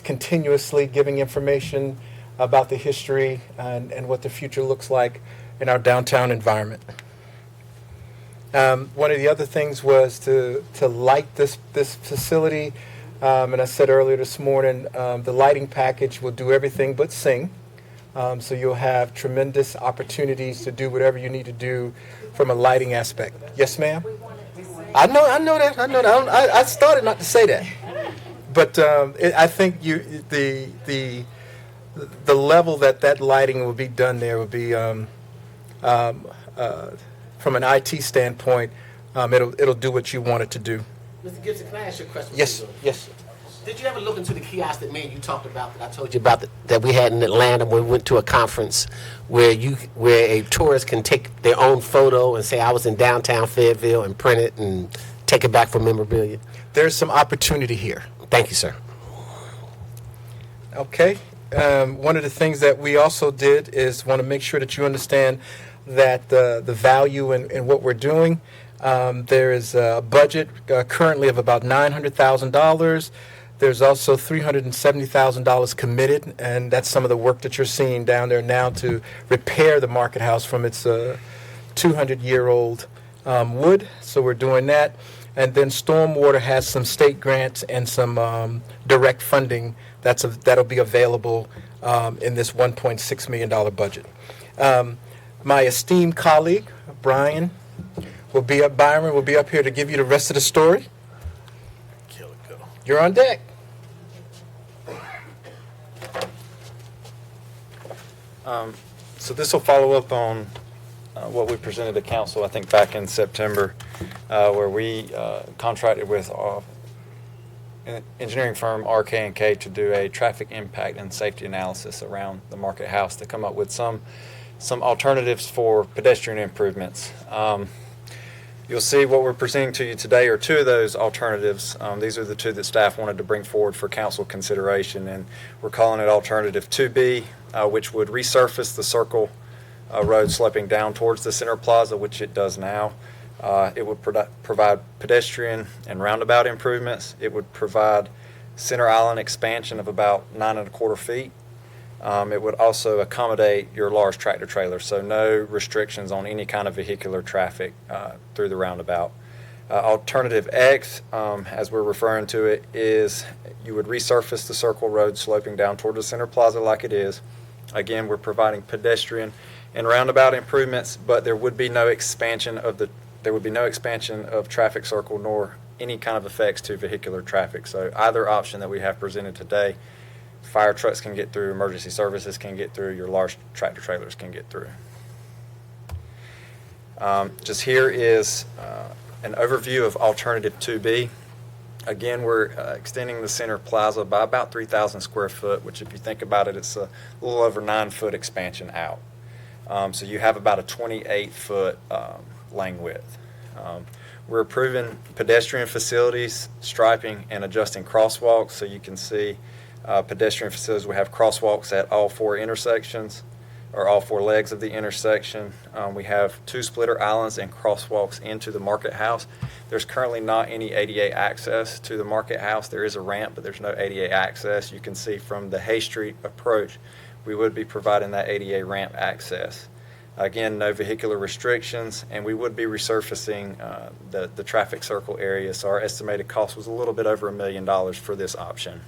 continuously, giving information about the history and what the future looks like in our downtown environment. One of the other things was to light this facility, and I said earlier this morning, the lighting package will do everything but sing. So you'll have tremendous opportunities to do whatever you need to do from a lighting aspect. Yes, ma'am? I know that. I started not to say that. But I think the level that lighting will be done there will be, from an IT standpoint, it'll do what you want it to do. Mr. Gibson, can I ask you a question? Yes. Did you ever look into the kiosk that me and you talked about, that I told you about, that we had in Atlanta when we went to a conference where a tourist can take their own photo and say, I was in downtown Fayetteville, and print it and take it back for memorabilia? There's some opportunity here. Thank you, sir. Okay. One of the things that we also did is want to make sure that you understand that the value in what we're doing. There is a budget currently of about $900,000. There's also $370,000 committed, and that's some of the work that you're seeing down there now to repair the market house from its 200-year-old wood. So we're doing that. And then Stormwater has some state grants and some direct funding that'll be available in this $1.6 million budget. My esteemed colleague, Byron, will be up here to give you the rest of the story. You're on deck. So this will follow up on what we presented to council, I think, back in September, where we contracted with an engineering firm, RK&K, to do a traffic impact and safety analysis around the market house to come up with some alternatives for pedestrian improvements. You'll see what we're presenting to you today are two of those alternatives. These are the two that staff wanted to bring forward for council consideration, and we're calling it Alternative 2B, which would resurface the circle road sloping down towards the center plaza, which it does now. It would provide pedestrian and roundabout improvements. It would provide center island expansion of about 9¼ feet. It would also accommodate your large tractor trailer, so no restrictions on any kind of vehicular traffic through the roundabout. Alternative X, as we're referring to it, is you would resurface the circle road sloping down toward the center plaza like it is. Again, we're providing pedestrian and roundabout improvements, but there would be no expansion of traffic circle nor any kind of effects to vehicular traffic. So either option that we have presented today, fire trucks can get through, emergency services can get through, your large tractor trailers can get through. Just here is an overview of Alternative 2B. Again, we're extending the center plaza by about 3,000 square foot, which if you think about it, it's a little over 9-foot expansion out. So you have about a 28-foot lane width. We're approving pedestrian facilities, striping, and adjusting crosswalks. So you can see pedestrian facilities, we have crosswalks at all 4 intersections, or all 4 legs of the intersection. We have 2 splitter islands and crosswalks into the market house. There's currently not any ADA access to the market house. There is a ramp, but there's no ADA access. You can see from the Hay Street approach, we would be providing that ADA ramp access. Again, no vehicular restrictions, and we would be resurfacing the traffic circle area. So our estimated cost was a little bit over $1 million for this option.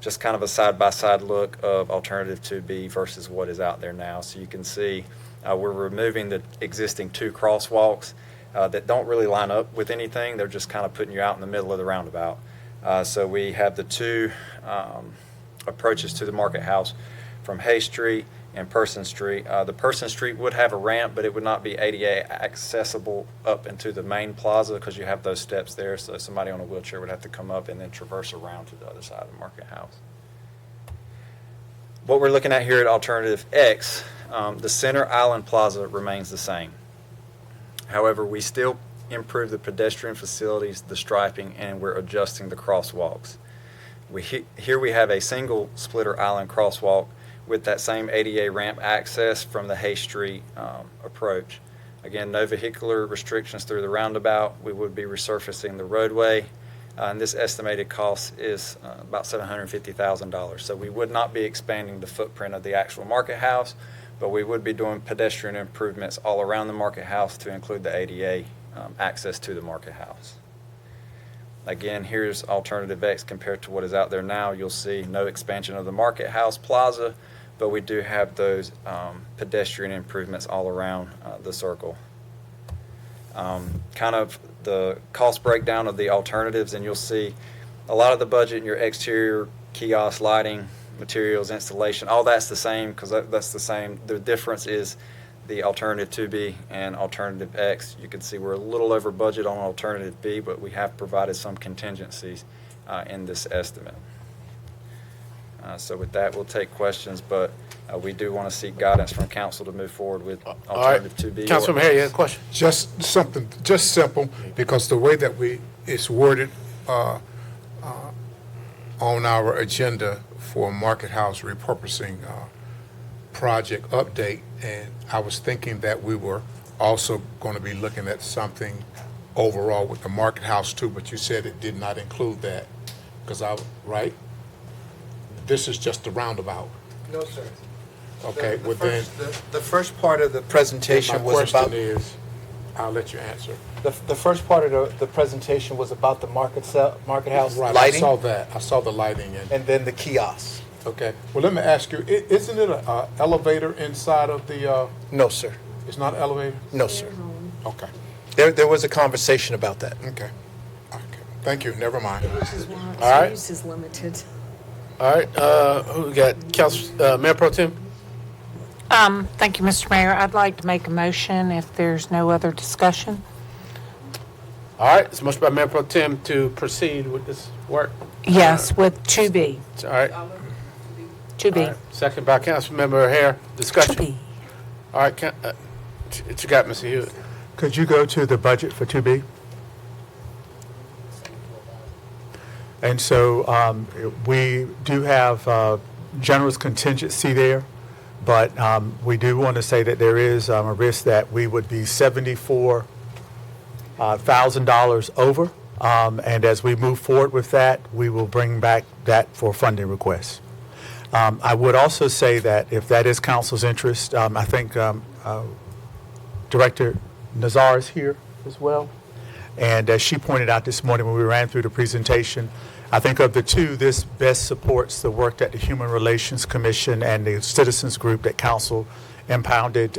Just kind of a side-by-side look of Alternative 2B versus what is out there now. So you can see we're removing the existing 2 crosswalks that don't really line up with anything. They're just kind of putting you out in the middle of the roundabout. So we have the 2 approaches to the market house from Hay Street and Person Street. The Person Street would have a ramp, but it would not be ADA accessible up into the main plaza because you have those steps there, so somebody on a wheelchair would have to come up and then traverse around to the other side of the market house. What we're looking at here at Alternative X, the center island plaza remains the same. However, we still improve the pedestrian facilities, the striping, and we're adjusting the crosswalks. Here we have a single splitter island crosswalk with that same ADA ramp access from the Hay Street approach. Again, no vehicular restrictions through the roundabout. We would be resurfacing the roadway, and this estimated cost is about $750,000. So we would not be expanding the footprint of the actual market house, but we would be doing pedestrian improvements all around the market house to include the ADA access to the market house. Again, here's Alternative X compared to what is out there now. You'll see no expansion of the market house plaza, but we do have those pedestrian improvements all around the circle. Kind of the cost breakdown of the alternatives, and you'll see a lot of the budget in your exterior kiosk, lighting, materials, installation, all that's the same because that's the same. The difference is the Alternative 2B and Alternative X. You can see we're a little over budget on Alternative B, but we have provided some contingencies in this estimate. So with that, we'll take questions, but we do want to seek guidance from council to move forward with Alternative 2B. Councilman Harry, you have a question? Just something, just simple, because the way that it's worded, on our agenda for Market House repurposing project update, and I was thinking that we were also going to be looking at something overall with the Market House too, but you said it did not include that, right? This is just the roundabout. No, sir. Okay, The well then, the first part of the presentation my was about. question is, I'll let you answer. The first part of the presentation was about the Market House Right, lighting. I saw that. I saw the lighting And then the kiosks. Okay, well, let me ask you, isn't it an elevator inside of the, No, sir. it's not an elevator? No, sir. Okay, There was a conversation about that. okay. Thank you, never mind. Which is why All right. its use is limited. All right, who we got? Council, Mayor Pro Tem? Thank you, Mr. Mayor. I'd like to make a motion if there's no other discussion. All right, it's a motion by Mayor Pro Tem to proceed with this work. Yes, with 2B. All right. 2B. All right. Second by Councilmember Hare. Discussion. 2B. All right, what you got, Mr. Hewitt? Could you go to the budget for 2B? And so we do have generous contingency there, but we do want to say that there is a risk that we would be $74,000 over. And as we move forward with that, we will bring back that for funding requests. I would also say that if that is council's interest, I think Director Nazar is here as well. And as she pointed out this morning when we ran through the presentation, I think of the two, this best supports the work that the Human Relations Commission and the Citizens Group that council impounded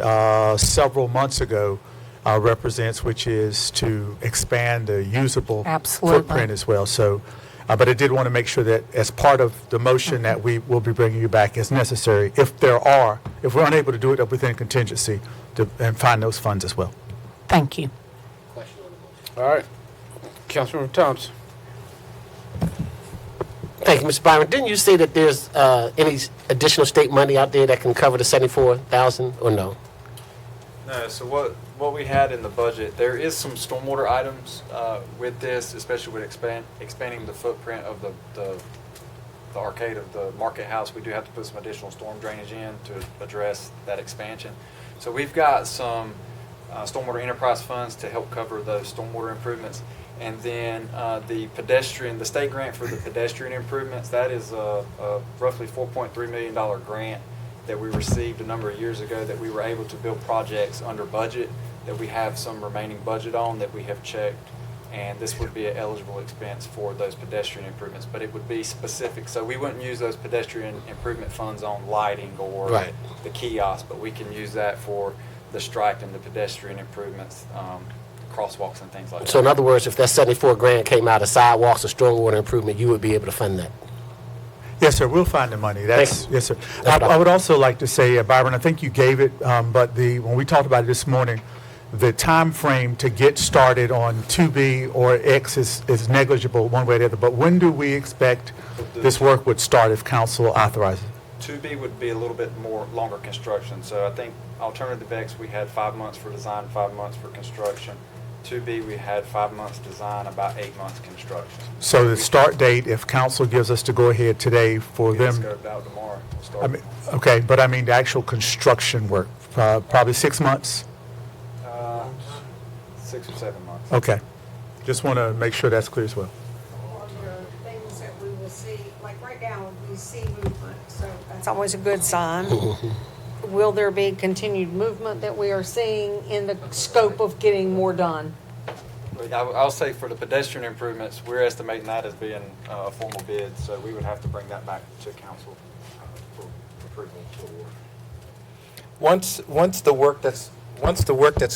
several months ago represents, which is to expand the usable footprint as well. So, but I did want to make sure that as part of the motion that we will be bringing you back as necessary, if we're unable to do it within contingency, and find those funds as well. Thank you. All right, Councilmember Thompson. Thank you, Mr. Byron. Didn't you say that there's any additional state money out there that can cover the 74,000 or no? No, so what we had in the budget, there is some stormwater items with this, especially with expanding the footprint of the arcade of the Market House. We do have to put some additional storm drainage in to address that expansion. So we've got some stormwater enterprise funds to help cover those stormwater improvements. And then the state grant for the pedestrian improvements, that is a roughly $4.3 million grant that we received a number of years ago that we were able to build projects under budget that we have some remaining budget on that we have checked. And this would be an eligible expense for those pedestrian improvements, but it would be specific. So we wouldn't use those pedestrian improvement funds on lighting or the kiosk, but we can use that for the striped and the pedestrian improvements, crosswalks and things like that. So in other words, if that 74 grand came out of sidewalks or stormwater improvement, you would be able to fund that? Yes, sir, we'll find the money. Yes, sir. I would also like to say, Byron, I think you gave it, but when we talked about it this morning, the time frame to get started on 2B or X is negligible one way or the other. But when do we expect this work would start if council authorizes? 2B would be a little bit more longer construction. So I think alternative X, we had 5 months for design, 5 months for construction. 2B, we had 5 months design, about 8 months construction. So the start date, if council gives us to go ahead today for them. Scoped out tomorrow. We'll start I mean, okay, but I mean the actual construction work, probably 6 months? 6 or 7 months. Okay. Just want to make sure that's clear as well. Things that we will see, like right now, we see movement, so that's always a good sign. Will there be continued movement that we are seeing in the scope of getting more done? I'll say for the pedestrian improvements, we're estimating that as being a formal bid, so we would have to bring that back to council for approval. Once the work that's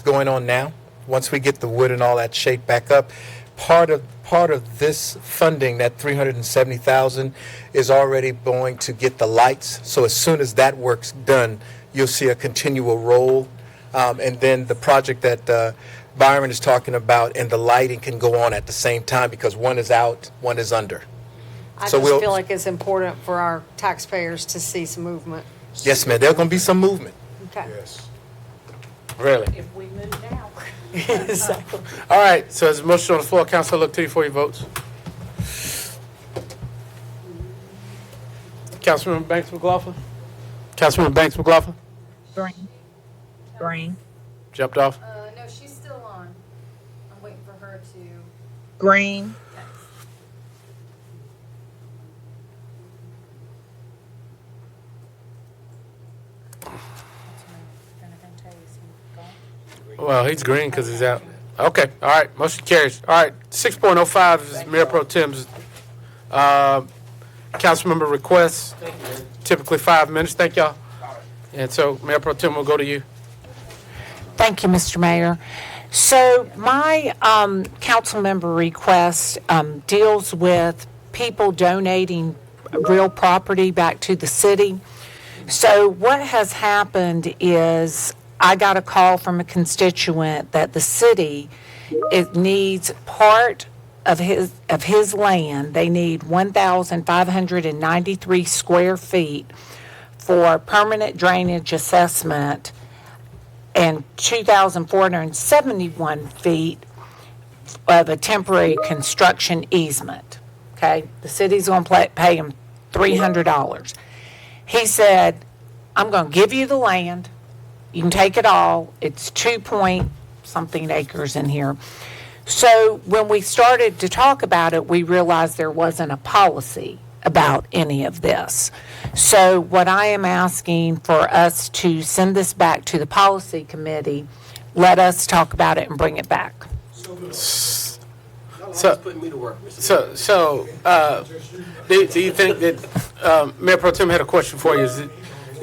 going on now, once we get the wood and all that shaped back up, part of this funding, that $370,000, is already going to get the lights. So as soon as that work's done, you'll see a continual roll, and then the project that Byron is talking about and the lighting can go on at the same time because one is out, one is under. I just feel like it's important for our taxpayers to see some movement. Yes, ma'am. There's going to be some movement. Okay. Yes. Really? If we move now. Exactly. All right, so there's a motion on the floor. Council, look to you for your votes. Councilmember Banks McLaughlin? Councilmember Banks McLaughlin? Green. Green. Jumped off? No, she's still on. I'm waiting for her to. Green. Well, he's green because he's out. Okay, all right, motion carries. All right, 6.05 is Mayor Pro Tem's council member requests, typically 5 minutes. Thank y'all. And so Mayor Pro Tem will go to you. Thank you, Mr. Mayor. So my council member request deals with people donating real property back to the city. So what has happened is I got a call from a constituent that the city, it needs part of his land. They need 1,593 square feet for permanent drainage assessment and 2,471 feet of a temporary construction easement. Okay, the city's going to pay him $300. He said, "I'm going to give you the land. You can take it all. It's 2-point-something acres in here." So when we started to talk about it, we realized there wasn't a policy about any of this. So what I am asking for us to send this back to the policy committee, let us talk about it and bring it back. Do you think that Mayor Pro Tem had a question for you? Is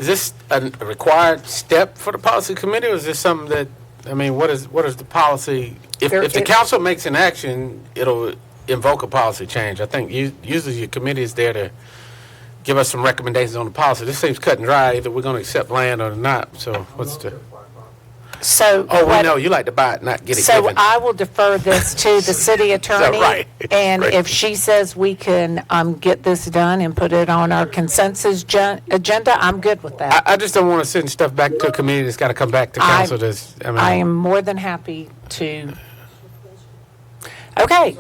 this a required step for the policy committee, or is this something that, I mean, what is the policy? If the council makes an action, it'll invoke a policy change. I think usually your committee is there to give us some recommendations on the policy. This seems cut and dry. Either we're going to accept land or not. So what's the? So we know you like to buy it, not get it So given. I will defer this to the city attorney. right? And Right. if she says we can get this done and put it on our consensus agenda, I'm good with that. I just don't want to send stuff back to a committee that's got to come back to council. I am more than happy to. Okay.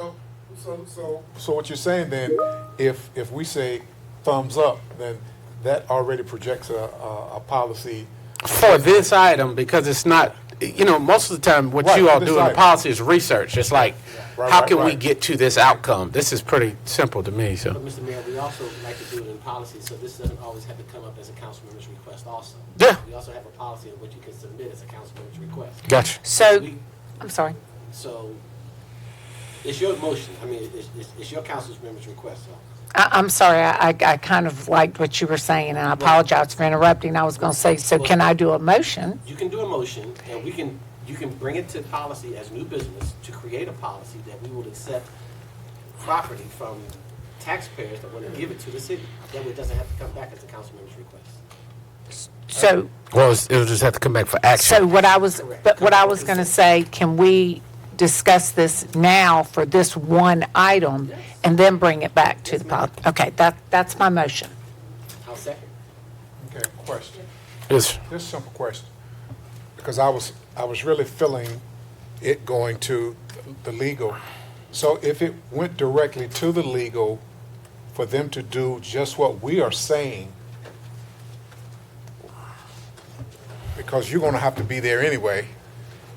So what you're saying then, if we say thumbs up, then that already projects a policy. For this item, because it's not, most of the time, what Right, you all for this do in the item. policy is research. It's like, Right, how right, can we right. get to this outcome? This is pretty simple to me, so. But Mr. Mayor, we also like to do it in policy, so this doesn't always have to come up as a council member's request also. Yeah. We also have a policy of what you can submit as a council member's request. Gotcha. So, I'm sorry. So, it's your motion, I mean, it's your council member's request, so. I'm sorry, I kind of liked what you were saying, and I apologize for interrupting. I was going to say, so can I do a motion? You can do a motion, and you can bring it to policy as new business to create a policy that we will accept property from taxpayers that want to give it to the city. That way it doesn't have to come back as a council member's request. So, Well, it'll just have to come back for action. so what I was going to say, can we discuss this now for this one item and then bring it back to the public? Okay, that's my motion. I'll second. Okay, question. Yes. Just a simple question, because I was really feeling it going to the legal. So if it went directly to the legal for them to do just what we are saying, because you're going to have to be there anyway,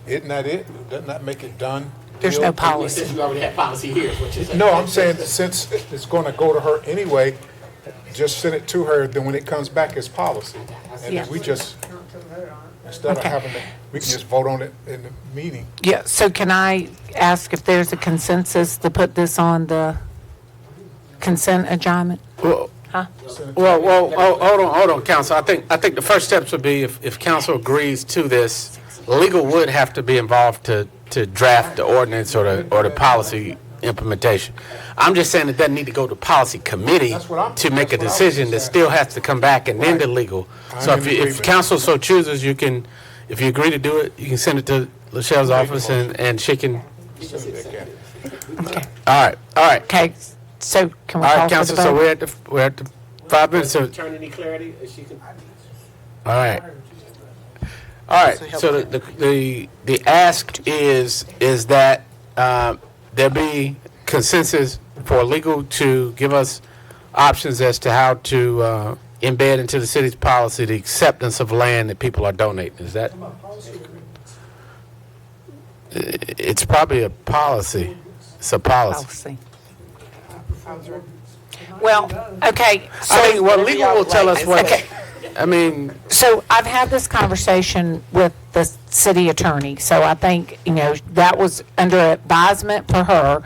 isn't that it? Doesn't that make it done? There's no policy. Since we already have policy here, is what you're saying. No, I'm saying that since it's going to go to her anyway, just send it to her, then when it comes back, it's policy. And Yeah. then we just, instead of Okay. having we can just vote on it in the meeting. Yeah, so can I ask if there's a consensus to put this on the consent adjournment? Well, Huh? hold on, council. I think the first steps would be if council agrees to this, legal would have to be involved to draft the ordinance or the policy implementation. I'm just saying it doesn't need to go to policy committee to make a decision. That still has to come back and then to legal. So if council so chooses, you can, if you agree to do it, you can send it to Lachelle's office and she can. All right. Okay, so can we All call right, for council. the So vote? we're at the 5 minutes. So, Turn any clarity, she can. all right. All right. So the ask is that there be consensus for legal to give us options as to how to embed into the city's policy the acceptance of land that people are donating. Is that? It's probably a policy. It's a policy. Well, okay. So, I mean, well, legal will tell us what. Okay. I mean, So I've had this conversation with the city attorney, so I think, that was under advisement for her.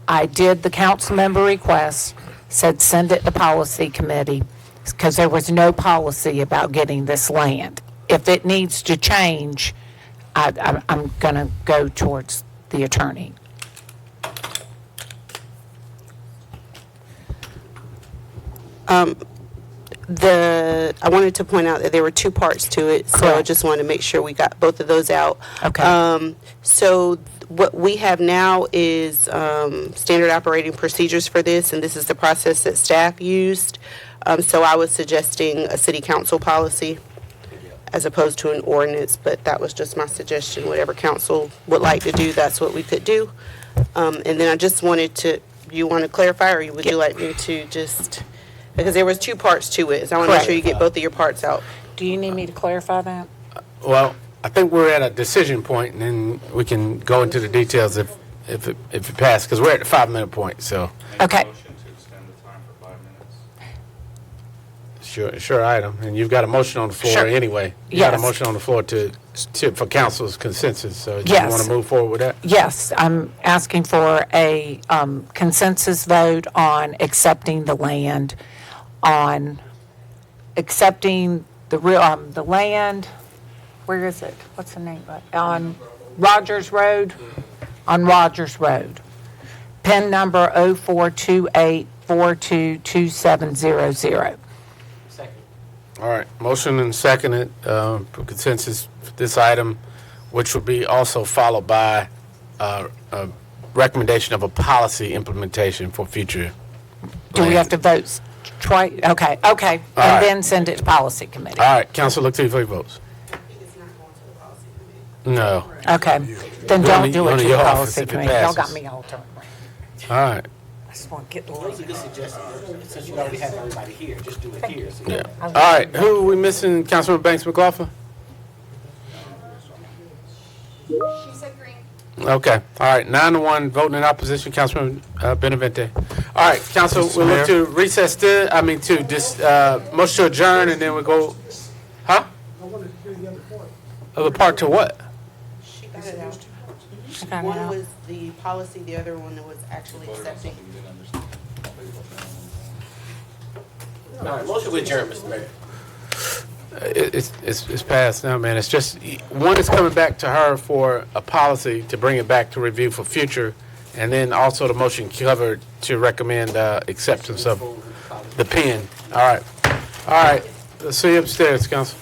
I did the council member request, said send it to policy committee, because there was no policy about getting this land. If it needs to change, I'm going to go towards the attorney. I wanted to point out that there were two parts to it, so I Correct. just wanted to make sure we got both of those out. Okay. So what we have now is standard operating procedures for this, and this is the process that staff used. So I was suggesting a city council policy as opposed to an ordinance, but that was just my suggestion. Whatever council would like to do, that's what we could do. And then I just wanted to, you want to clarify, or would you like me to just... Because there was two parts to it, so I want to make sure you get both of your parts out. Do you need me to clarify that? well, I think we're at a decision point, and then we can go into the details if it passes, because we're at the 5-minute point. So Okay. sure item, and you've got a motion on the floor Sure. anyway. You got a Yes. motion on the floor for council's consensus. So do Yes. you want to move forward with that? Yes, I'm asking for a consensus vote on accepting the land, on accepting the land, where is it? What's the name of it? On Rogers Road? On Rogers Road. PIN number 0428422700. All right, motion and seconded for consensus for this item, which will be also followed by a recommendation of a policy implementation for future. Do we have to vote twice? Okay, All and right. then send it to policy committee. All right, council, look to you for your votes. No. Okay, then don't do it to the your office policy if it committee. Y'all got passes. me all turned around. All right. I just want to get the That was a good suggestion. Since you already have everybody here, just do it here. Yeah. All right, who are we missing? Councilman Banks McLaughlin? She said green. Okay, all right, 9-1, voting in opposition, Councilman Benavente. All right, council, we'll look to recess to this, motion to adjourn, and then we go, huh? Other part to what? She got it out. got it One out. was the policy, the other one was actually accepting. All right, motion with adjourn, Mr. Mayor. It's passed now, man. It's just, one is coming back to her for a policy to bring it back to review for future, and then also the motion covered to recommend acceptance of the PIN. All right, let's see you upstairs, council.